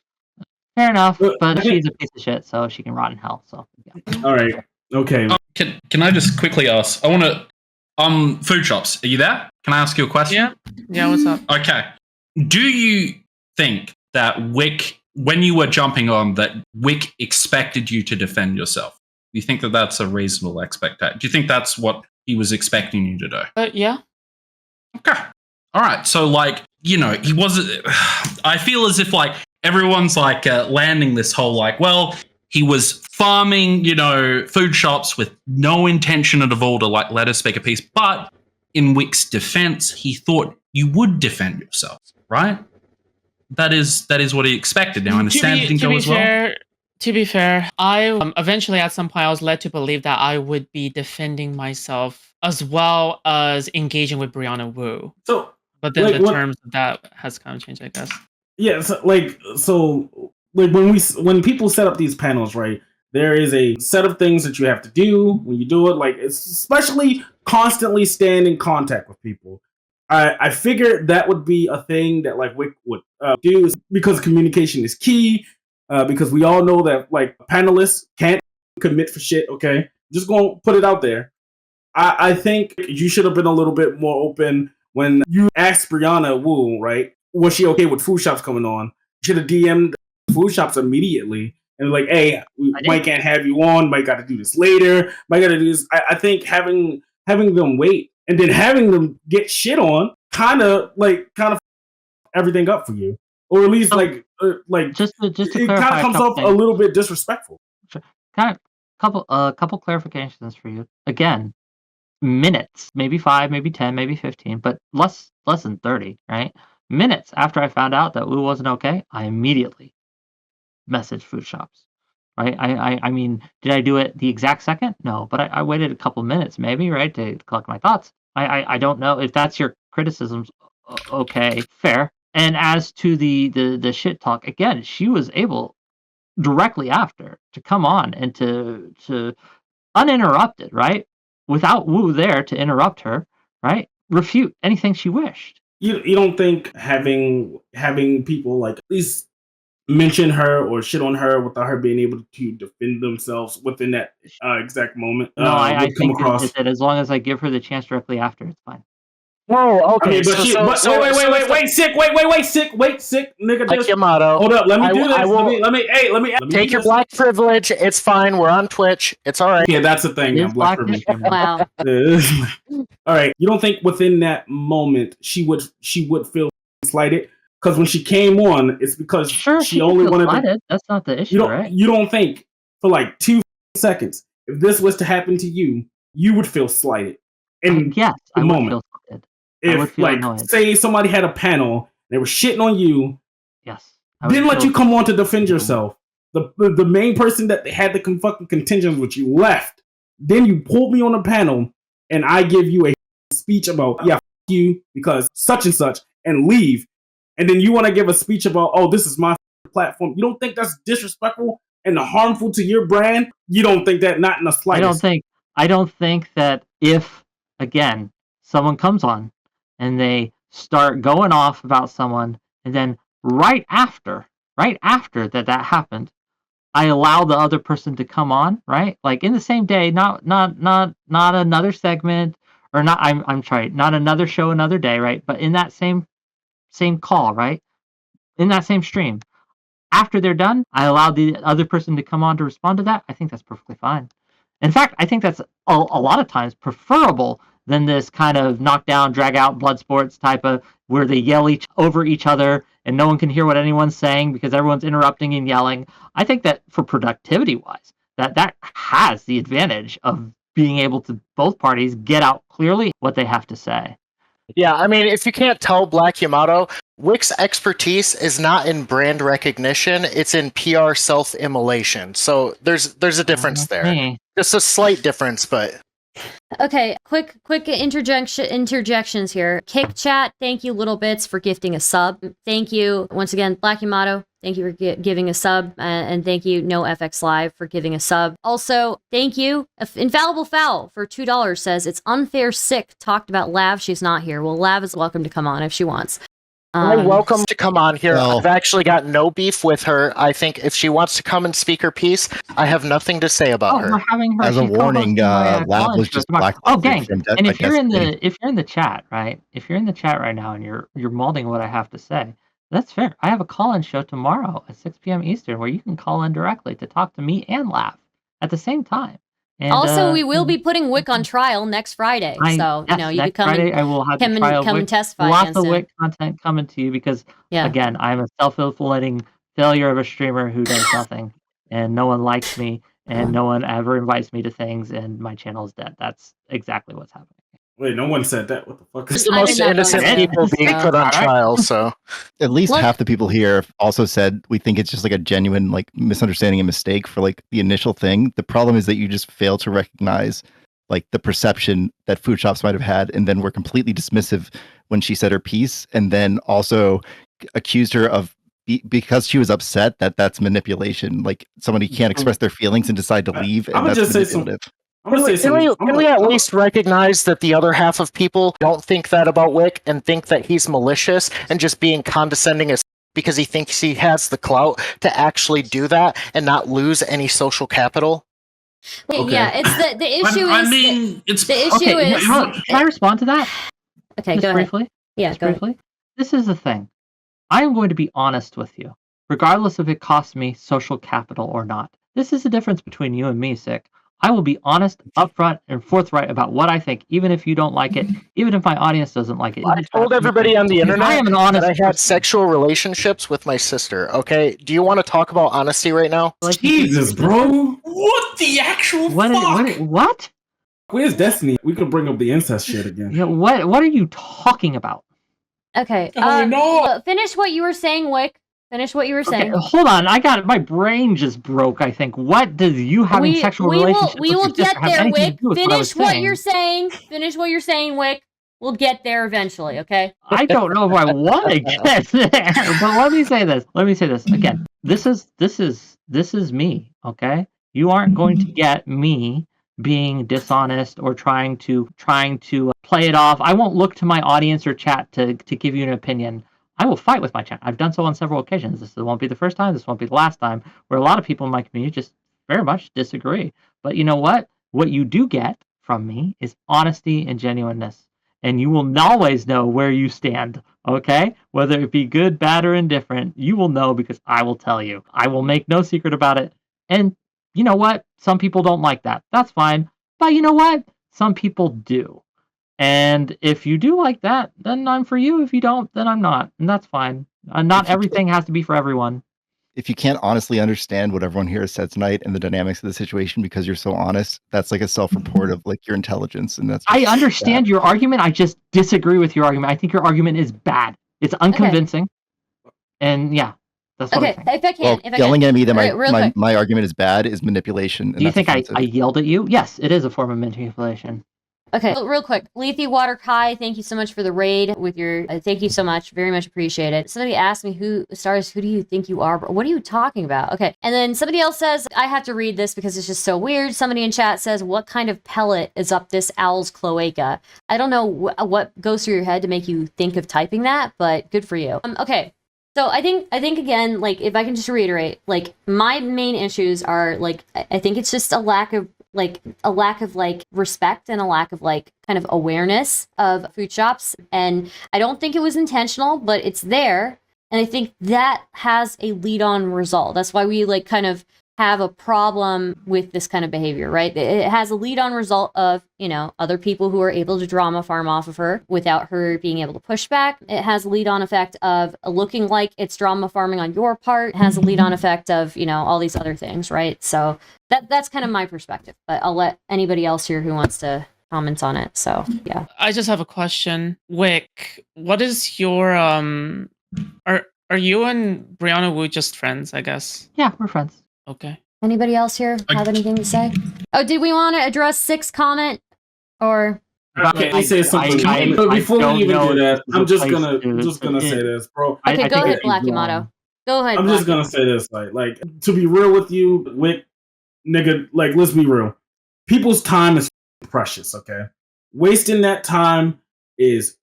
enough, but Okay. she's a piece of shit, so she can rot in hell. So yeah. All right. Okay. Can I just quickly ask? I want to. Foodshops, are you there? Can I ask you a question? Yeah. What's up? Okay. Do you think that Wick, when you were jumping on, that Wick expected you to defend yourself? Do you think that that's a reasonable expectation? Do you think that's what he was expecting you to do? Yeah. Okay. All right. So, he wasn't. I feel as if everyone's landing this whole well, he was farming, food shops with no intention at all to let us speak a piece. But in Wick's defense, he thought you would defend yourself, right? That is what he expected. Now, I understand it didn't go as well. To be fair, I eventually at some point I was led to believe that I would be defending myself as well as engaging with Brianna Wu. But then the terms of that has kind of changed, I guess. Yeah. When people set up these panels, right? There is a set of things that you have to do when you do it. It's especially constantly staying in contact with people. I figured that would be a thing that Wick would do, because communication is key. Because we all know that panelists can't commit for shit. Okay, just gonna put it out there. I think you should have been a little bit more open when you asked Brianna Wu, right? Was she okay with Foodshops coming on? You should have DM'd Foodshops immediately and like, hey, we might can't have you on, might got to do this later, might got to do this. I think having them wait and then having them get shit on kind of everything up for you, or at least just to it clarify, kind of comes off a little bit disrespectful. Kind of couple clarifications for you. Again, minutes, maybe 5, maybe 10, maybe 15, but less than 30, right? Minutes after I found out that Wu wasn't okay, I immediately messaged Foodshops. Right? I mean, did I do it the exact second? No, but I waited a couple minutes, maybe, right, to collect my thoughts. I don't know if that's your criticisms. Okay, fair. And as to the shit talk, again, she was able directly after to come on and to uninterrupted, right, without Wu there to interrupt her, right, refute anything she wished. You don't think having people like at least mention her or shit on her without her being able to defend themselves within that exact moment? No, I think that as long as I give her the chance directly after, it's fine. Oh, okay. I mean, wait, sick, nigga. Like Yamato. Hold up, let me do this. Let me take your black privilege. It's fine. We're on Twitch. It's all right. Yeah, that's the thing. Black privilege. Wow. All right. You don't think within that moment she would feel slighted? Because when she came on, it's because she only wanted to. That's not the issue, right? You don't think for like 2 seconds, if this was to happen to you, you would feel slighted? And yes, I would feel slighted. If like annoyed. Say somebody had a panel, they were shitting on you. Yes. Didn't let you come on to defend yourself. The main person that had the fucking contentions with you left. Then you pulled me on the panel, and I give you a speech about fuck you because such and such, and leave. And then you want to give a speech about, oh, this is my platform. You don't think that's disrespectful and harmful to your brand? You don't think that? Not in the slightest. I don't think that if, again, someone comes on and they start going off about someone, and then right after that happened, I allow the other person to come on, right? Like in the same day, not another segment, or not another show, another day, right? But in that same call, right? In that same stream. After they're done, I allow the other person to come on to respond to that. I think that's perfectly fine. In fact, I think that's a lot of times preferable than this kind of knockdown, drag out, blood sports type of where they yell over each other and no one can hear what anyone's saying because everyone's interrupting and yelling. I think that for productivity wise, that has the advantage of being able to both parties get out clearly what they have to say. Yeah, I mean, if you can't tell, Black Yamato, Whick's expertise is not in brand recognition; it's in PR self-immolation. So there's a difference there. Just a slight difference, but. Okay, quick interjections here. Kick chat, thank you, Little Bits, for gifting a sub. Thank you once again, Black Yamato. Thank you for giving a sub, and thank you, NoFX Live, for giving a sub. Also, thank you, Infallible Foul, for $2. Says it's unfair. Sick talked about Lav. She's not here. Well, Lav is welcome to come on if she wants. Welcome to come on here. I've actually got no beef with her. I think if she wants to come and speak her piece, I have nothing to say about her. Having her as a warning, Lav was just black. Oh, gang! And if you're in the chat, right? If you're in the chat right now and you're molding what I have to say, that's fair. I have a call-in show tomorrow at 6 p.m. Eastern where you can call in directly to talk to me and Lav at the same time. And, also, we will be putting Whick on trial next Friday, you can come Friday, I will have come and testify. Lots of Whick content coming to you because, again, I'm a self-inflating failure of a streamer who does nothing, and no one likes me, and no one ever invites me to things, and my channel is dead. That's exactly what's happening. Wait, no one said that. What the fuck? It's the most innocent people being put on trial, so. At least half the people here also said we think it's just like a genuine like misunderstanding and mistake for like the initial thing. The problem is that you just fail to recognize like the perception that Foodshops might have had, and then were completely dismissive when she said her piece, and then also accused her of because she was upset that's manipulation. Like somebody can't express their feelings and decide to leave, and that's manipulative. Can we at least recognize that the other half of people don't think that about Whick and think that he's malicious and just being condescending as because he thinks he has the clout to actually do that and not lose any social capital? Okay. Yeah, it's the issue Can I respond to that? Okay, just go briefly? Ahead. Yeah, just briefly. This is the thing. I am going to be honest with you. regardless if it costs me social capital or not. This is the difference between you and me, Sick. I will be honest, upfront, and forthright about what I think, even if you don't like it, even if my audience doesn't like it. I told everybody on the internet I am an honest that I had person. sexual relationships with my sister, okay? Do you want to talk about honesty right now? Like, Jesus, bro. What the actual What? Where's Destiny? We could bring up the incest shit again. Yeah, what are you talking about? Okay. Oh, no. Finish what you were saying, Whick. Finish what you were saying. Okay, hold on. I got it. My brain just broke, I think. What does you having sexual relationships we will with your get sister have there, anything to Whick. do with Finish what I was what you're saying. Finish what you're saying, Wick. We'll get there eventually, okay? I don't know if I want to get there, but let me say this. Again. This is me, okay? You aren't going to get me being dishonest or trying to play it off. I won't look to my audience or chat to give you an opinion. I will fight with my chat. I've done so on several occasions. This won't be the first time. This won't be the last time, where a lot of people in my community just very much disagree. But you know what? What you do get from me is honesty and genuineness. And you will always know where you stand, okay? Whether it be good, bad, or indifferent, you will know because I will tell you. I will make no secret about it. And you know what? Some people don't like that. That's fine. But you know what? Some people do. And if you do like that, then I'm for you. If you don't, then I'm not. And that's fine. Not everything has to be for everyone. If you can't honestly understand what everyone here has said tonight and the dynamics of the situation because you're so honest, that's like a self-report of like your intelligence. And that's I understand your argument. I just disagree with your argument. I think your argument is bad. It's unconvincing. Okay. And yeah, that's what I think. If I can. Yelling at me that my argument is bad is manipulation. Do you think I yelled at you? Yes, it is a form of manipulation. Okay, real quick. Lethe Water Kai, thank you so much for the raid with your... thank you so much. Very much appreciate it. Somebody asked me, Stardust, who do you think you are? What are you talking about? Okay, and then somebody else says, I have to read this because it's just so weird. Somebody in chat says, what kind of pellet is up this owl's cloaca? I don't know what goes through your head to make you think of typing that, but good for you. Okay. So I think again, like, if I can just reiterate, like, my main issues are, like, I think it's just a lack of respect and a lack of like kind of awareness of food shops. And I don't think it was intentional, but it's there. And I think that has a lead on result. That's why we like kind of have a problem with this kind of behavior, right? It has a lead on result of, you know, other people who are able to drama farm off of her without her being able to push back. It has a lead on effect of looking like it's drama farming on your part. It has a lead on effect of, you know, all these other things, right? So that's kind of my perspective, but I'll let anybody else here who wants to comment on it. So yeah. I just have a question. Wick, what is your are you and Brianna Wu just friends, I guess? Yeah, we're friends. Okay. Anybody else here have anything to say? Oh, did we want to address 6 comment or? Okay, I say something. But before we even do that, I'm just gonna say this, bro. Okay, go ahead, Black Yamato. Go ahead. I'm just gonna say this, like to be real with you, Wick, nigga, like let's be real. People's time is precious. Okay, wasting that time is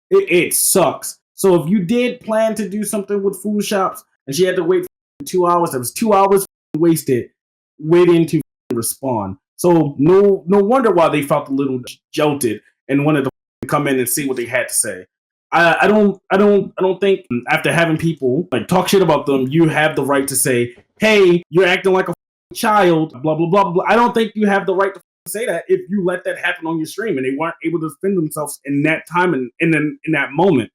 it sucks. So if you did plan to do something with food shops and she had to wait 2 hours, that was 2 hours wasted waiting to respond. So no wonder why they felt a little jolted and wanted to come in and see what they had to say. I don't think after having people like talk shit about them, you have the right to say, "Hey, you're acting like a child." Blah blah blah blah. I don't think you have the right to say that if you let that happen on your stream and they weren't able to defend themselves in that time and in that moment.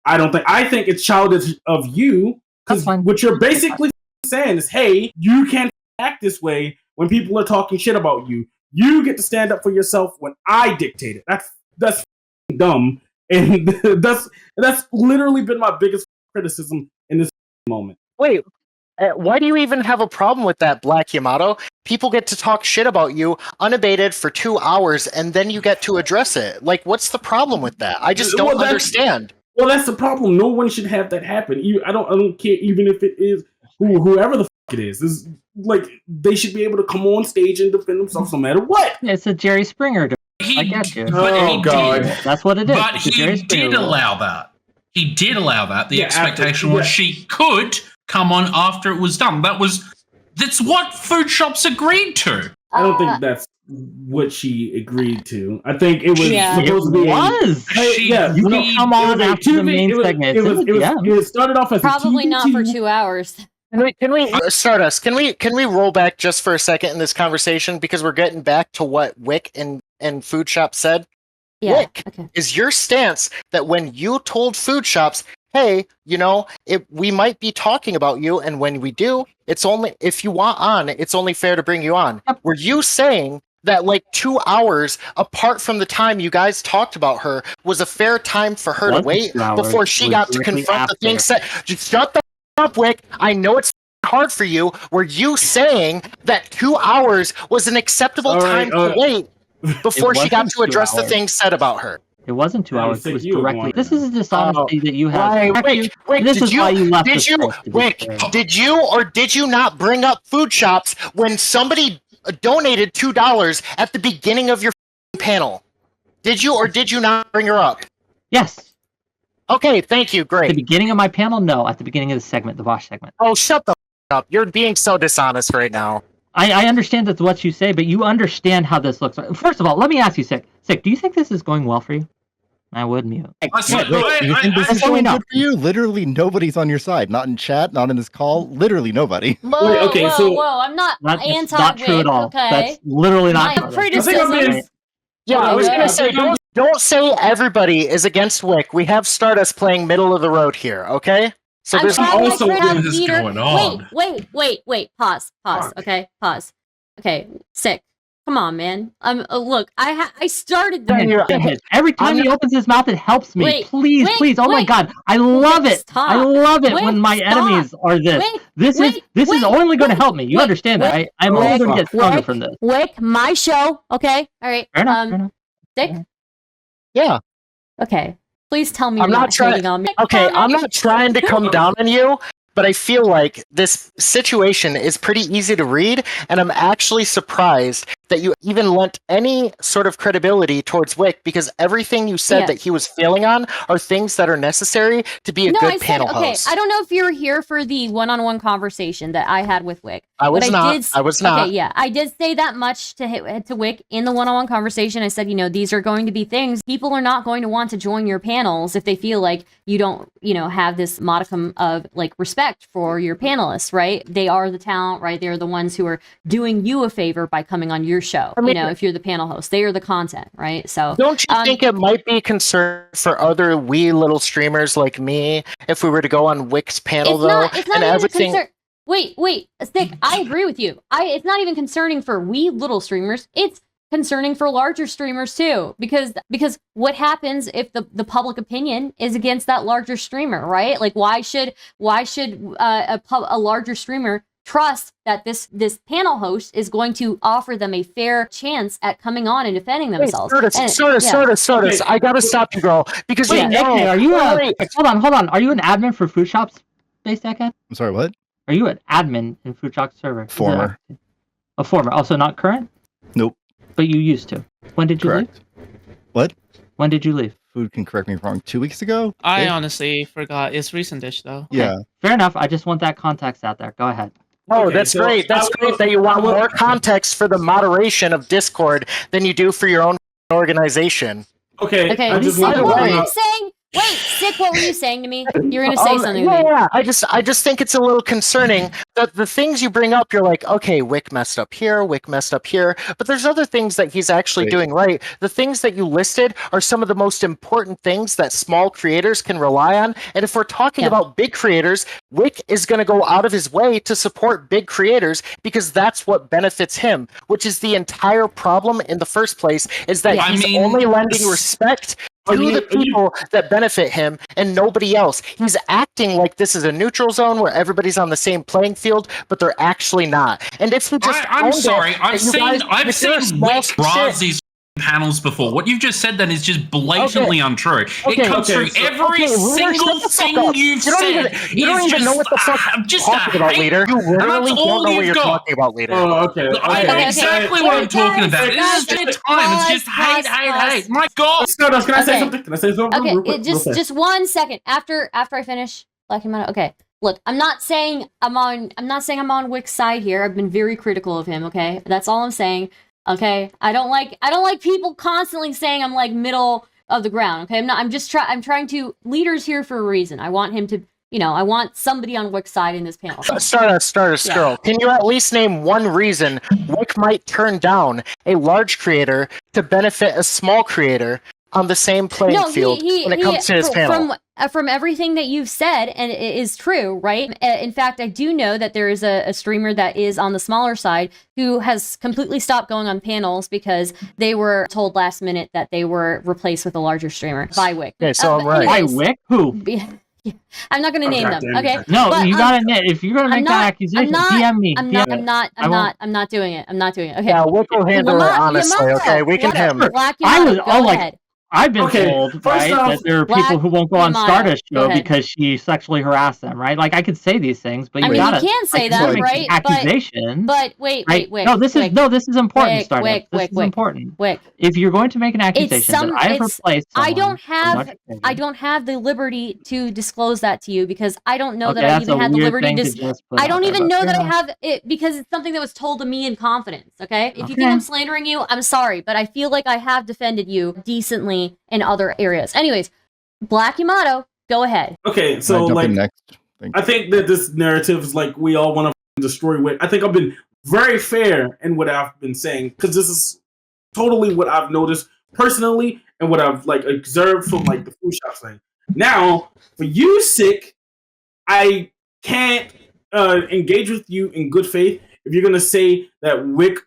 I think it's childish of you because what you're basically saying is, "Hey, you can't act this way when people are talking shit about you. You get to stand up for yourself when I dictate it." That's dumb, and that's literally been my biggest criticism in this moment. Wait, why do you even have a problem with that, Black Yamato? People get to talk shit about you unabated for 2 hours, and then you get to address it. Like, what's the problem with that? I just don't understand. Well, that's the problem. No one should have that happen. I don't care, even if it is whoever the it is. This is like they should be able to come on stage and defend themselves no matter what. It's a Jerry Springer. I get you. Oh God, that's what it is. But he did allow that. He did allow that. The expectation was she could come on after it was done. That's what food shops agreed to. I don't think that's what she agreed to. I think it was supposed to be. You don't come on after the main segment. It started off as probably not for 2 hours. Can we Stardust? Can we roll back just for a second in this conversation because we're getting back to what Whick and Foodshops said. Yeah. Whick, is your stance that when you told Foodshops, hey, we might be talking about you, and when we do, it's only if you want on, it's only fair to bring you on. Yep. Were you saying that 2 hours apart from the time you guys talked about her was a fair time for her to wait before she got to confront the thing said? Just shut the up, Whick. I know it's hard for you. Were you saying that 2 hours was an acceptable time to wait before she got to address the things said about her? It wasn't 2 hours. It was directly. This is a dishonesty that you have. Wait, this is why you left. Did you or did you not bring up Foodshops when somebody donated $2 at the beginning of your panel? Did you or did you not bring her up? Yes. Okay, thank you. Great. At the beginning of my panel, no. At the beginning of the segment, the Vaush segment. Oh, shut the up! You're being so dishonest right now. I understand that's what you say, but you understand how this looks. First of all, let me ask you, Sick, do you think this is going well for you? I would mute. You think this is going good for you? Literally nobody's on your side. Not in chat, not in this call. Literally nobody. Whoa, I'm not anti-Whick. Not true at all. Okay? That's literally not true. Yeah, I was gonna say, don't say everybody is against Whick. We have Stardust playing middle of the road here, okay? So there's also what is going on. Wait. Pause. Okay, pause. Okay, Sick. Come on, man. Look, I started the every time he opens his mouth, it helps me. Please. Oh my God, I love it. Stop. I love it when my enemies are this. This is only going to help me. You understand that? Right? I'm only going to get stronger from this. Whick, my show. Okay, all right. Fair enough. Dick. Yeah. Okay. Please tell me I'm not trying on me. Okay, I'm not trying to come down on you, but I feel like this situation is pretty easy to read, and I'm actually surprised that you even lent any sort of credibility towards Whick, because everything you said that he was failing on are things that are necessary to be a good panel host. I don't know if you were here for the one-on-one conversation that I had with Whick. I was not. Okay, yeah, I did say that much to Whick in the one-on-one conversation. I said, these are going to be things people are not going to want to join your panels if they feel like you don't, have this modicum of respect for your panelists, right? They are the talent, right? They're the ones who are doing you a favor by coming on your show. If you're the panel host, they are the content, right? So don't you think it might be a concern for other wee little streamers like me if we were to go on Whick's panel it's not even everything? Wait, Stick, I agree with you. It's not even concerning for wee little streamers. It's concerning for larger streamers too, because what happens if the public opinion is against that larger streamer, right? Why should a larger streamer trust that this panel host is going to offer them a fair chance at coming on and defending themselves? Stardust. I gotta stop you, girl, because are you hold on? Are you an admin for Foodshops, based Egghead? I'm sorry, what? Are you an admin in Foodshops server? Former. A former. Also not current? Nope. But you used to. When did you leave? What? When did you leave? Food can correct me if I'm wrong. 2 weeks ago? I honestly forgot. It's recent-ish, though. Yeah. Okay. Fair enough. I just want that context out there. Go ahead. Oh, that's great. That's great that you want more context for the moderation of Discord than you do for your own organization. Okay. What were you saying? Wait, Sick, what were you saying to me? You were going to say something to me. Yeah, I just think it's a little concerning that the things you bring up, you're like, okay, Whick messed up here, but there's other things that he's actually doing right. The things that you listed are some of the most important things that small creators can rely on, and if we're talking about big creators, Whick is going to go out of his way to support big creators because that's what benefits him, which is the entire problem in the first place, is that he's only lending respect to the people that benefit him and nobody else. He's acting like this is a neutral zone where everybody's on the same playing field, but they're actually not. And if he just I'm sorry, I've seen Whick browse these panels before. What you've just said then is just blatantly untrue. It comes through every single thing you've said. You don't even know what the fuck I'm just talking about, leader. You literally don't know what you're talking about, leader. Oh, okay. I know exactly what I'm talking about. This is just time. It's just hate. My God. Stardust, can I say something? Okay, just 1 second. After I finish, Black Yamato. Okay. look, I'm not saying I'm on Wick's side here. I've been very critical of him, okay? That's all I'm saying. Okay? I don't like people constantly saying I'm like middle of the ground, okay? I'm trying to leaders here for a reason. I want him to, I want somebody on Wick's side in this panel. Stardust, girl. Can you at least name one reason Wick might turn down a large creator to benefit a small creator on the same playing field when it comes to his panel? From everything that you've said, and it is true, right? In fact, I do know that there is a streamer that is on the smaller side who has completely stopped going on panels because they were told last minute that they were replaced with a larger streamer by Wick. Okay, so I'm right. By Wick? Who? I'm not going to name them, okay? No, but you gotta admit, if you're gonna make that accusation, DM me. I'm not doing it. Okay. Yeah, Wick will handle it honestly, okay? We can him. I've been told, right, that there are people who won't go on Stardust show because she sexually harassed them, right? Like, I could say these things, but you can say them, right? Accusation. But wait. No, this is important, Stardust. This is important. Wick. If you're going to make an accusation that I have replaced someone, I don't have the liberty to disclose that to you because I don't know that I even had the liberty to. I don't even know that I have it because it's something that was told to me in confidence. Okay, if you think I'm slandering you, I'm sorry, but I feel like I have defended you decently in other areas. Anyways, Black Yamato, go ahead. Okay, so like, I think that this narrative is like we all want to destroy Wick. I think I've been very fair in what I've been saying because this is totally what I've noticed personally and what I've like observed from like the food shop thing. Now, for you, Sick, I can't engage with you in good faith if you're gonna say that Wick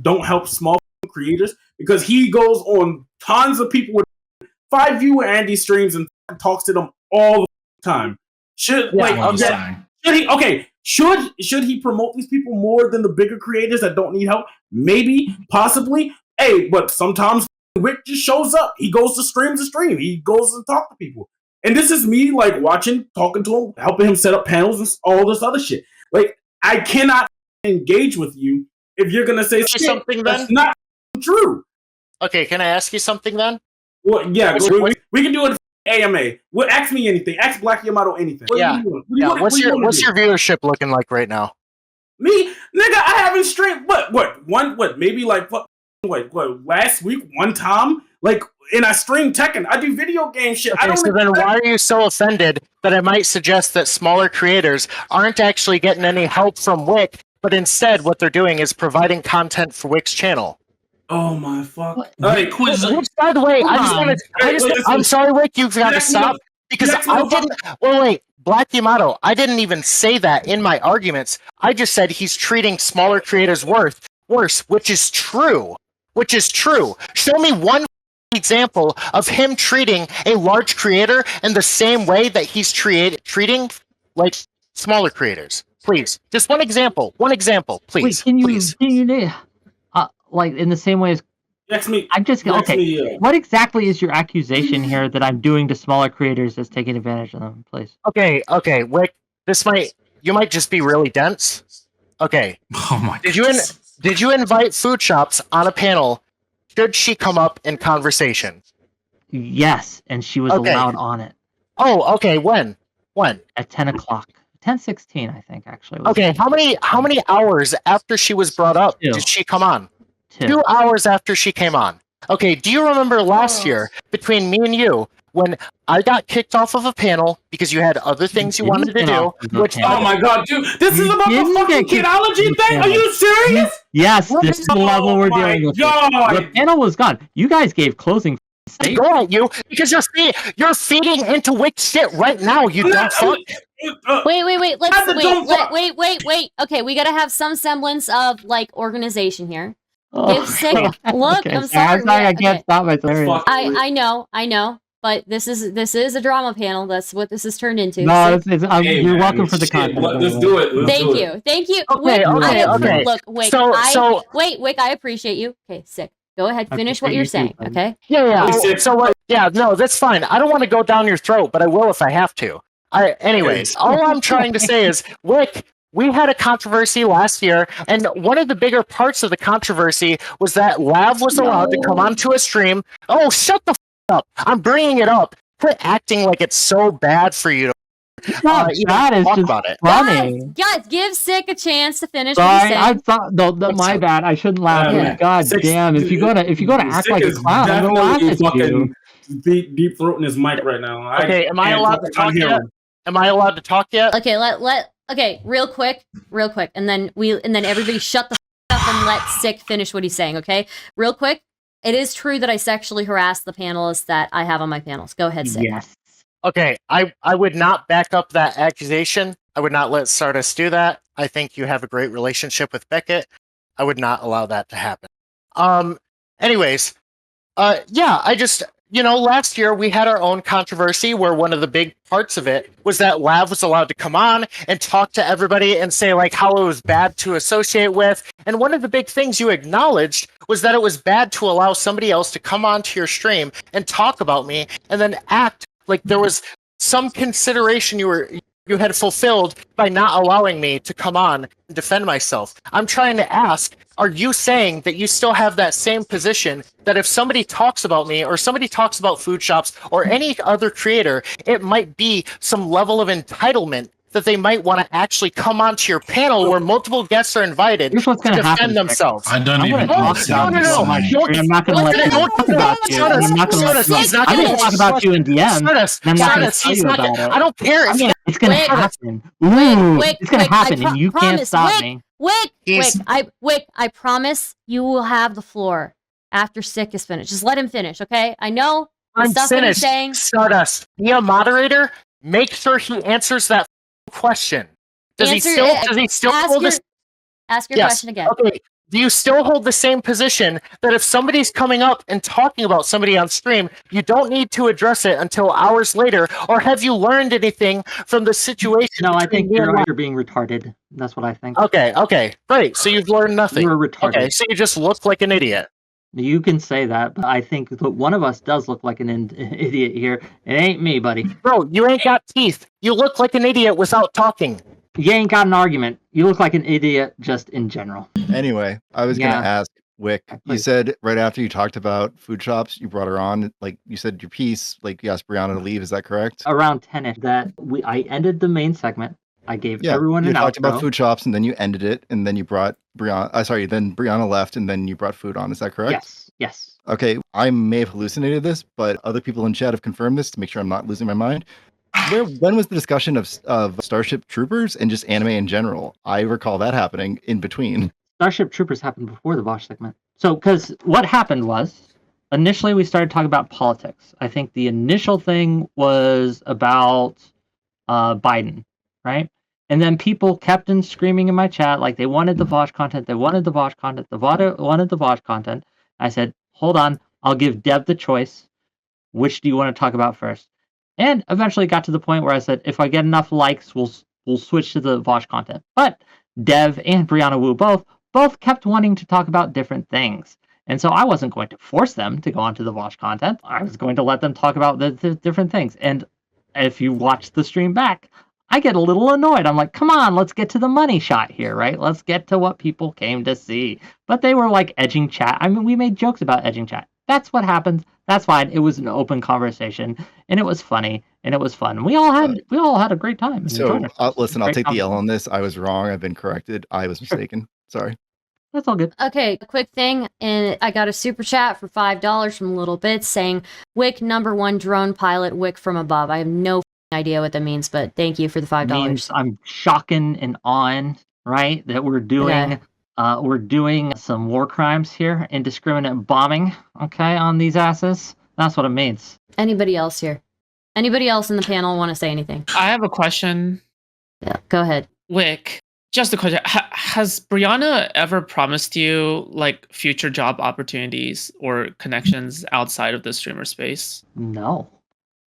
don't help small creators because he goes on tons of people with 5 viewer Andy streams and talks to them all the time. Should he promote these people more than the bigger creators that don't need help? Maybe, possibly. Hey, but sometimes Wick just shows up. He goes to stream. He goes and talk to people. And this is me like watching, talking to him, helping him set up panels and all this other shit. Like, I cannot engage with you if you're gonna say something that's not true. Okay, can I ask you something then? Well, yeah, we can do it AMA. Well, ask me anything. Ask Black Yamato anything. What's your viewership looking like right now? Me, nigga, I haven't streamed maybe like last week one time, like, and I stream Tekken. I do video game shit. Okay, so then why are you so offended that I might suggest that smaller creators aren't actually getting any help from Wick, but instead what they're doing is providing content for Wick's channel? Oh my fuck! By the way, I'm sorry, Wick. You've got to stop because I didn't. Well, wait, Black Yamato. I didn't even say that in my arguments. I just said he's treating smaller creators worse, which is true. Show me one example of him treating a large creator in the same way that he's treating like smaller creators. Please, just one example. Please. Wait, can you like in the same way as what exactly is your accusation here that I'm doing to smaller creators that's taking advantage of them, please? Okay, Wick, you might just be really dense. Okay. Oh my Did you invite Food Shops on a panel? Should she come up in conversation? Yes, and she was allowed on it. Oh, okay. When? At 10 o'clock. 10:16, I think, actually. Okay, how many hours after she was brought up did she come on? 2 hours after she came on. Okay, do you remember last year between me and you when I got kicked off of a panel because you had other things you wanted to do? Oh my god, dude, this is about the fucking kidology thing? Are you serious? Yes, this is the level we're dealing with. The panel was gone. You guys gave closing statements. Go at you because you're feeding into Wick shit right now. You dumb fuck. Wait. Wait. Okay, we gotta have some semblance of like organization here. Look, I'm sorry. I can't stop myself. I know, but this is a drama panel. That's what this has turned into. No, you're welcome for the content. Let's do it. Thank you. Okay. Look, Wick. Wick, I appreciate you. Okay, Sick. Go ahead, finish what you're saying. Okay. Yeah. So what? Yeah, no, that's fine. I don't want to go down your throat, but I will if I have to. Anyways, all I'm trying to say is, Wick, we had a controversy last year, and one of the bigger parts of the controversy was that Lav was allowed to come onto a stream. Oh, shut the f*** up. I'm bringing it up. Quit acting like it's so bad for you to That is just about it. funny. Guys, give Sick a chance to finish Sorry, what he's saying. I thought my bad. I shouldn't laugh. Yeah. God damn! If you go to act like a clown, I'm gonna laugh at you. Deep throating his mic right now. Okay, am I allowed to talk yet? Am I allowed to talk yet? Okay, okay, real quick, and then everybody shut the up and let Sick finish what he's saying, okay? Real quick, it is true that I sexually harassed the panelists that I have on my panels. Go ahead, Sick. Yes. Okay, I would not back up that accusation. I would not let Stardust do that. I think you have a great relationship with Beckett. I would not allow that to happen. Anyways, yeah, I just, last year we had our own controversy where one of the big parts of it was that Lav was allowed to come on and talk to everybody and say like how it was bad to associate with. And one of the big things you acknowledged was that it was bad to allow somebody else to come onto your stream and talk about me and then act like there was some consideration you had fulfilled by not allowing me to come on and defend myself. I'm trying to ask, are you saying that you still have that same position that if somebody talks about me or somebody talks about food shops or any other creator, it might be some level of entitlement that they might want to actually come onto your panel where multiple guests are invited Here's what's to gonna defend happen, themselves? I don't even No, understand no, this. no, I'm not gonna let you talk about you. I'm not gonna let you. I'm gonna talk about you in DM. Stardust, I'm not gonna Stardust, tell he's you not about gonna, it. I don't care if It's gonna Wait, happen. Wick, It's gonna Wick, happen, I and you can't promise, stop Wick, me. Wick, I promise you will have the floor after Sick is finished. Just let him finish, okay? I know the I'm stuff that he's finished. saying. Stardust, be a moderator. Make sure he answers that question. Does he still hold this? Ask your question again. Okay. Do you still hold the same position that if somebody's coming up and talking about somebody on stream, you don't need to address it until hours later? Or have you learned anything from the situation? No, I think between me and you're being retarded. That's what I think. Okay, great. So you've learned nothing. You're retarded. Okay, so you just look like an idiot. You can say that, but I think that one of us does look like an idiot here. It ain't me, buddy. Bro, you ain't got teeth. You look like an idiot without talking. You ain't got an argument. You look like an idiot just in general. Anyway, I was going to ask Wick, you said right after you talked about food shops, you brought her on, like you said your piece, like you asked Brianna to leave. Is that correct? Around 10ish that I ended the main segment. I gave everyone an outro. You talked about food shops and then you ended it and then you brought Brianna, then Brianna left and then you brought food on. Is that correct? Yes. Okay, I may have hallucinated this, but other people in chat have confirmed this to make sure I'm not losing my mind. When was the discussion of Starship Troopers and just anime in general? I recall that happening in between. Starship Troopers happened before the Vaush segment. So, because what happened was, initially we started talking about politics. I think the initial thing was about Biden, right? And then people kept on screaming in my chat like they wanted the Vaush content, they wanted the Vaush content, wanted the Vaush content. I said, hold on, I'll give Deb the choice. Which do you want to talk about first? And eventually got to the point where I said, if I get enough likes, we'll switch to the Vaush content. But Dev and Brianna Wu both kept wanting to talk about different things. And so I wasn't going to force them to go onto the Vaush content. I was going to let them talk about the different things. And if you watch the stream back, I get a little annoyed. I'm like, come on, let's get to the money shot here, right? Let's get to what people came to see. But they were like edging chat. I mean, we made jokes about edging chat. That's what happens. That's fine. It was an open conversation, and it was funny, and it was fun. We all had a great time. So listen, I'll take the L on this. I was wrong. I've been corrected. I was mistaken. Sorry. That's all good. Okay, quick thing, and I got a super chat for $5 from Little Bits saying, Wick #1 drone pilot, Wick from above. I have no idea what that means, but thank you for the $5. It means I'm shocking and awing, right? That we're doing some war crimes here, indiscriminate bombing, okay, on these asses. That's what it means. Anybody else here? Anybody else in the panel want to say anything? I have a question. Yeah, go ahead. Wick, just a question. Has Brianna ever promised you like future job opportunities or connections outside of the streamer space? No.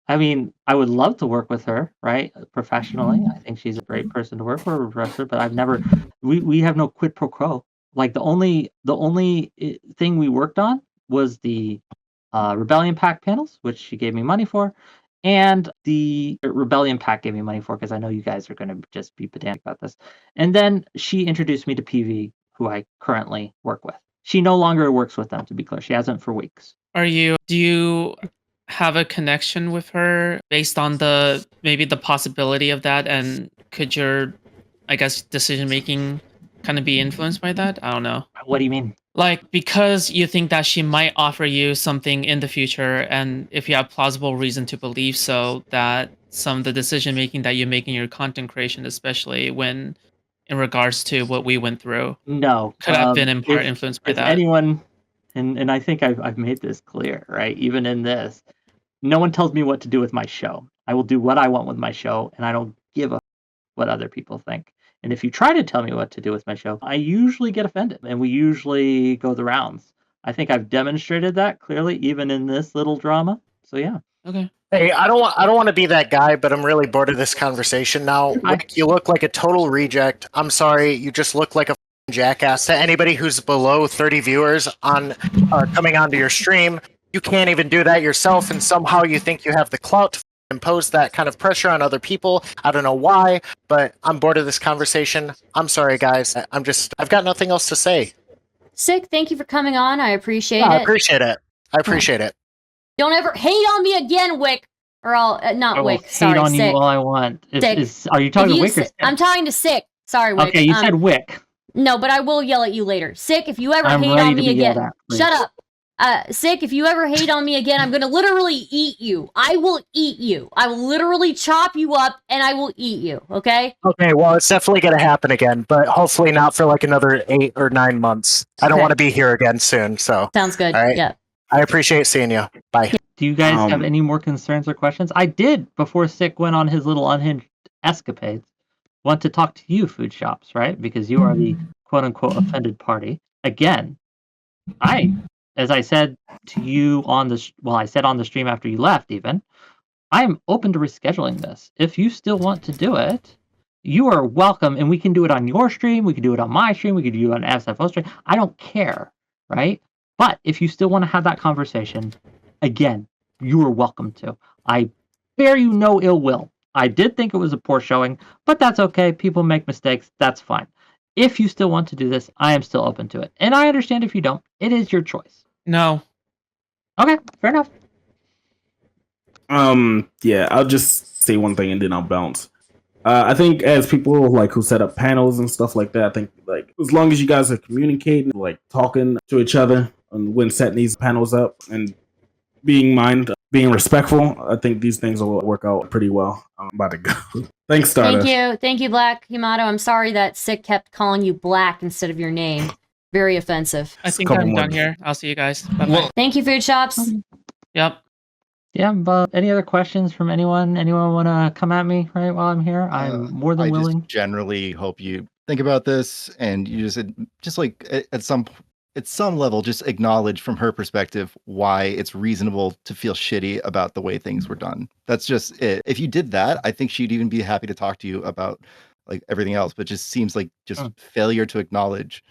I mean, I would love to work with her, right? Professionally. I think she's a great person to work for, but I've never, we have no quid pro quo. Like the only thing we worked on was the Rebellion Pack panels, which she gave me money for. And the Rebellion Pack gave me money for, because I know you guys are going to just be pedantic about this. And then she introduced me to PV, who I currently work with. She no longer works with them, to be clear. She hasn't for weeks. Do you have a connection with her based on maybe the possibility of that, and could your, I guess, decision making kind of be influenced by that? I don't know. What do you mean? Like, because you think that she might offer you something in the future, and if you have plausible reason to believe so, that some of the decision making that you make in your content creation, especially when in regards to what we went through, No, could have been in part influenced by if that. anyone, and I think I've made this clear, right? Even in this, no one tells me what to do with my show. I will do what I want with my show, and I don't give a what other people think. And if you try to tell me what to do with my show, I usually get offended, and we usually go the rounds. I think I've demonstrated that clearly, even in this little drama. So yeah. Okay. Hey, I don't want to be that guy, but I'm really bored of this conversation now. Wick, you look like a total reject. I'm sorry, you just look like a f***ing jackass. To anybody who's below 30 viewers on coming onto your stream, you can't even do that yourself, and somehow you think you have the clout to impose that kind of pressure on other people. I don't know why, but I'm bored of this conversation. I'm sorry, guys. I've got nothing else to say. Sick, thank you for coming on. I appreciate Yeah, it. I appreciate it. I appreciate it. Don't ever hate on me again, Wick. Or I'll not I will Wick. hate Sorry, on Sick. you all I want. Sick. Are you talking to Wick or Sick? I'm talking to Sick. Sorry, Wick. Okay, you said Wick. No, but I will yell at you later. Sick, if you ever I'm hate ready on to me be again. yelled at, please. Shut up. Sick, if you ever hate on me again, I'm gonna literally eat you. I will eat you. I will literally chop you up and I will eat you, okay? Okay, well, it's definitely going to happen again, but hopefully not for like another 8 or 9 months. I don't Okay. want to be here again soon, so. Sounds good. All right. Yeah. I appreciate seeing you. Bye. Do you guys have any more concerns or questions? I did, before Sick went on his little unhinged escapades, want to talk to you, Food Shops, right? Because you are the quote-unquote offended party. Again, as I said to you I said on the stream after you left even, I am open to rescheduling this. If you still want to do it, you are welcome, and we can do it on your stream, we can do it on my stream, we can do it on SFO stream. I don't care, right? But if you still want to have that conversation, again, you are welcome to. I bear you no ill will. I did think it was a poor showing, but that's okay. People make mistakes. That's fine. If you still want to do this, I am still open to it. And I understand if you don't. It is your choice. No. Okay, fair enough. Yeah, I'll just say one thing and then I'll bounce. I think as people like who set up panels and stuff like that, I think like as long as you guys are communicating, like talking to each other and when setting these panels up and being respectful, I think these things will work out pretty well. I'm about to go. Thanks, Stardust. Thank you, Black Yamato. I'm sorry that Sick kept calling you Black instead of your name. Very offensive. I think I'm done here. I'll see you guys. Bye-bye. Well, Thank you, Food Shops. Yep. Yeah, but any other questions from anyone? Anyone want to come at me right while I'm here? I'm more than willing. Just generally hope you think about this and you just like at some level just acknowledge from her perspective why it's reasonable to feel shitty about the way things were done. That's just it. If you did that, I think she'd even be happy to talk to you about like everything else, but just seems like just failure to acknowledge.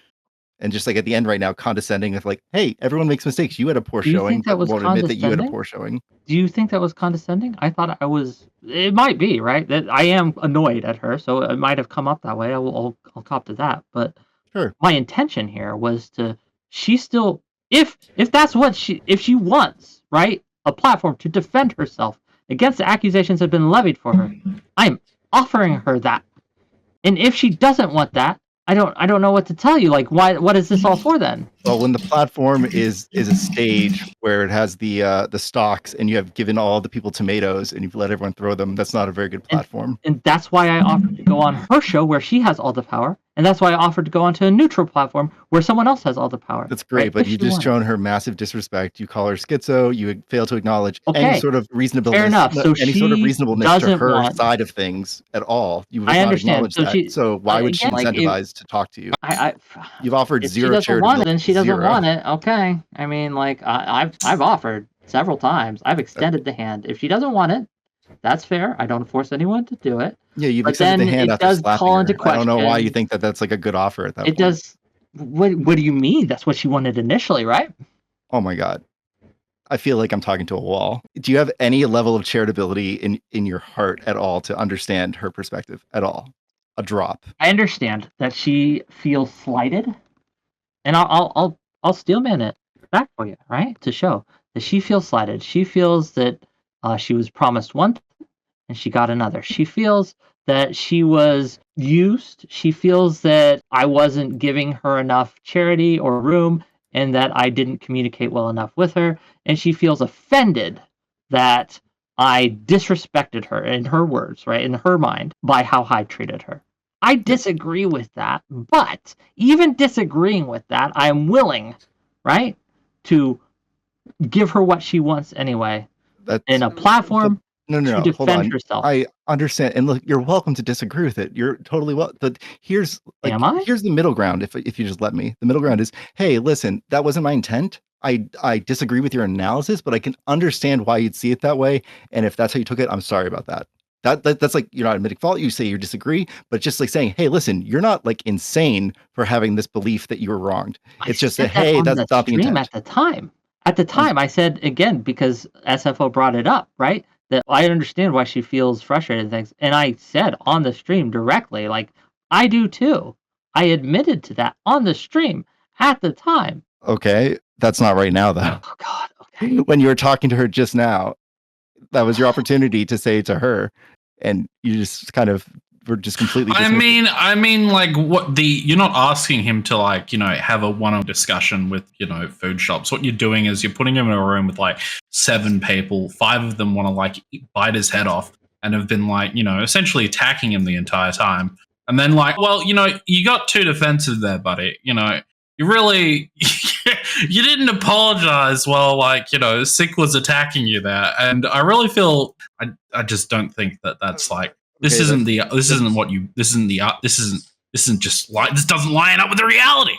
And just like at the end right now, condescending with like, hey, everyone makes mistakes. You had a poor showing, but won't admit that you had a poor showing. Do you think that was condescending? I thought it might be, right? That I am annoyed at her, so it might have come up that way. I'll cop to that. But sure. My intention here was she still, if that's what if she wants, right? A platform to defend herself against the accusations that have been levied for her, I'm offering her that. And if she doesn't want that, I don't know what to tell you. Like, what is this all for then? Well, when the platform is a stage where it has the stocks and you have given all the people tomatoes and you've let everyone throw them, that's not a very good platform. And that's why I offered to go on her show where she has all the power. And that's why I offered to go onto a neutral platform where someone else has all the power. That's great, right? But you just shown her massive disrespect. You call her schizo. You fail to acknowledge any sort of reasonableness. Fair enough. So any sort of reasonableness to her side of things at all. You would not acknowledge that. So why would she incentivize to talk to you? You've offered zero charitability. Then she doesn't want it. Okay. I mean, like I've offered several times. I've extended the hand. If she doesn't want it, that's fair. I don't force anyone to do it. Yeah, you've extended the hand after slapping her. I don't know why you think that that's like a good offer at that point. It does. What do you mean? That's what she wanted initially, right? Oh my God. I feel like I'm talking to a wall. Do you have any level of charitability in your heart at all to understand her perspective at all? A drop. I understand that she feels slighted, and I'll steelman it back for you, right? To show that she feels slighted. She feels that she was promised one thing and she got another. She feels that she was used. She feels that I wasn't giving her enough charity or room and that I didn't communicate well enough with her. And she feels offended that I disrespected her, in her words, right, in her mind, by how I treated her. I disagree with that, but even disagreeing with that, I am willing, right, to give her what she wants anyway, in a platform No, to hold defend on. herself. I understand, and look, you're welcome to disagree with it. You're totally but here's Am I? here's the middle ground. If you just let me, the middle ground is, hey, listen, that wasn't my intent. I disagree with your analysis, but I can understand why you'd see it that way. And if that's how you took it, I'm sorry about that. That's like, you're not admitting fault. You say you disagree, but just like saying, hey, listen, you're not like insane for having this belief that you were wronged. It's just that, hey, that's not the intent. At the time. At the time, I said, again, because SFO brought it up, right? That I understand why she feels frustrated and things. And I said on the stream directly, like, I do too. I admitted to that on the stream at the time. Okay, that's not right now, though. Oh, God. Okay. When you were talking to her just now, that was your opportunity to say to her, and you just kind of were just completely. I mean, like, you're not asking him to, like, have a one-on-one discussion with, food shops. What you're doing is you're putting him in a room with like 7 people. 5 of them want to like bite his head off and have been like, essentially attacking him the entire time. And then like, well, you got too defensive there, buddy. You really, you didn't apologize while like, Sick was attacking you there. And I really feel, I just don't think that that's like, this isn't just like, this doesn't line up with the reality.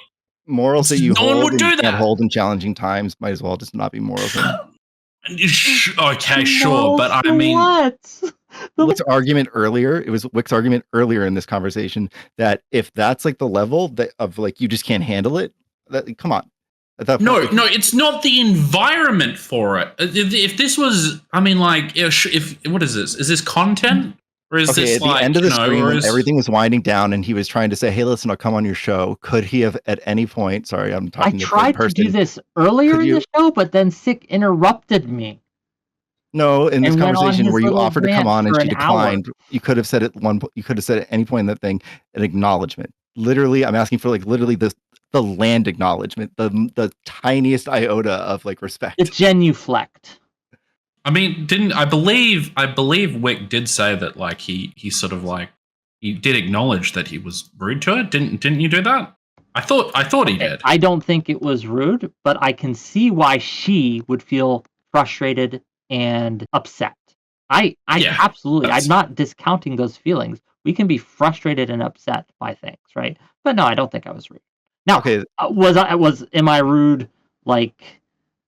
Morals that you no one would do that. Hold in challenging times might as well just not be morals. Okay, sure, but I mean, what? Wick's argument earlier, it was Wick's argument earlier in this conversation that if that's like the level that of like you just can't handle it, come on. No, it's not the environment for it. If this was, I mean, like, if what is this? Is this content? Or is this at like, the end of the stream, when everything was winding down and he was trying to say, hey, listen, I'll come on your show. Could he have at any point, sorry, I'm talking I tried to do this earlier in the show, but then Sick interrupted me. No, in this conversation where you offered to come on and she declined, you could have said you could have said at any point in that thing, an acknowledgement. Literally, I'm asking for like literally the land acknowledgement, the tiniest iota of like respect. The genuflect. I mean, I believe Wick did say that like he sort of like he did acknowledge that he was rude to it. Didn't you do that? I thought he did. I don't think it was rude, but I can see why she would feel frustrated and upset. I absolutely, I'm not discounting those feelings. We can be frustrated and upset by things, right? But no, I don't think I was rude. Now, am I rude? Like,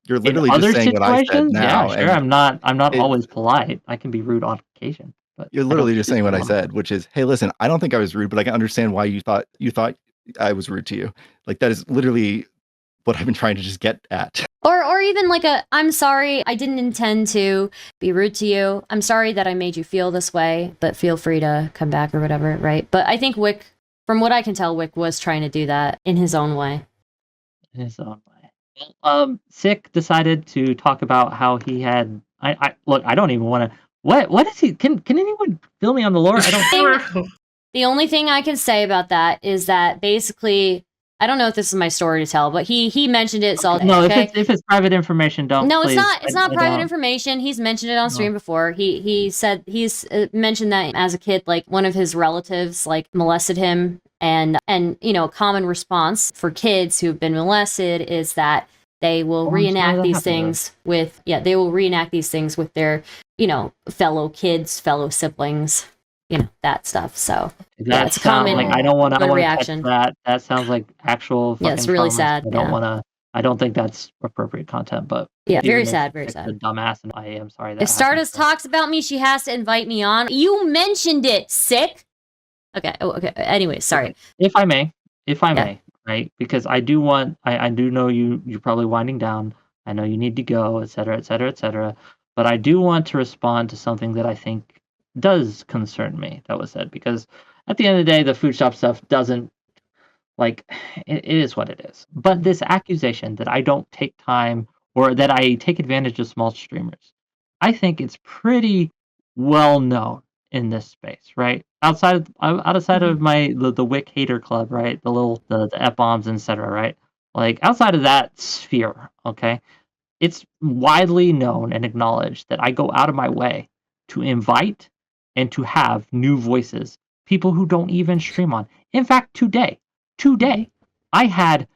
you're literally just saying what I said now. Yeah, sure. I'm not always polite. I can be rude on occasion. But you're literally just saying what I said, which is, hey, listen, I don't think I was rude, but I can understand why you thought I was rude to you. Like, that is literally what I've been trying to just get at. Or even like I'm sorry, I didn't intend to be rude to you. I'm sorry that I made you feel this way, but feel free to come back or whatever, right? But I think Wick, from what I can tell, Wick was trying to do that in his own way. In his own way. Sick decided to talk about how he had. I look. I don't even want to. What is he? Can anyone fill me on the lore? I don't. The only thing I can say about that is that basically, I don't know if this is my story to tell, but he mentioned it. So no, if it's private information, don't. No, please. It's not private information. He's mentioned it on stream before. He said he's mentioned that as a kid, like one of his relatives like molested him, and a common response for kids who've been molested is that they will reenact these things with their fellow kids, fellow siblings. That stuff. So that's common. Like, I don't want to reaction. That sounds like actual. Yeah, it's really sad. I don't want to. I don't think that's appropriate content. But yeah, very sad. Very sad. A dumbass, and I am sorry. That if Stardust talks about me, she has to invite me on. You mentioned it, Sick. Okay. Oh, okay. Anyway, sorry. If I may, right? Because I do want. I do know you're probably winding down. I know you need to go, etc., etc., etc. But I do want to respond to something that I think does concern me that was said, because at the end of the day, the food shop stuff doesn't, like, it is what it is. But this accusation that I don't take time or that I take advantage of small streamers. I think it's pretty well known in this space, right? Outside of my the Whick hater club, right? The F bombs, etc., right? Like outside of that sphere, okay? It's widely known and acknowledged that I go out of my way to invite and to have new voices, people who don't even stream on. In fact, today, I had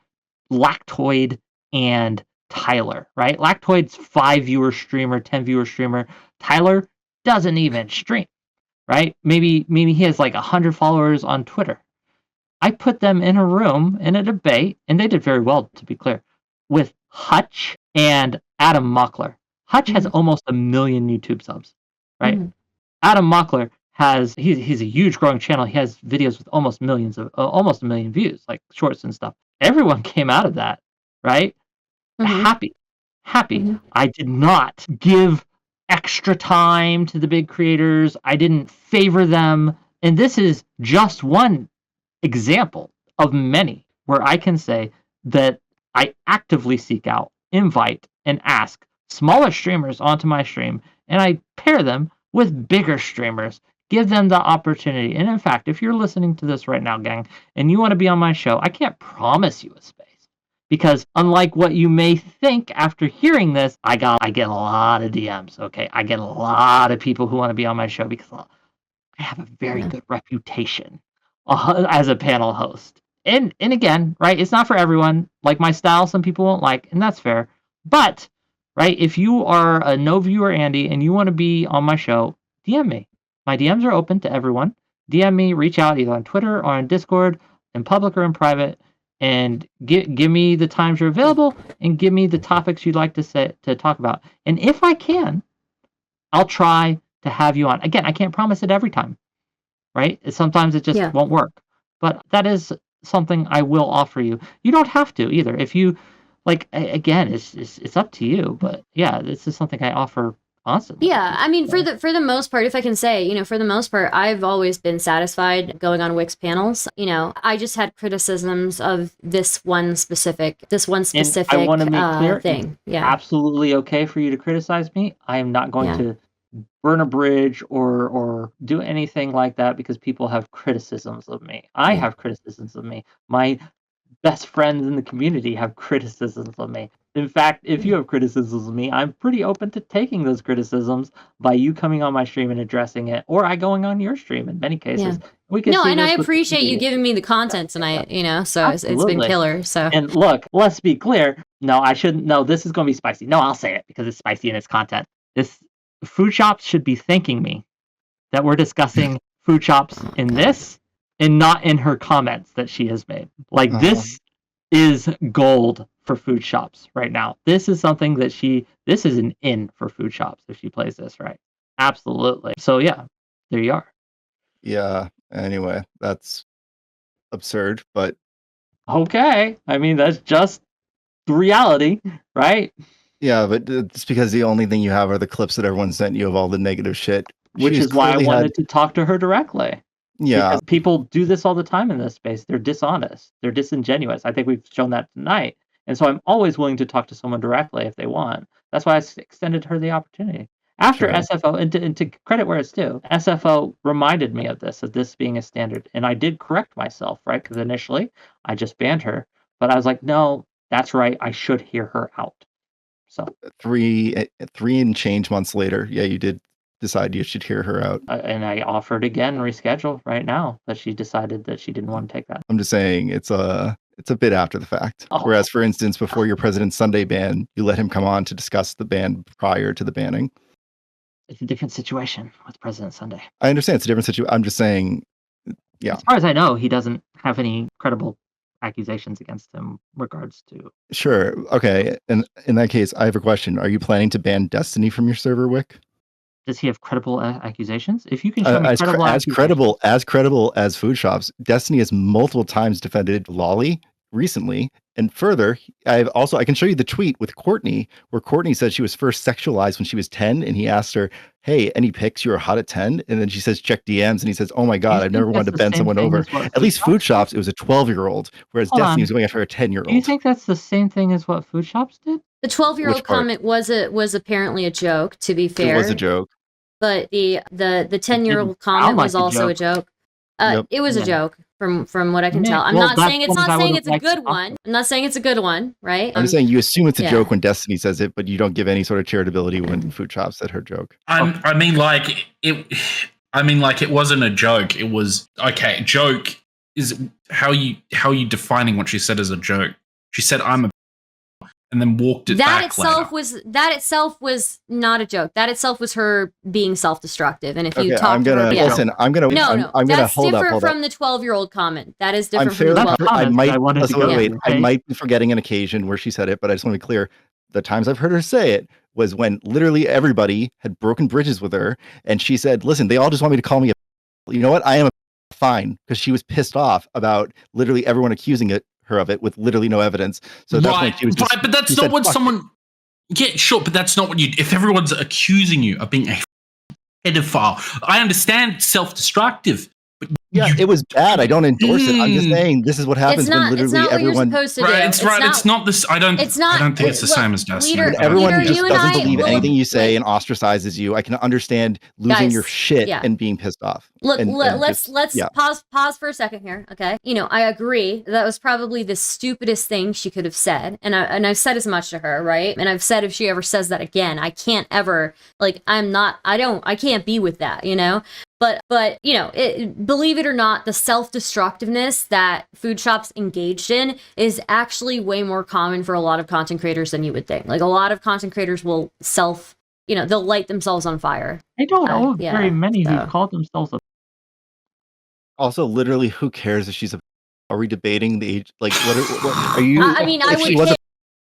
Lactoid and Tyler, right? Lactoid's 5-viewer streamer, 10-viewer streamer. Tyler doesn't even stream, right? Maybe he has like 100 followers on Twitter. I put them in a room in a debate, and they did very well, to be clear, with Hutch and Adam Mockler. Hutch has almost 1 million YouTube subs, right? Adam Mockler he's a huge growing channel. He has videos with almost 1 million views, like shorts and stuff. Everyone came out of that, right? Happy. I did not give extra time to the big creators. I didn't favor them. And this is just one example of many where I can say that I actively seek out, invite, and ask smaller streamers onto my stream, and I pair them with bigger streamers, give them the opportunity. And in fact, if you're listening to this right now, gang, and you want to be on my show, I can't promise you a space. Because unlike what you may think after hearing this, I get a lot of DMs, okay? I get a lot of people who want to be on my show because I have a very good reputation as a panel host. And again, right, it's not for everyone. Like my style, some people won't like, and that's fair. But, right, if you are a no viewer Andy and you want to be on my show, DM me. My DMs are open to everyone. DM me, reach out either on Twitter or on Discord, in public or in private, and give me the times you're available and give me the topics you'd like to talk about. And if I can, I'll try to have you on. Again, I can't promise it every time, right? Sometimes it just won't work. But that is something I will offer you. You don't have to either. If you like, again, it's up to you. But yeah, this is something I offer constantly. Yeah, I mean, for the most part, if I can say, for the most part, I've always been satisfied going on Whick's panels. I just had criticisms of this one specific And I want to make clear, thing. Yeah, absolutely okay for you to criticize me. I am not going to burn a bridge or do anything like that because people have criticisms of me. I have criticisms of me. My best friends in the community have criticisms of me. In fact, if you have criticisms of me, I'm pretty open to taking those criticisms by you coming on my stream and addressing it, or I going on your stream in many cases. And I appreciate you giving me the content tonight, so it's been killer. So, and look, let's be clear. No, I shouldn't. No, this is going to be spicy. No, I'll say it because it's spicy in its content. This Food Shops should be thanking me that we're discussing Food Shops in this and not in her comments that she has made. Like this is gold for Food Shops right now. This is something that this is an in for Food Shops if she plays this right. Absolutely. So yeah, there you are. Yeah. Anyway, that's absurd, but okay. I mean, that's just the reality, right? Yeah, but it's because the only thing you have are the clips that everyone sent you of all the negative shit. Which is why I wanted to talk to her directly. Yeah. Because people do this all the time in this space. They're dishonest. They're disingenuous. I think we've shown that tonight. And so I'm always willing to talk to someone directly if they want. That's why I extended her the opportunity. After SFO, and to credit where it's due, SFO reminded me of this being a standard. And I did correct myself, right? Because initially I just banned her. But I was like, no, that's right. I should hear her out. So 3 and change months later, yeah, you did decide you should hear her out. And I offered again reschedule right now, but she decided that she didn't want to take that. I'm just saying it's a bit after the fact. Whereas, for instance, before your President Sunday ban, you let him come on to discuss the ban prior to the banning. It's a different situation with President Sunday. I understand it's a different situation. I'm just saying, yeah. As far as I know, he doesn't have any credible accusations against him regards to. Sure. Okay. And in that case, I have a question. Are you planning to ban Destiny from your server, Whick? Does he have credible accusations? If you can show me as credible as Food Shops, Destiny has multiple times defended Lolly recently. And further, I can show you the tweet with Courtney, where Courtney said she was first sexualized when she was 10, and he asked her, "Hey, any pics? You were hot at 10?" And then she says, "Check DMs," and he says, "Oh my God, I've never wanted to bend someone over." At least Food Shops, it was a 12-year-old, whereas Destiny was going after a 10-year-old. Do you think that's the same thing as what Food Shops did? The 12-year-old Which part? comment was apparently a joke, to be fair. It was a joke. But the 10-year-old comment sound like was a also a joke. Yep. It was a Yeah. joke from what I can Yeah, tell. I'm well, not that's saying it's what not I saying would've it's a liked to good talk one. I'm not saying it's a good one, right? I'm just saying you assume it's a yeah. joke when Destiny says it, but you don't give any sort of charitability when Foodshops said her joke. I mean, like it wasn't a joke. It was okay. Joke is how you defining what she said as a joke. She said, "I'm a," and then walked it that back itself later. was not a joke. That itself was her being self-destructive. And if you Okay, talk I'm to gonna her, yeah. listen. I'm gonna that's hold different up. from the 12-year-old comment. That is I'm different from the fairly. 12. That's I comments might. that I wanted to go wait. through, I okay? might be forgetting an occasion where she said it, but I just want to be clear. The times I've heard her say it was when literally everybody had broken bridges with her, and she said, "Listen, they all just want me to call me a. You know what? I am a fine," because she was pissed off about literally everyone accusing her of it with literally no evidence. So that's when she was just, but that's she not said, what "Fuck someone. Yeah, sure, but that's not what you. If everyone's accusing you of being a pedophile, I understand self-destructive. But Yeah, it was bad. I don't endorse it. I'm just saying this is what happens when It's literally not what everyone. you're supposed to do. Right, it's not this. I don't think it's the same as Destiny. Leader, but Everyone Leader, just you and doesn't I believe will- anything you say and ostracizes you. I can understand losing Guys, your shit yeah. and being pissed off. Look, and let's yeah. pause for a second here, okay? You know, I agree that was probably the stupidest thing she could have said, and I've said as much to her, right? And I've said if she ever says that again, I can't ever I can't be with that, you know. But you know, believe it or not, the self-destructiveness that Foodshops engaged in is actually way more common for a lot of content creators than you would think. Like a lot of content creators will they'll light themselves on fire. I don't know yeah, very many who so. call themselves a. Also, literally, who cares if she's a? Are we debating the age? Like, what are you? I mean, I if would. she was a-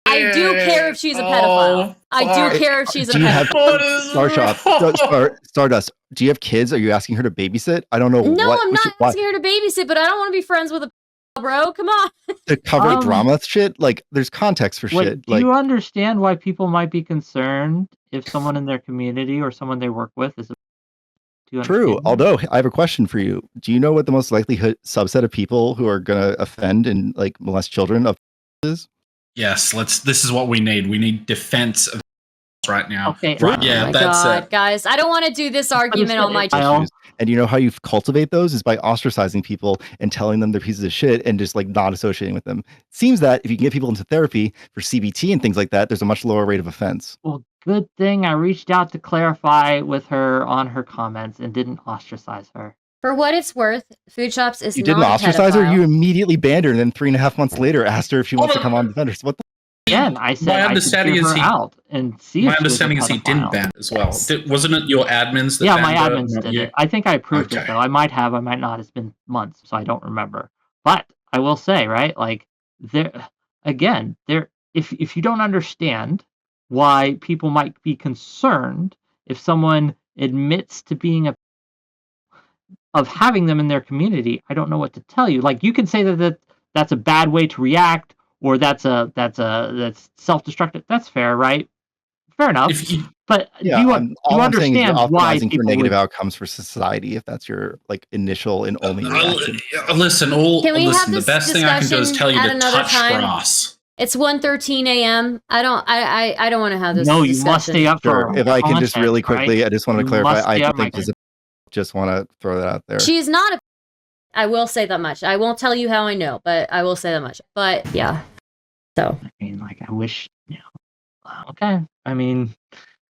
I do care if she's a pedophile. I do care if she's a Do you have pedophile. Stardust? Do you have kids? Are you asking her to babysit? I don't know. No, what, I'm not asking her to babysit, but I don't want to be friends with a bro. Come on. to cover drama shit. Like, there's context for shit. Do you understand why people might be concerned if someone in their community or someone they work with is a? Do you True. understand that? Although I have a question for you. Do you know what the most likely subset of people who are going to offend and like molest children of is? Yes, this is what we need. We need defense of right now. Okay. Right, yeah, Oh my that's God, it. guys, I don't want to do this argument on my issues. And you know how you cultivate those is by ostracizing people and telling them they're pieces of shit and just like not associating with them. It seems that if you can get people into therapy for CBT and things like that, there's a much lower rate of offense. Well, good thing I reached out to clarify with her on her comments and didn't ostracize her. For what it's worth, Foodshops is You not didn't a ostracize her. pedophile. You immediately banned her, and then 3.5 months later asked her if she wants to come on Defenders. What the? Again, I said My understanding I is should hear her out and see. My if she was a understanding is he didn't pedophile. ban as well. Wasn't it your admins that Yeah, banned my her, admins not did you? it. I think I approved it Okay. though. I might have, I might not. It's been months, so I don't remember. But I will say, right, like if you don't understand why people might be concerned if someone admits to being of having them in their community, I don't know what to tell you. Like you can say that's a bad way to react, or that's self-destructive. That's fair, right? Fair enough. But Yeah, do all you I'm saying is you're understand why optimizing for people negative would? outcomes for society if that's your like initial and only reaction. Listen, Can we have the this best thing I can do is discussion tell you at to another touch time? grass. It's 1:13 a.m. I don't want to have this. No, you discussion. must stay up for. Sure. If I can just content, really quickly, right? I just want to You clarify. must I stay don't up, think my this. Just want to throw that out there. She's not a. I will say that much. I won't tell you how I know, but I will say that much. But yeah. So. I mean, like, I wish. Okay. I mean,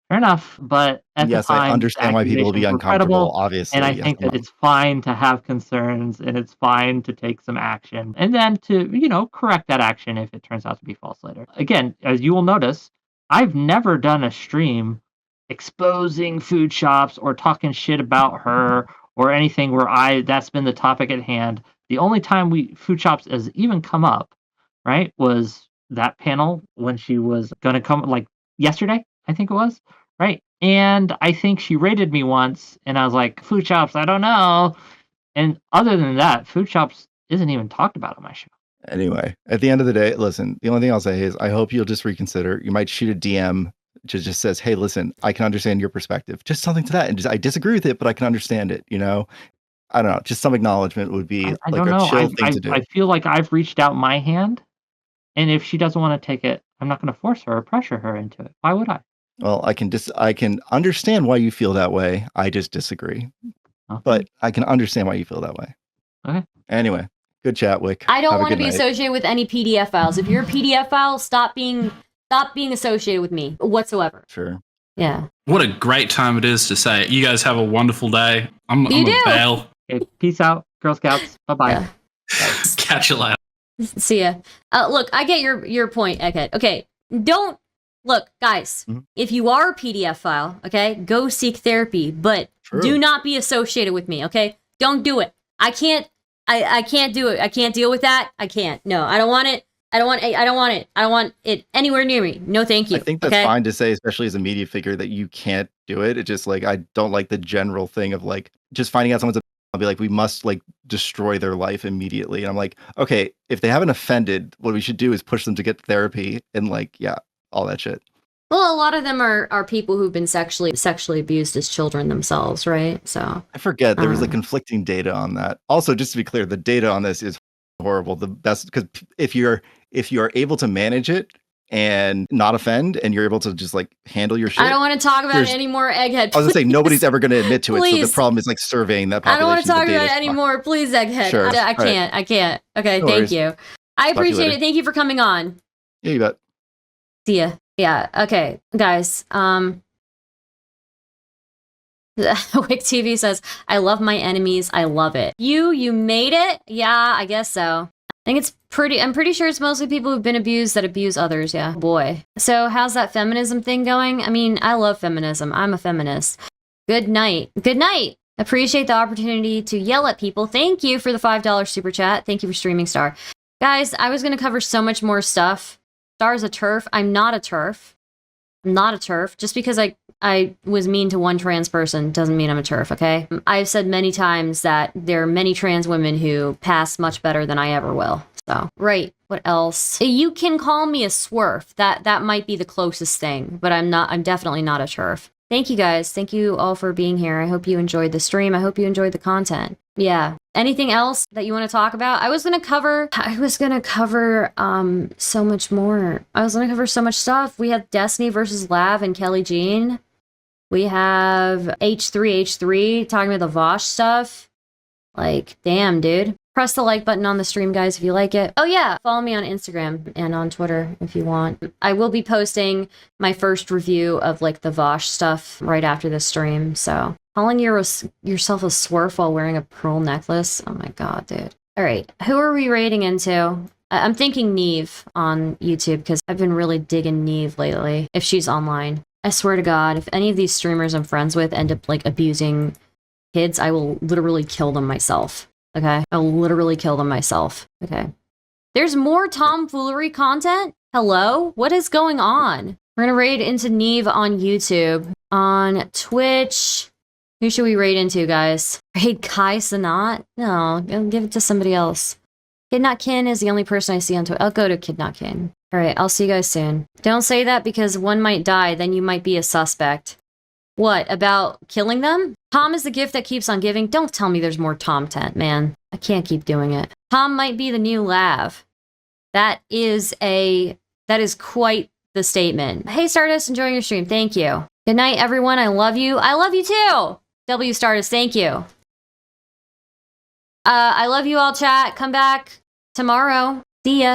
fair enough. But at yes, the time, I understand why people will be accusations were uncomfortable. credible, Obviously, and I yes, think that it's fine to have concerns, and it's fine to take some action, and then to correct that action if it turns out to be false later. Again, as you will notice, I've never done a stream exposing Foodshops or talking shit about her or anything where that's been the topic at hand. The only time Foodshops has even come up, right, was that panel when she was gonna come, like yesterday, I think it was, right? And I think she rated me once, and I was like, Foodshops, I don't know. And other than that, Foodshops isn't even talked about on my show. Anyway, at the end of the day, listen, the only thing I'll say is I hope you'll just reconsider. You might shoot a DM which just says, hey, listen, I can understand your perspective. Just something to that. And I disagree with it, but I can understand it, I don't know. Just some acknowledgement would be I like don't a know. chill thing to do. I feel like I've reached out my hand, And if she doesn't want to take it, I'm not going to force her or pressure her into it. Why would I? Well, I can understand why you feel that way. I just disagree. Okay. But I can understand why you feel that way. Okay. Anyway, good chat, Wick. I don't Have a want to good be night. associated with any PDF files. If you're a PDF file, stop being associated with me whatsoever. Sure. Yeah. What a great time it is to say it. You guys have a wonderful day. I'm You a do. bail. Okay, peace out, Girl Scouts. Bye-bye. Yeah. Catch you later. See ya. Look, I get your point, Egghead. Okay, don't look, guys. Mhm. If you are a PDF file, okay, go seek therapy, but True. do not be associated with me. Okay, don't do it. I can't do it. I can't deal with that. I can't. No, I don't want it. I don't want it. I don't want it anywhere near me. No, thank you. I think that's okay? fine to say, especially as a media figure, that you can't do it. It's just like I don't like the general thing of like just finding out someone's. I'll be like, we must like destroy their life immediately. And I'm like, okay, if they haven't offended, what we should do is push them to get therapy and like, yeah, all that shit. Well, a lot of them are people who've been sexually abused as children themselves, right? So I forget there was like conflicting data on that. Also, just to be clear, the data on this is horrible. The best because if you are able to manage it and not offend, and you're able to just like handle your shit. I don't want to talk about it anymore, Egghead. I was gonna say nobody's ever going to admit to it. So Please. the problem is like surveying that I population. don't want to talk the about data's it anymore. Please, Egghead. Sure. I All can't. I can't. Okay, No thank worries. you. I Talk to you appreciate later. it. Thank you for coming on. Yeah, you bet. See ya. Yeah. Okay, guys. Wick TV says, "I love my enemies. I love it. You made it. Yeah, I guess so. I think it's pretty. I'm pretty sure it's mostly people who've been abused that abuse others. Yeah, boy. So how's that feminism thing going? I mean, I love feminism. I'm a feminist. Good night. Good night. Appreciate the opportunity to yell at people. Thank you for the $5 super chat. Thank you for streaming, Star. Guys, I was gonna cover so much more stuff. Star's a TERF. I'm not a TERF. I'm not a TERF. Just because I was mean to one trans person doesn't mean I'm a TERF, okay? I've said many times that there are many trans women who pass much better than I ever will. So, right. What else? You can call me a Svlphur. That might be the closest thing, but I'm definitely not a TERF. Thank you guys. Thank you all for being here. I hope you enjoyed the stream. I hope you enjoyed the content. Yeah. Anything else that you want to talk about? I was gonna cover so much more. I was gonna cover so much stuff. We have Destiny versus Lav and Kelly Jean. We have H3 talking about the Vaush stuff. Like, damn, dude. Press the like button on the stream, guys, if you like it. Oh yeah, follow me on Instagram and on Twitter if you want. I will be posting my first review of like the Vaush stuff right after the stream. So calling yourself a Svlphur while wearing a pearl necklace. Oh my god, dude. All right, who are we raiding into? I'm thinking Neve on YouTube because I've been really digging Neve lately. If she's online, I swear to God, if any of these streamers I'm friends with end up like abusing kids, I will literally kill them myself. Okay, I'll literally kill them myself. Okay. There's more tomfoolery content? Hello? What is going on? We're gonna raid into Neve on YouTube. On Twitch, who should we raid into, guys? Raid Kai Sanat? No, I'll give it to somebody else. Kidnotkin is the only person I see on Twitch. I'll go to Kidnotkin. Alright, I'll see you guys soon. Don't say that because one might die, then you might be a suspect. What, about killing them? Tom is the gift that keeps on giving. Don't tell me there's more Tom tent, man. I can't keep doing it. Tom might be the new Lav. That is quite the statement. Hey, Stardust, enjoying your stream. Thank you. Good night, everyone. I love you. I love you too. W Stardust, thank you. I love you all, chat. Come back tomorrow. See ya.